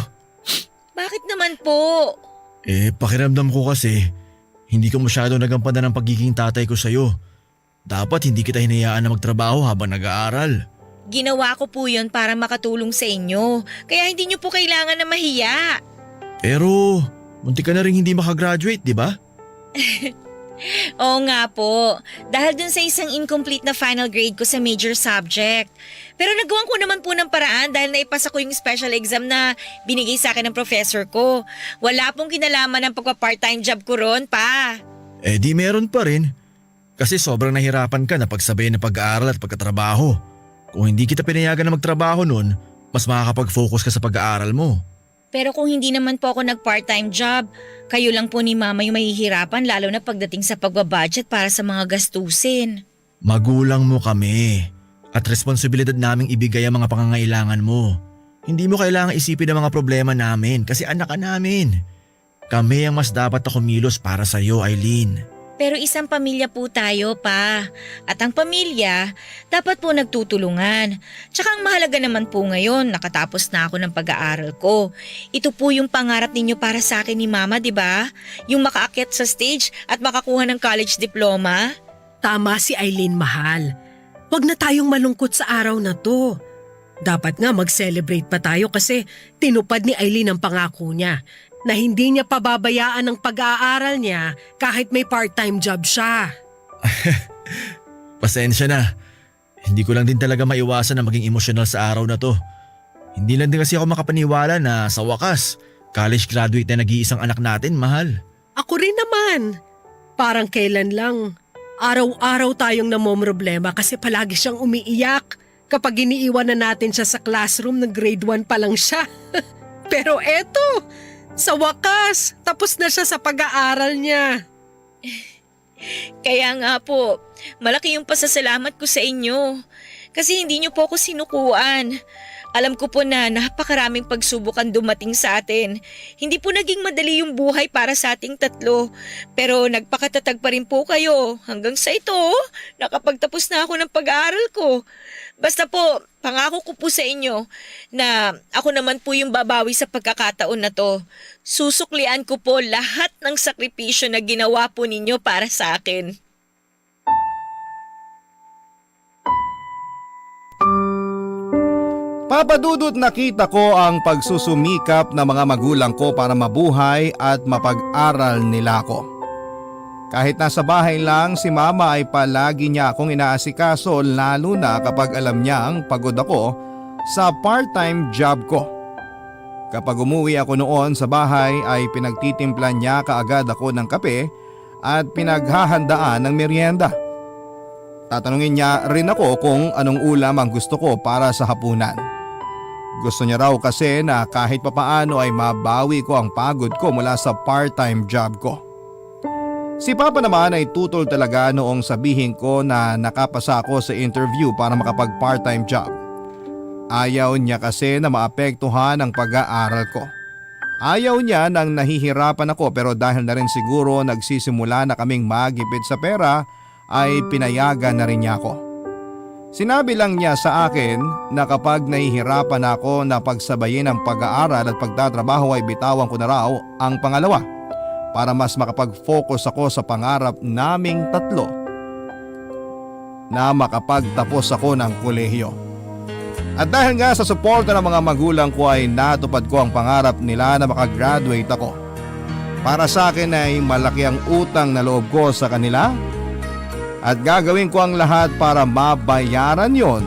Speaker 12: Bakit naman po?
Speaker 11: Pakiramdam ko kasi, hindi ko masyado nagampanan ng pagiging tatay ko sa'yo. Dapat hindi kita hinayaan na magtrabaho habang nag-aaral.
Speaker 12: Ginawa ko po yun para makatulong sa inyo. Kaya hindi nyo po kailangan na mahiya.
Speaker 11: Pero, muntik ka na rin hindi makagraduate, di ba?
Speaker 12: Oo nga po. Dahil dun sa isang incomplete na final grade ko sa major subject. Pero nagawan ko naman po ng paraan dahil naipasa ko yung special exam na binigay sa akin ng professor ko. Wala pong kinalaman ng pagpa-part-time job ko ron, pa.
Speaker 11: Di meron pa rin. Kasi sobrang nahirapan ka na pagsabayin ng pag-aaral at pagkatrabaho. Kung hindi kita pinayagan na magtrabaho nun, mas makakapag-focus ka sa pag-aaral mo.
Speaker 12: Pero kung hindi naman po ako nag-part-time job, kayo lang po ni mama yung mahihirapan lalo na pagdating sa pagbabudget para sa mga gastusin.
Speaker 11: Magulang mo kami at responsibilidad naming ibigay ang mga pangangailangan mo. Hindi mo kailangang isipin ang mga problema namin kasi anak ka namin. Kami ang mas dapat na kumilos para sa iyo, Eileen.
Speaker 12: Pero isang pamilya po tayo pa. At ang pamilya, dapat po nagtutulungan. Tsaka ang mahalaga naman po ngayon, nakatapos na ako ng pag-aaral ko. Ito po yung pangarap ninyo para sa akin ni Mama, di ba? Yung makaakyat sa stage at makakuha ng college diploma.
Speaker 10: Tama si Eileen, mahal. Huwag na tayong malungkot sa araw na to. Dapat nga mag-celebrate pa tayo kasi tinupad ni Eileen ang pangako niya na hindi niya pababayaan ang pag-aaral niya kahit may part-time job siya.
Speaker 11: Pasensya na. Hindi ko lang din talaga maiwasan na maging emosyonal sa araw na to. Hindi lang din kasi ako makapaniwala na sa wakas, college graduate na nag-iisang anak natin, mahal.
Speaker 10: Ako rin naman. Parang kailan lang. Araw-araw tayong namomroblema kasi palagi siyang umiiyak kapag iniiwan na natin siya sa classroom na grade 1 pa lang siya. Pero eto, sa wakas, tapos na siya sa pag-aaral niya.
Speaker 12: Kaya nga po, malaki yung pasasalamat ko sa inyo. Kasi hindi niyo po ako sinukuan. Alam ko po na napakaraming pagsubok ang dumating sa atin. Hindi po naging madali yung buhay para sa ating tatlo. Pero nagpakatatag pa rin po kayo. Hanggang sa ito, nakapagtapos na ako ng pag-aaral ko. Basta po, pangako ko po sa inyo na ako naman po yung babawi sa pagkakataon na to. Susuklian ko po lahat ng sakripisyo na ginawa po ninyo para sa akin.
Speaker 3: Papa Dudut, nakita ko ang pagsusumikap ng mga magulang ko para mabuhay at mapag-aral nila ako. Kahit nasa bahay lang, si Mama ay palagi niya akong inaasikaso lalo na kapag alam niyang pagod ako sa part-time job ko. Kapag umuwi ako noon sa bahay ay pinagtitimplan niya kaagad ako ng kape at pinaghahandaan ng merienda. Tatanungin niya rin ako kung anong ulam ang gusto ko para sa hapunan. Gusto niya raw kasi na kahit papaano ay mabawi ko ang pagod ko mula sa part-time job ko. Si Papa naman ay tutol talaga noong sabihin ko na nakapasa ako sa interview para makapag part-time job. Ayaw niya kasi na maapektuhan ang pag-aaral ko. Ayaw niya nang nahihirapan ako pero dahil na rin siguro nagsisimula na kaming magipit sa pera ay pinayagan na rin niya ako. Sinabi lang niya sa akin na kapag nahihirapan ako na pagsabayin ang pag-aaral at pagtatrabaho ay bitawan ko na raw ang pangalawa para mas makapag-focus ako sa pangarap naming tatlo na makapagtapos ako ng kolehiyo. At dahil nga sa suporta ng mga magulang ko ay natupad ko ang pangarap nila na makagraduate ako. Para sa akin ay malaki ang utang na loob ko sa kanila at gagawin ko ang lahat para mabayaran yon,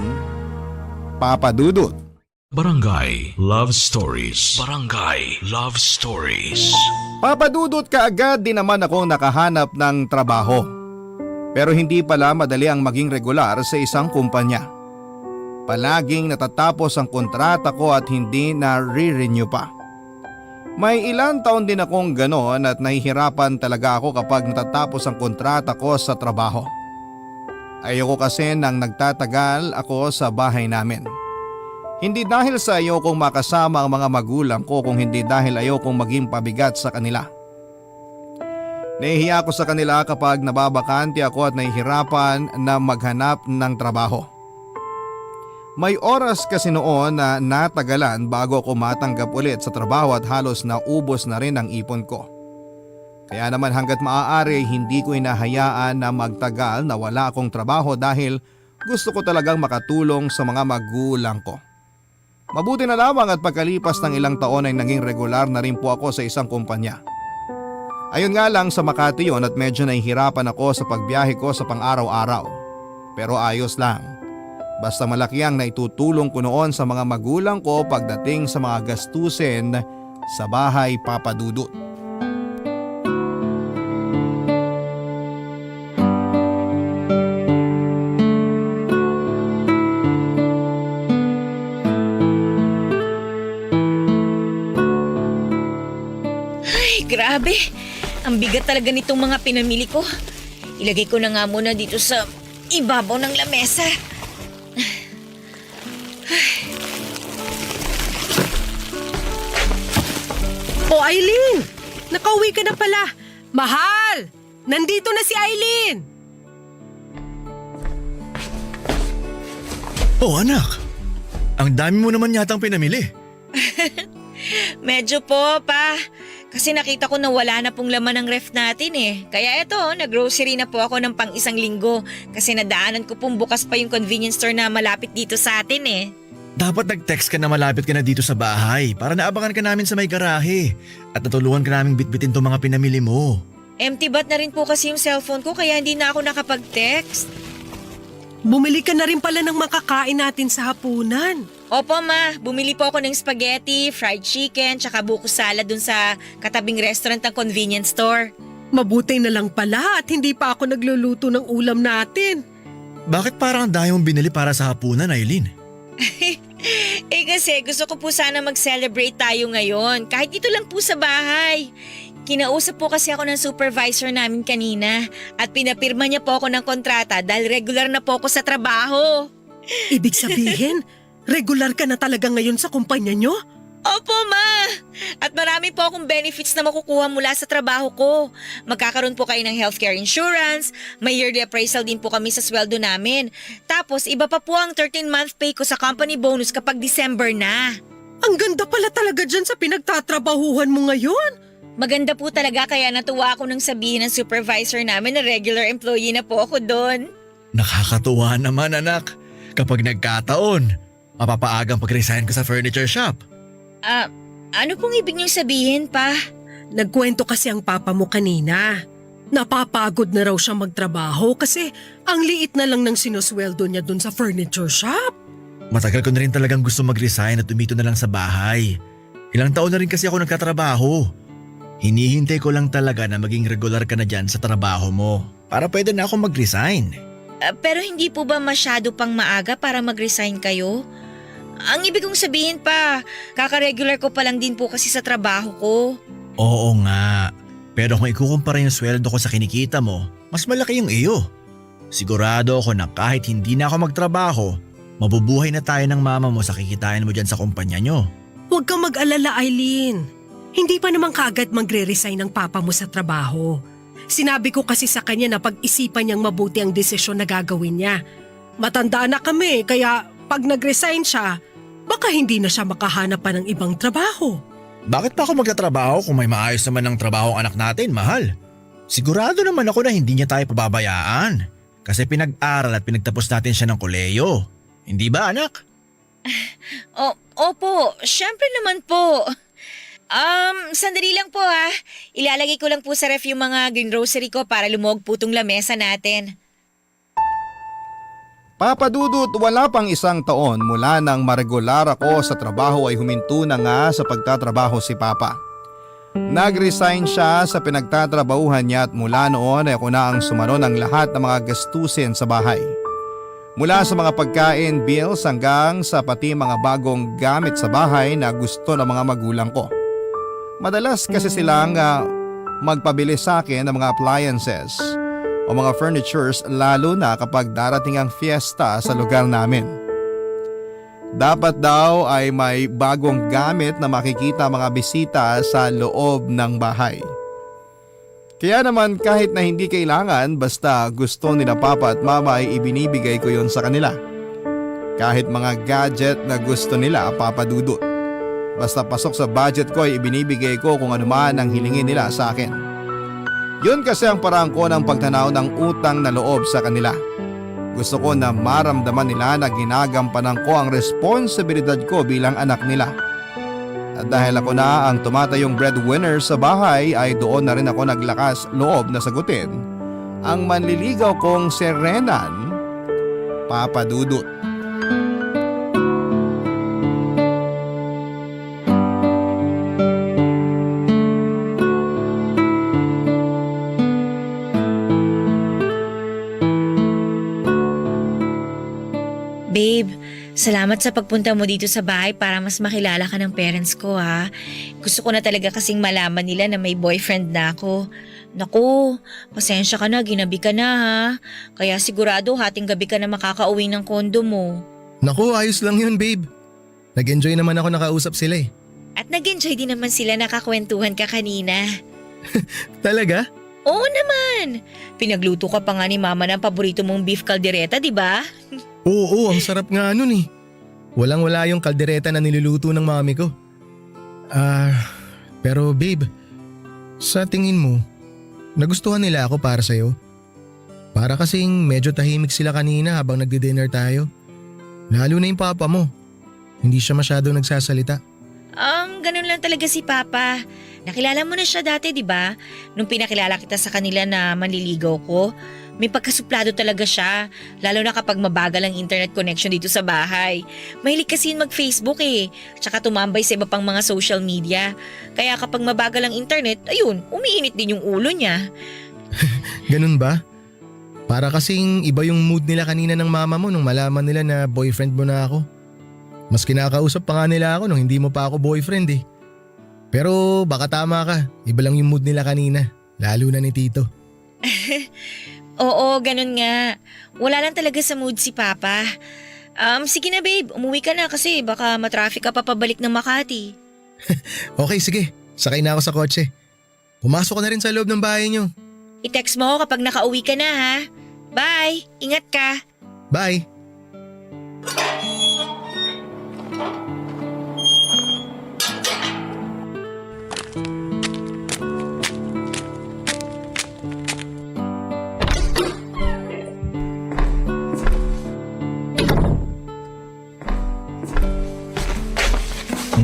Speaker 3: Papa Dudut.
Speaker 1: Barangay Love Stories. Barangay Love Stories.
Speaker 3: Papa Dudut, kaagad din naman akong nakahanap ng trabaho. Pero hindi pala madali ang maging regular sa isang kumpanya. Palaging natatapos ang kontrata ko at hindi na re-renew pa. May ilang taon din akong ganon at nahihirapan talaga ako kapag natatapos ang kontrata ko sa trabaho. Ayoko kasi nang nagtatagal ako sa bahay namin. Hindi dahil sa ayokong makasama ang mga magulang ko kung hindi dahil ayokong maging pabigat sa kanila. Nahihiya ako sa kanila kapag nababakante ako at nahihirapan na maghanap ng trabaho. May oras kasi noon na natagalan bago ako matanggap ulit sa trabaho at halos naubos na rin ang ipon ko. Kaya naman hanggat maaari hindi ko inahayaan na magtagal na wala akong trabaho dahil gusto ko talagang makatulong sa mga magulang ko. Mabuti na lamang at pagkalipas ng ilang taon ay naging regular na rin po ako sa isang kumpanya. Ayun nga lang sa Makati yun at medyo nahihirapan ako sa pagbiyahe ko sa pang-araw-araw. Pero ayos lang. Basta malaki ang naitutulong ko noon sa mga magulang ko pagdating sa mga gastusin sa bahay, Papa Dudut.
Speaker 12: Grabe, ang bigat talaga nitong mga pinamili ko. Ilagay ko na nga muna dito sa ibabaw ng lamesa.
Speaker 10: O Eileen, nakauwi ka na pala. Mahal, Nandito na si Eileen!
Speaker 11: Oh anak, ang dami mo naman yatang pinamili.
Speaker 12: Medyo po, pa. Kasi nakita ko na wala na pong laman ng ref natin eh. Kaya eto, nag-grocery na po ako ng pang isang linggo. Kasi nadaanan ko pong bukas pa yung convenience store na malapit dito sa atin eh.
Speaker 11: Dapat nag-text ka na malapit ka na dito sa bahay para naabangan ka namin sa may garahe at natulungan ka namin bitbitin tong mga pinamili mo.
Speaker 12: Empty bat na rin po kasi yung cellphone ko kaya hindi na ako nakapag-text.
Speaker 10: Bumili ka na rin pala ng makakain natin sa hapunan.
Speaker 12: Opo ma, bumili po ako ng spaghetti, fried chicken, tsaka buko salad dun sa katabing restaurant ng convenience store.
Speaker 10: Mabuti na lang pala at hindi pa ako nagluluto ng ulam natin.
Speaker 11: Bakit parang ang dami mong binili para sa hapunan, Eileen?
Speaker 12: Kasi gusto ko po sana mag-celebrate tayo ngayon, kahit dito lang po sa bahay. Kinausap po kasi ako ng supervisor namin kanina at pinapirma niya po ako ng kontrata dahil regular na po ako sa trabaho.
Speaker 10: Ibig sabihin, regular ka na talaga ngayon sa kumpanya nyo?
Speaker 12: Opo ma! At marami po akong benefits na makukuha mula sa trabaho ko. Magkakaroon po kayo ng healthcare insurance, may yearly appraisal din po kami sa sweldo namin. Tapos iba pa po ang 13-month pay ko sa company bonus kapag December na.
Speaker 10: Ang ganda pala talaga dyan sa pinagtatrabahuhan mo ngayon.
Speaker 12: Maganda po talaga kaya natuwa ako nang sabihin ng supervisor namin na regular employee na po ako doon.
Speaker 11: Nakakatuwa naman anak. Kapag nagkataon, mapapaagang pag-resign ko sa furniture shop.
Speaker 12: Ano pong ibig niyong sabihin pa?
Speaker 10: Nagkwento kasi ang papa mo kanina. Napapagod na raw siya magtrabaho kasi ang liit na lang ng sinusweldo niya dun sa furniture shop.
Speaker 11: Matagal ko na rin talagang gusto mag-resign at tumito na lang sa bahay. Ilang taon na rin kasi ako nagkatrabaho. Hinihintay ko lang talaga na maging regular ka na dyan sa trabaho mo para pwede na ako mag-resign.
Speaker 12: Pero hindi po ba masyado pang maaga para mag-resign kayo? Ang ibig kong sabihin pa, kaka-regular ko pa lang din po kasi sa trabaho ko.
Speaker 11: Oo nga, pero kung ikukumpara yung sweldo ko sa kinikita mo, mas malaki yung iyo. Sigurado ako na kahit hindi na ako magtrabaho, mabubuhay na tayo ng mama mo sa kikitain mo dyan sa kumpanya nyo.
Speaker 10: Huwag kang mag-alala, Eileen. Hindi pa naman kaagad magre-resign ng papa mo sa trabaho. Sinabi ko kasi sa kanya na pag-isipan niyang mabuti ang desisyon na gagawin niya. Matanda na kami kaya pag nag-resign siya, baka hindi na siya makahanap pa ng ibang trabaho.
Speaker 11: Bakit pa ako magtatrabaho kung may maayos naman ng trabaho ang anak natin, mahal? Sigurado naman ako na hindi niya tayo pababayaan. Kasi pinag-aral at pinagtapos natin siya ng koleyo. Hindi ba anak?
Speaker 12: Opo, syempre naman po. Sandali lang po ha. Ilalagay ko lang po sa ref yung mga green grocery ko para lumog po tong lamesa natin.
Speaker 3: Papa Dudut, wala pang isang taon mula nang maregular ako sa trabaho ay huminto na nga sa pagtatrabaho si Papa. Nag-resign siya sa pinagtatrabahuhan niya at mula noon ay ako na ang sumano ng lahat ng mga gastusin sa bahay. Mula sa mga pagkain, bills hanggang sa pati mga bagong gamit sa bahay na gusto ng mga magulang ko. Madalas kasi silang magpabili sa akin ng mga appliances o mga furnitures lalo na kapag darating ang fiesta sa lugar namin. Dapat daw ay may bagong gamit na makikita mga bisita sa loob ng bahay. Kaya naman kahit na hindi kailangan basta gusto nila Papa at Mama ay ibinibigay ko yon sa kanila. Kahit mga gadget na gusto nila, Papa Dudut. Basta pasok sa budget ko ay ibinibigay ko kung ano man ang hilingin nila sa akin. Yun kasi ang parang ko ng pagtanaw ng utang na loob sa kanila. Gusto ko na maramdaman nila na ginagampanan ko ang responsibilidad ko bilang anak nila. At dahil ako na ang tumatayong breadwinner sa bahay ay doon na rin ako naglakas loob na sagutin ang manliligaw kong si Renan, Papa Dudut.
Speaker 12: Babe, salamat sa pagpunta mo dito sa bahay para mas makilala ka ng parents ko ha. Gusto ko na talaga kasing malaman nila na may boyfriend na ako. Naku, pasensya ka na, ginabi ka na ha. Kaya sigurado hating gabi ka na makakauwi ng kondo mo.
Speaker 5: Naku, ayos lang yun babe. Nag-enjoy naman ako nakausap sila eh.
Speaker 12: At nag-enjoy din naman sila nakakwentuhan ka kanina.
Speaker 5: Talaga?
Speaker 12: Oo naman. Pinagluto ka pa nga ni Mama ng paborito mong beef caldereta, di ba?
Speaker 5: Oo, ang sarap nga nun eh. Walang-wala yung kaldereta na niluluto ng mami ko. Pero babe, sa tingin mo, nagustuhan nila ako para sa'yo? Para kasing medyo tahimik sila kanina habang nagdi-dinner tayo. Lalo na yung papa mo. Hindi siya masyado nagsasalita.
Speaker 12: Ganun lang talaga si Papa. Nakilala mo na siya dati, di ba? Nung pinakilala kita sa kanila na manliligaw ko, may pagkasuplado talaga siya. Lalo na kapag mabagal ang internet connection dito sa bahay. Mahilig kasi mag-Facebook eh. Tsaka tumambay sa iba pang mga social media. Kaya kapag mabagal ang internet, ayun, umiinit din yung ulo niya.
Speaker 5: Ganun ba? Para kasing iba yung mood nila kanina ng mama mo nung malaman nila na boyfriend mo na ako. Mas kinakausap pa nga nila ako nung hindi mo pa ako boyfriend eh. Pero baka tama ka, iba lang yung mood nila kanina, lalo na ni Tito.
Speaker 12: Oo, ganun nga. Wala lang talaga sa mood si Papa. Sige na babe, umuwi ka na kasi baka matraffic ka pa pabalik ng Makati.
Speaker 5: Okay, sige. Sakay na ako sa kotse. Pumasok ka na rin sa loob ng bahay niyo.
Speaker 12: I-text mo ako kapag nakauwi ka na ha. Bye! Ingat ka!
Speaker 5: Bye!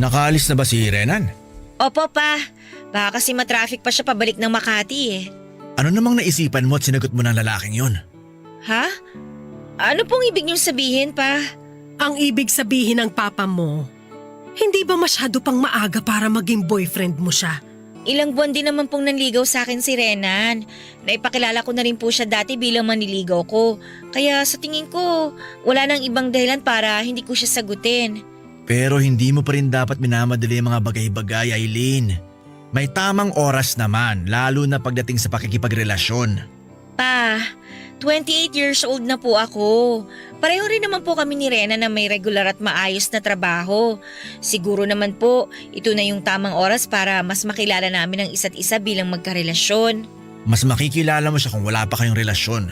Speaker 11: Nakaalis na ba si Renan?
Speaker 12: Opo pa. Baka kasi matraffic pa siya pabalik ng Makati eh.
Speaker 11: Ano namang naisipan mo at sinagot mo ng lalaking yon?
Speaker 12: Ha? Ano pong ibig niyong sabihin pa?
Speaker 10: Ang ibig sabihin ng papa mo, hindi ba masyado pang maaga para maging boyfriend mo siya?
Speaker 12: Ilang buwan din naman pong nanligaw sa akin si Renan. Naipakilala ko na rin po siya dati bilang manliligaw ko. Kaya sa tingin ko, wala nang ibang dahilan para hindi ko siya sagutin.
Speaker 11: Pero hindi mo pa rin dapat minamadali ang mga bagay-bagay, Aileen. May tamang oras naman, lalo na pagdating sa pakikipagrelasyon.
Speaker 12: Pa, 28 years old na po ako. Pareho rin naman po kami ni Rena na may regular at maayos na trabaho. Siguro naman po, ito na yung tamang oras para mas makilala namin ang isa't isa bilang magkarelasyon.
Speaker 11: Mas makikilala mo siya kung wala pa kayong relasyon.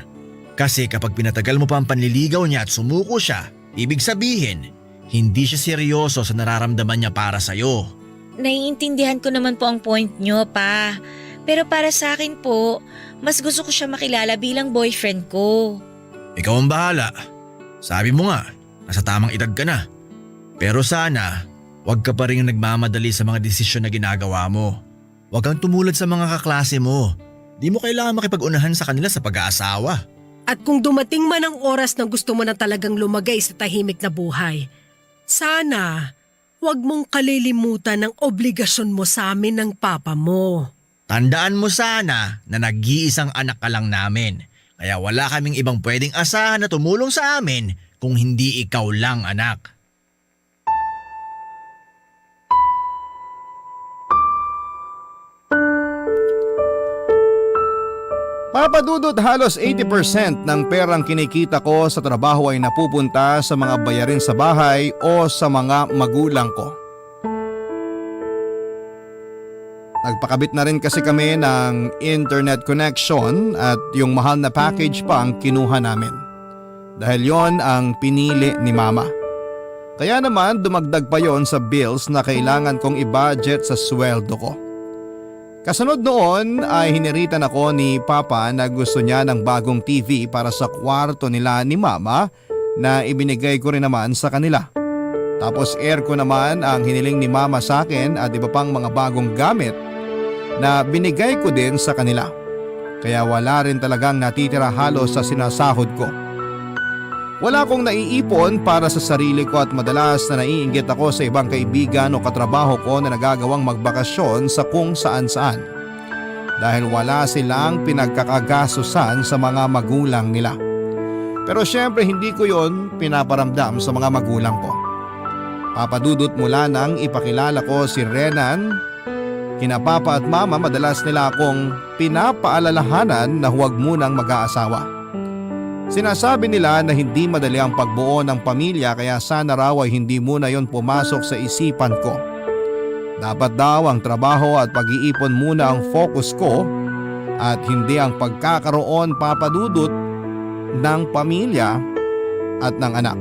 Speaker 11: Kasi kapag pinatagal mo pa ang panliligaw niya at sumuko siya, ibig sabihin, hindi siya seryoso sa nararamdaman niya para sa'yo.
Speaker 12: Naiintindihan ko naman po ang point nyo, pa. Pero para sa akin po, mas gusto ko siya makilala bilang boyfriend ko.
Speaker 11: Ikaw ang bahala. Sabi mo nga, nasa tamang edad ka na. Pero sana, huwag ka pa rin nagmamadali sa mga desisyon na ginagawa mo. Huwag kang tumulad sa mga kaklase mo. Di mo kailangan makipag-unahan sa kanila sa pag-aasawa.
Speaker 10: At kung dumating man ang oras na gusto mo na talagang lumagay sa tahimik na buhay, sana huwag mong kalilimutan ang obligasyon mo sa amin ng papa mo.
Speaker 11: Tandaan mo sana na nag-iisang anak ka lang namin. Kaya wala kaming ibang pwedeng asahan na tumulong sa amin kung hindi ikaw lang, anak.
Speaker 3: Papadudot halos 80% ng perang kinikita ko sa trabaho ay napupunta sa mga bayarin sa bahay o sa mga magulang ko. Nagpakabit na rin kasi kami ng internet connection at yung mahal na package pa ang kinuha namin. Dahil yon ang pinili ni mama. Kaya naman dumagdag pa yon sa bills na kailangan kong i-budget sa sweldo ko. Kasunod noon ay hiniritan ako ni Papa na gusto niya ng bagong TV para sa kwarto nila ni Mama na ibinigay ko rin naman sa kanila. Tapos aircon naman ang hiniling ni Mama sa akin at iba pang mga bagong gamit na binigay ko din sa kanila. Kaya wala rin talagang natitira halos sa sinasahod ko. Wala akong naiipon para sa sarili ko at madalas na naiinggit ako sa ibang kaibigan o katrabaho ko na nagagawang magbakasyon sa kung saan-saan. Dahil wala silang pinagkakagasusan sa mga magulang nila. Pero syempre hindi ko yon pinaparamdam sa mga magulang ko. Papadudot mula nang ipakilala ko si Renan, kina Papa at Mama madalas nila akong pinapaalalahanan na huwag munang mag-aasawa. Sinasabi nila na hindi madali ang pagbuo ng pamilya kaya sana raw ay hindi muna yon pumasok sa isipan ko. Dapat daw ang trabaho at pag-iipon muna ang focus ko at hindi ang pagkakaroon, Papa Dudut, ng pamilya at ng anak.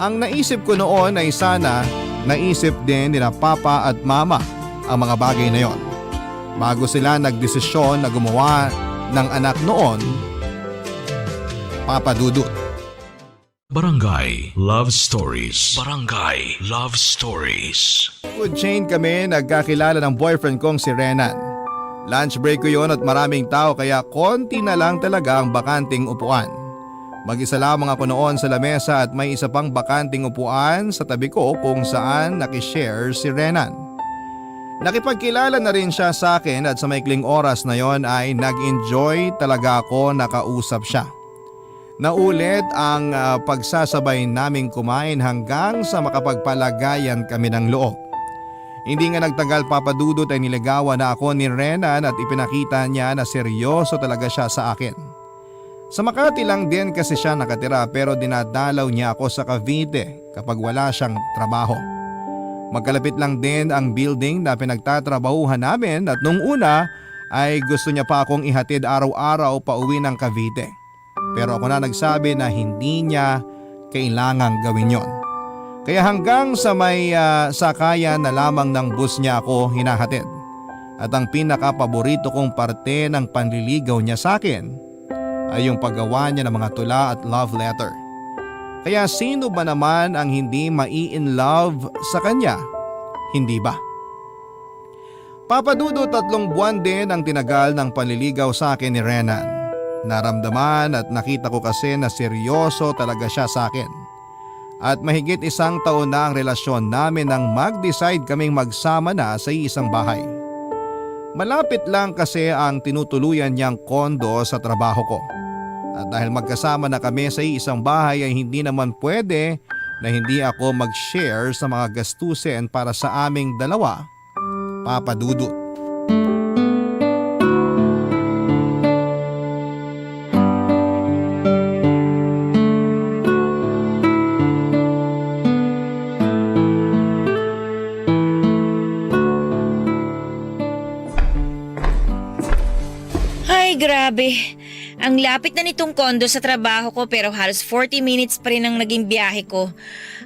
Speaker 3: Ang naisip ko noon ay sana naisip din nila Papa at Mama ang mga bagay na yon bago sila nagdesisyon na gumawa ng anak noon, Papa Dudut.
Speaker 1: Barangay Love Stories. Barangay Love Stories.
Speaker 3: Food chain kami nagkakilala ng boyfriend kong si Renan. Lunch break ko yon at maraming tao kaya konti na lang talaga ang bakanting upuan. Mag-isa lamang ako noon sa lamesa at may isa pang bakanting upuan sa tabi ko kung saan nakishare si Renan. Nakipagkilala na rin siya sa akin at sa maikling oras na yon ay nag-enjoy talaga ako nakausap siya. Naulit ang pagsasabay naming kumain hanggang sa makapagpalagayan kami ng loob. Hindi nga nagtagal, Papa Dudut, ay niligawan na ako ni Renan at ipinakita niya na seryoso talaga siya sa akin. Sa Makati lang din kasi siya nakatira pero dinadalaw niya ako sa Cavite kapag wala siyang trabaho. Magkalapit lang din ang building na pinagtatrabahuhan namin at nung una ay gusto niya pa akong ihatid araw-araw pa uwi ng Cavite. Pero ako na nagsabi na hindi niya kailangang gawin yon. Kaya hanggang sa may sakayan na lamang ng bus niya ako hinahatid. At ang pinaka-paborito kong parte ng panliligaw niya sa akin ay yung paggawa niya ng mga tula at love letter. Kaya sino ba naman ang hindi mai-in love sa kanya? Hindi ba? Papa Dudut, 3 buwan din ang tinagal ng panliligaw sa akin ni Renan. Naramdaman at nakita ko kasi na seryoso talaga siya sa akin. At mahigit 1 taon na ang relasyon namin nang mag-decide kaming magsama na sa isang bahay. Malapit lang kasi ang tinutuluyan niyang kondo sa trabaho ko. At dahil magkasama na kami sa isang bahay ay hindi naman pwede na hindi ako mag-share sa mga gastusin para sa aming dalawa, Papa Dudut.
Speaker 12: Ay, grabe. Ang lapit na nitong kondo sa trabaho ko pero halos 40 minutes pa rin ang naging biyahe ko.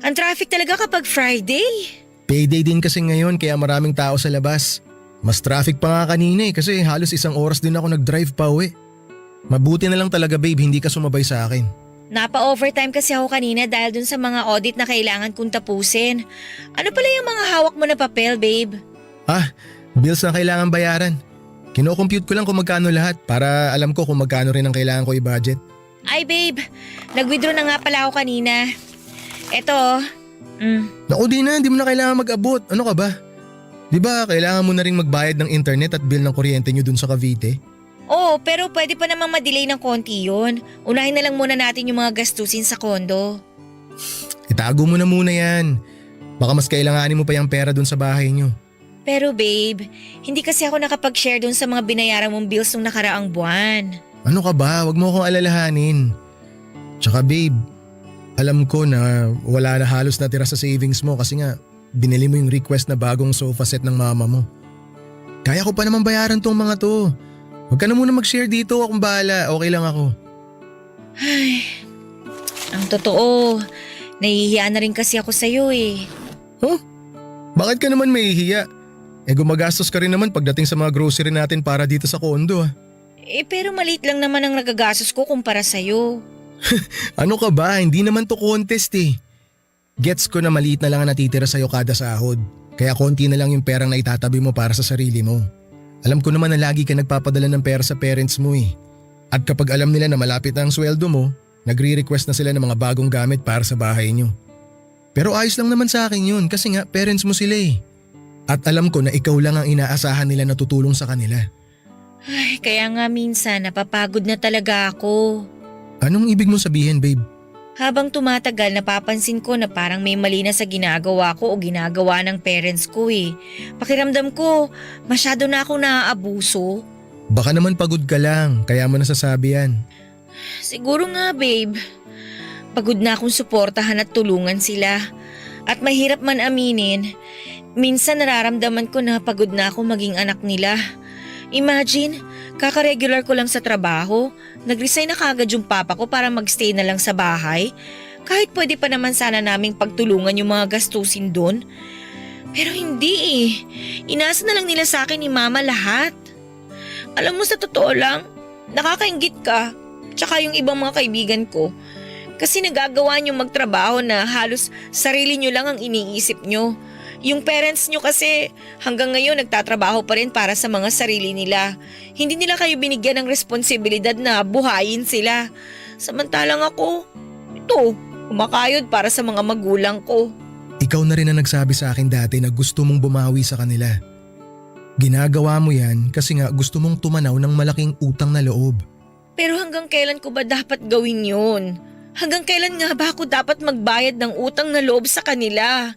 Speaker 12: Ang traffic talaga kapag Friday.
Speaker 5: Payday din kasi ngayon kaya maraming tao sa labas. Mas traffic pa nga kanina kasi halos 1 oras din ako nag-drive pa uwi. Mabuti na lang talaga babe, hindi ka sumabay sa akin.
Speaker 12: Napa-overtime kasi ako kanina dahil dun sa mga audit na kailangan kong tapusin. Ano pala yung mga hawak mo na papel, babe?
Speaker 5: Bills na kailangan bayaran. Kino-compute ko lang kung magkano lahat para alam ko kung magkano rin ang kailangan ko i-budget.
Speaker 12: Ay babe, nag-withdraw na nga pala ako kanina. Eto.
Speaker 5: Naku di na, hindi mo na kailangan mag-abot. Ano ka ba? Di ba kailangan mo na rin magbayad ng internet at bill ng kuryente nyo dun sa Cavite?
Speaker 12: Oo, pero pwede pa namang ma-delay ng konti yun. Unahin na lang muna natin yung mga gastusin sa kondo.
Speaker 5: Itago mo na muna yan. Baka mas kailanganin mo pa yung pera dun sa bahay nyo.
Speaker 12: Pero babe, hindi kasi ako nakapag-share dun sa mga binayaran mong bills nung nakaraang buwan.
Speaker 5: Ano ka ba? Huwag mo akong alalahanin. Tsaka babe, alam ko na wala na halos natira sa savings mo kasi nga binili mo yung request na bagong sofa set ng mama mo. Kaya ko pa naman bayaran tong mga to. Huwag ka na muna mag-share dito, akong bahala. Okay lang ako.
Speaker 12: Ay, ang totoo, nahihiya na rin kasi ako sa'yo eh.
Speaker 5: Huh? Bakit ka naman mahihiya? Gumagastos ka rin naman pagdating sa mga grocery natin para dito sa kondo
Speaker 12: pero maliit lang naman ang nagagastos ko kumpara sa'yo.
Speaker 5: Ano ka ba? Hindi naman to contest eh. Gets ko na maliit na lang ang natitira sa'yo kada sahod. Kaya konti na lang yung perang na itatabi mo para sa sarili mo. Alam ko naman na lagi ka nagpapadala ng pera sa parents mo eh. At kapag alam nila na malapit na ang sweldo mo, nagre-request na sila ng mga bagong gamit para sa bahay nyo. Pero ayos lang naman sa akin yun kasi nga parents mo sila eh. At alam ko na ikaw lang ang inaasahan nila na tutulong sa kanila.
Speaker 12: Ay, kaya nga minsan napapagod na talaga ako.
Speaker 5: Anong ibig mo sabihin, babe?
Speaker 12: Habang tumatagal napapansin ko na parang may mali na sa ginagawa ko o ginagawa ng parents ko eh. Pakiramdam ko, masyado na ako naaabuso.
Speaker 5: Baka naman pagod ka lang, kaya mo nasasabi yan.
Speaker 12: Siguro nga babe. Pagod na akong suportahan at tulungan sila. At mahirap man aminin, minsan nararamdaman ko na pagod na ako maging anak nila. Imagine, kaka-regular ko lang sa trabaho. Nag-resign na kagad yung papa ko para magstay na lang sa bahay. Kahit pwede pa naman sana naming pagtulungan yung mga gastusin doon. Pero hindi eh. Inaasa na lang nila sa akin ni mama lahat. Alam mo, sa totoo lang, nakakainggit ka. Tsaka yung ibang mga kaibigan ko. Kasi nagagawa nyo magtrabaho na halos sarili nyo lang ang iniisip nyo. Yung parents nyo kasi hanggang ngayon nagtatrabaho pa rin para sa mga sarili nila. Hindi nila kayo binigyan ng responsibilidad na buhayin sila. Samantalang ako, ito, kumakayod para sa mga magulang ko.
Speaker 5: Ikaw na rin ang nagsabi sa akin dati na gusto mong bumawi sa kanila. Ginagawa mo yan kasi nga gusto mong tumanaw ng malaking utang na loob.
Speaker 12: Pero hanggang kailan ko ba dapat gawin yun? Hanggang kailan nga ba ako dapat magbayad ng utang na loob sa kanila?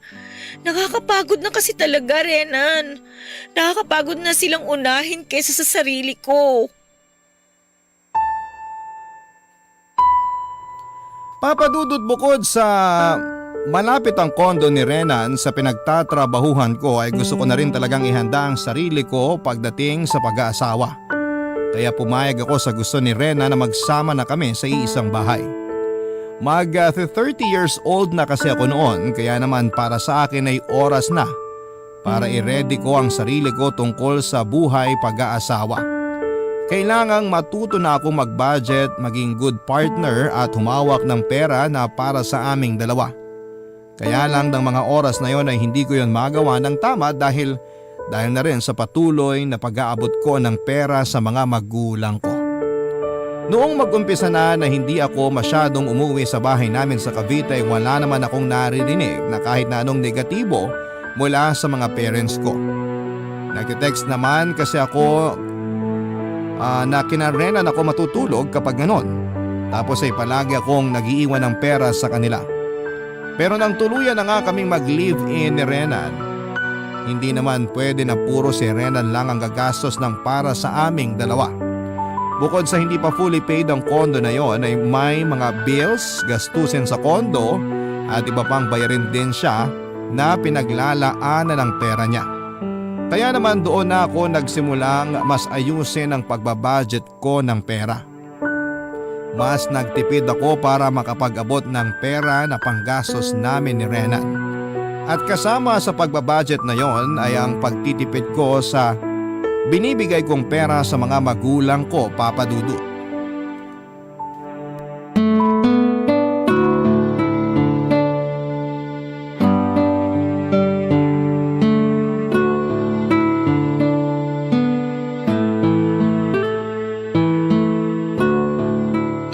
Speaker 12: Nakakapagod na kasi talaga, Renan. Nakakapagod na silang unahin kaysa sa sarili ko.
Speaker 3: Papadudod, bukod sa malapit ang kondo ni Renan sa pinagtatrabahuhan ko, ay gusto ko na rin talagang ihanda ang sarili ko pagdating sa pag-aasawa. Kaya pumayag ako sa gusto ni Renan na magsama na kami sa iisang bahay. Mag 30 years old na kasi ako noon, kaya naman para sa akin ay oras na para i-ready ko ang sarili ko tungkol sa buhay pag-aasawa. Kailangang matuto na ako mag-budget, maging good partner at humawak ng pera na para sa aming dalawa. Kaya lang ng mga oras na yon ay hindi ko yon magawa ng tama dahil na rin sa patuloy na pag-aabot ko ng pera sa mga magulang ko. Noong mag-umpisa na hindi ako masyadong umuwi sa bahay namin sa Cavite, ay wala naman akong naririnig na kahit na anong negatibo mula sa mga parents ko. Nagte-text naman kasi ako na kinarenan ako matutulog kapag ganon. Tapos ay palagi akong nag-iiwan ng pera sa kanila. Pero nang tuluyan na nga kaming mag-live-in ni Renan, hindi naman pwede na puro si Renan lang ang gagastos ng para sa aming dalawa. Bukod sa hindi pa fully paid ang kondo na yon, ay may mga bills, gastusin sa kondo at iba pang bayarin din siya na pinaglalaanan ng pera niya. Kaya naman doon na ako nagsimulang mas ayusin ang pagbabudget ko ng pera. Mas nagtipid ako para makapag-abot ng pera na panggastos namin ni Renan. At kasama sa pagbabudget na yon ay ang pagtitipid ko sa binibigay kong pera sa mga magulang ko, Papa Dudut.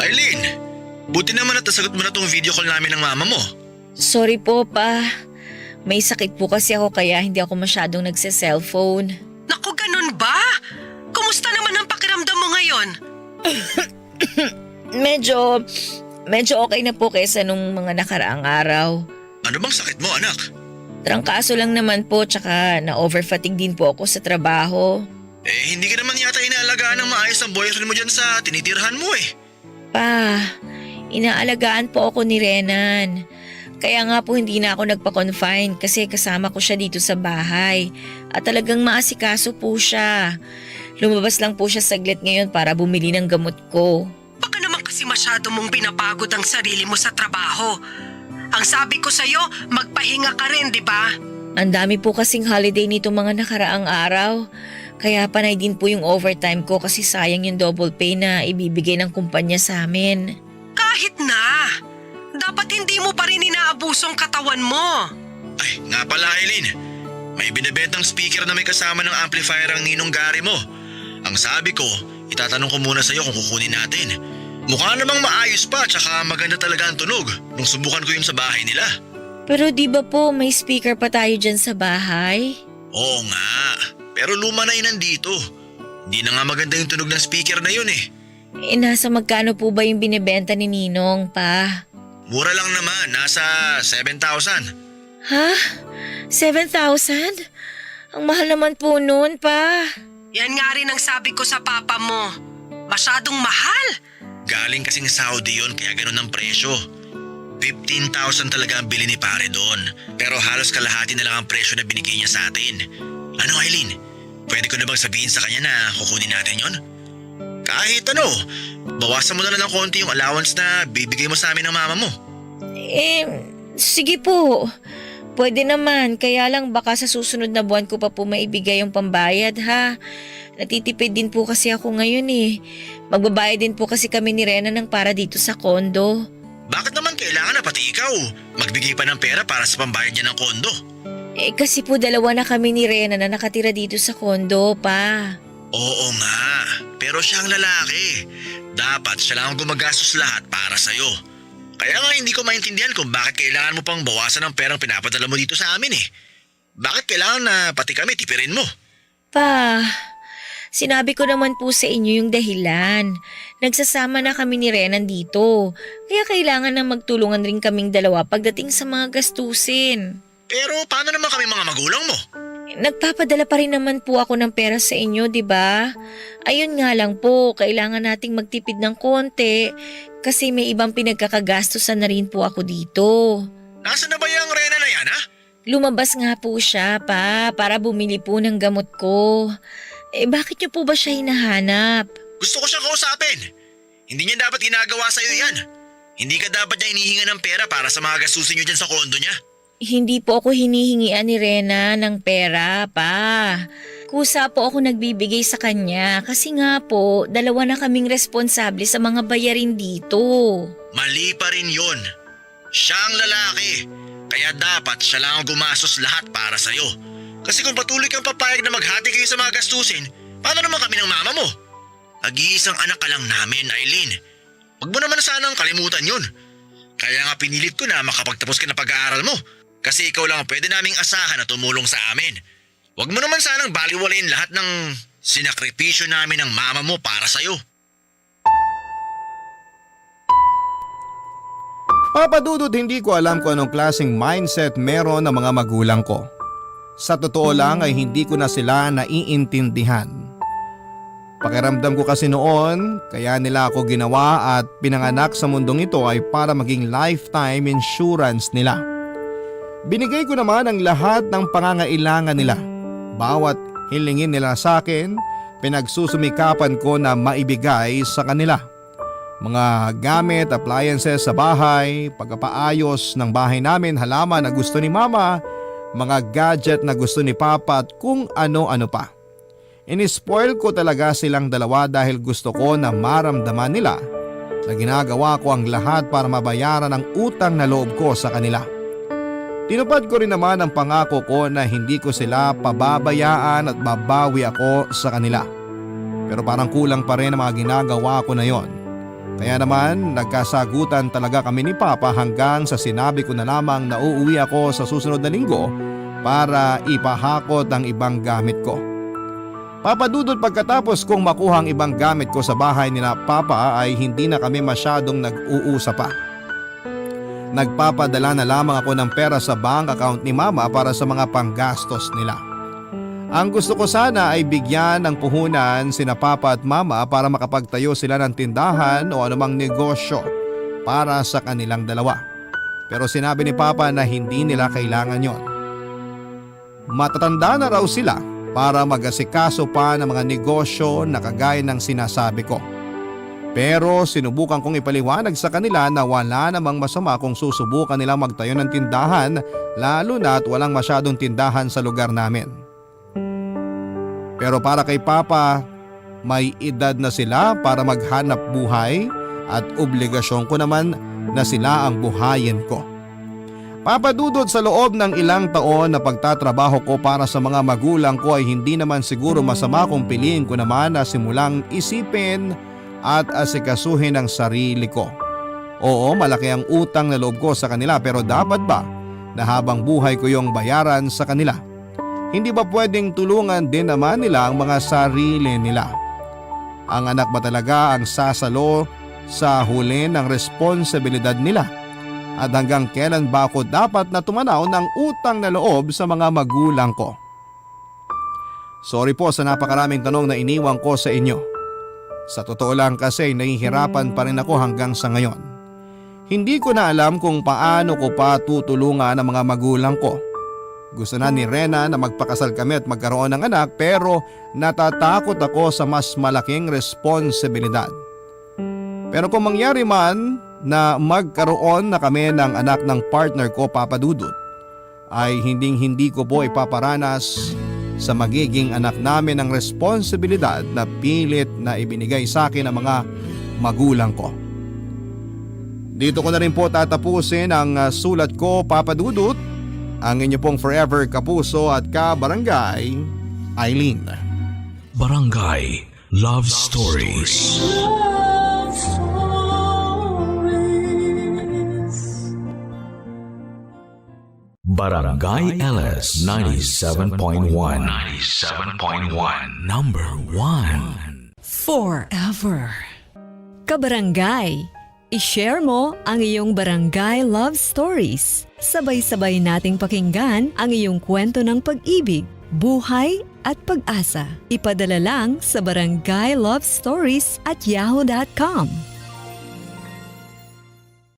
Speaker 11: Eileen, buti naman at nasagot mo na tong video call namin ng mama mo.
Speaker 12: Sorry po, pa. May sakit po kasi ako kaya hindi ako masyadong nagse-cellphone.
Speaker 10: Naku, ganun ba? Kumusta naman ang pakiramdam mo ngayon?
Speaker 12: Medyo okay na po kaysa nung mga nakaraang araw.
Speaker 11: Ano bang sakit mo, anak?
Speaker 12: Trangkaso lang naman po, tsaka na-overfatigue din po ako sa trabaho.
Speaker 11: Hindi ka naman yata inaalagaan ng maayos ang boyfriend mo dyan sa tinitirhan mo eh.
Speaker 12: Pa, inaalagaan po ako ni Renan. Kaya nga po hindi na ako nagpa-confine kasi kasama ko siya dito sa bahay. At talagang maasikaso po siya. Lumabas lang po siya saglit ngayon para bumili ng gamot ko.
Speaker 10: Baka naman kasi masyado mong pinapagod ang sarili mo sa trabaho. Ang sabi ko sa'yo, magpahinga ka rin, di ba?
Speaker 12: Ang dami po kasing holiday nito mga nakaraang araw. Kaya panay din po yung overtime ko kasi sayang yung double pay na ibibigay ng kumpanya sa amin.
Speaker 10: Kahit na! Dapat hindi mo pa rin inaabusong katawan mo.
Speaker 11: Ay, nga pala Eileen. May binibentang speaker na may kasama ng amplifier ang ninong Gary mo. Ang sabi ko, itatanong ko muna sa'yo kung kukunin natin. Mukha namang maayos pa tsaka maganda talaga ang tunog nung subukan ko yun sa bahay nila.
Speaker 12: Pero di ba po may speaker pa tayo dyan sa bahay?
Speaker 11: Oo nga, pero luma na yun nandito. Hindi na nga maganda yung tunog ng speaker na yun eh.
Speaker 12: Nasa magkano po ba yung binibenta ni Ninong, pa?
Speaker 11: Mura lang naman, nasa 7,000.
Speaker 12: Ha? 7,000? Ang mahal naman po nun, pa.
Speaker 10: Yan nga rin ang sabi ko sa papa mo. Masyadong mahal.
Speaker 11: Galing kasing Saudi yun kaya ganun ang presyo. 15,000 talaga ang bili ni pare doon. Pero halos kalahati na lang ang presyo na binigay niya sa atin. Ano Eileen? pwede ko na bang sabihin sa kanya na kukunin natin yon? Kahit ano, bawasan mo na lang konti yung allowance na bibigay mo sa amin ng mama mo.
Speaker 12: Sige po. Pwede naman, kaya lang baka sa susunod na buwan ko pa po maibigay yung pambayad ha. Natitipid din po kasi ako ngayon eh. Magbabayad din po kasi kami ni Rena ng para dito sa kondo.
Speaker 11: Bakit naman kailangan na pati ikaw magbigay pa ng pera para sa pambayad niya ng kondo?
Speaker 12: Kasi po dalawa na kami ni Rena na nakatira dito sa kondo pa.
Speaker 11: Oo nga, pero siya ang lalaki. Dapat siya lang ang gumagastos lahat para sa'yo. Kaya nga hindi ko maintindihan kung bakit kailangan mo pang bawasan ang perang pinapadala mo dito sa amin eh. Bakit kailangan na pati kami tipirin mo?
Speaker 12: Pa, sinabi ko naman po sa inyo yung dahilan. Nagsasama na kami ni Renan dito. Kaya kailangan na magtulungan rin kaming dalawa pagdating sa mga gastusin.
Speaker 11: Pero paano naman kami mga magulang mo?
Speaker 12: Nagpapadala pa rin naman po ako ng pera sa inyo, di ba? Ayun nga lang po, kailangan nating magtipid ng konti kasi may ibang pinagkakagastusan na rin po ako dito.
Speaker 11: Nasaan na ba yung Rena na yan ha?
Speaker 12: Lumabas nga po siya pa para bumili po ng gamot ko. Bakit niyo po ba siya hinahanap?
Speaker 11: Gusto ko siyang kausapin. Hindi niya dapat ginagawa sa'yo yan. Hindi ka dapat niya hinihinga ng pera para sa mga gastusin niyo dyan sa kondo niya.
Speaker 12: Hindi po ako hinihingian ni Rena ng pera, pa. Kusa po ako nagbibigay sa kanya kasi nga po, dalawa na kaming responsable sa mga bayarin dito.
Speaker 11: Mali pa rin yun. Siya ang lalaki. Kaya dapat siya lang ang gumastos lahat para sa'yo. Kasi kung patuloy kang papayag na maghati kayo sa mga gastusin, paano naman kami ng mama mo? Nag-iisang anak ka lang namin, Aileen. Huwag mo naman sanang kalimutan yun. Kaya nga pinilit ko na makapagtapos ka ng pag-aaral mo. Kasi ikaw lang ang pwede naming asahan na tumulong sa amin. Huwag mo naman sanang baliwalain lahat ng sinakripisyo namin ng mama mo para sa'yo.
Speaker 3: Papa Dudut, hindi ko alam kung anong klaseng mindset meron ng mga magulang ko. Sa totoo lang ay hindi ko na sila naiintindihan. Pakiramdam ko kasi noon, kaya nila ako ginawa at pinanganak sa mundong ito ay para maging lifetime insurance nila. Binigay ko naman ang lahat ng pangangailangan nila. Bawat hilingin nila sa akin, pinagsusumikapan ko na maibigay sa kanila. Mga gamit, appliances sa bahay, pagpapaayos ng bahay namin, halaman na gusto ni mama, mga gadget na gusto ni papa at kung ano-ano pa. Inispoil ko talaga silang dalawa dahil gusto ko na maramdaman nila na ginagawa ko ang lahat para mabayaran ang utang na loob ko sa kanila. Tinupad ko rin naman ang pangako ko na hindi ko sila pababayaan at babawi ako sa kanila. Pero parang kulang pa rin ang mga ginagawa ko na yon. Kaya naman nagkasagutan talaga kami ni Papa hanggang sa sinabi ko na lamang na uuwi ako sa susunod na linggo para ipahakot ang ibang gamit ko. Papa Dudut, pagkatapos kong makuha ang ibang gamit ko sa bahay ni Papa ay hindi na kami masyadong nag-uusap pa. Nagpapadala na lamang ako ng pera sa bank account ni Mama para sa mga panggastos nila. Ang gusto ko sana ay bigyan ng puhunan sina Papa at Mama para makapagtayo sila ng tindahan o anumang negosyo para sa kanilang dalawa. Pero sinabi ni Papa na hindi nila kailangan yon. Matatanda na raw sila para mag-asikaso pa ng mga negosyo na kagaya ng sinasabi ko. Pero sinubukan kong ipaliwanag sa kanila na wala namang masama kung susubukan nilang magtayo ng tindahan, lalo na't walang masyadong tindahan sa lugar namin. Pero para kay Papa, may edad na sila para maghanap buhay at obligasyon ko naman na sila ang buhayin ko. Papa Dudut, sa loob ng ilang taon na pagtatrabaho ko para sa mga magulang ko ay hindi naman siguro masama kung piliin ko naman na simulang isipin at asikasuhin ang sarili ko. Oo, malaki ang utang na loob ko sa kanila pero dapat ba na habang buhay ko yung bayaran sa kanila? Hindi ba pwedeng tulungan din naman nila ang mga sarili nila? Ang anak ba talaga ang sasalo sa huli ng responsibilidad nila? At hanggang kailan ba ako dapat na tumanaw ng utang na loob sa mga magulang ko? Sorry po sa napakaraming tanong na iniwan ko sa inyo. Sa totoo lang kasi nahihirapan pa rin ako hanggang sa ngayon. Hindi ko na alam kung paano ko pa tutulungan ang mga magulang ko. Gusto na ni Rena na magpakasal kami at magkaroon ng anak pero natatakot ako sa mas malaking responsibilidad. Pero kung mangyari man na magkaroon na kami ng anak ng partner ko, Papa Dudut, ay hindi ko po ipaparanas sa magiging anak namin ang responsibilidad na pilit na ibinigay sa akin ng mga magulang ko. Dito ko na rin po tatapusin ang sulat ko, Papa Dudut. Ang inyo pong forever kapuso at kabarangay, Eileen.
Speaker 1: Barangay Love Stories.
Speaker 2: Love Stories.
Speaker 1: Barangay LS 97.1. 97.1. Number 1.
Speaker 2: Forever.
Speaker 13: Kabarangay, i-share mo ang iyong barangay love stories. Sabay-sabay nating pakinggan ang iyong kwento ng pag-ibig, buhay at pag-asa. Ipadala lang sa barangaylovestories@yahoo.com.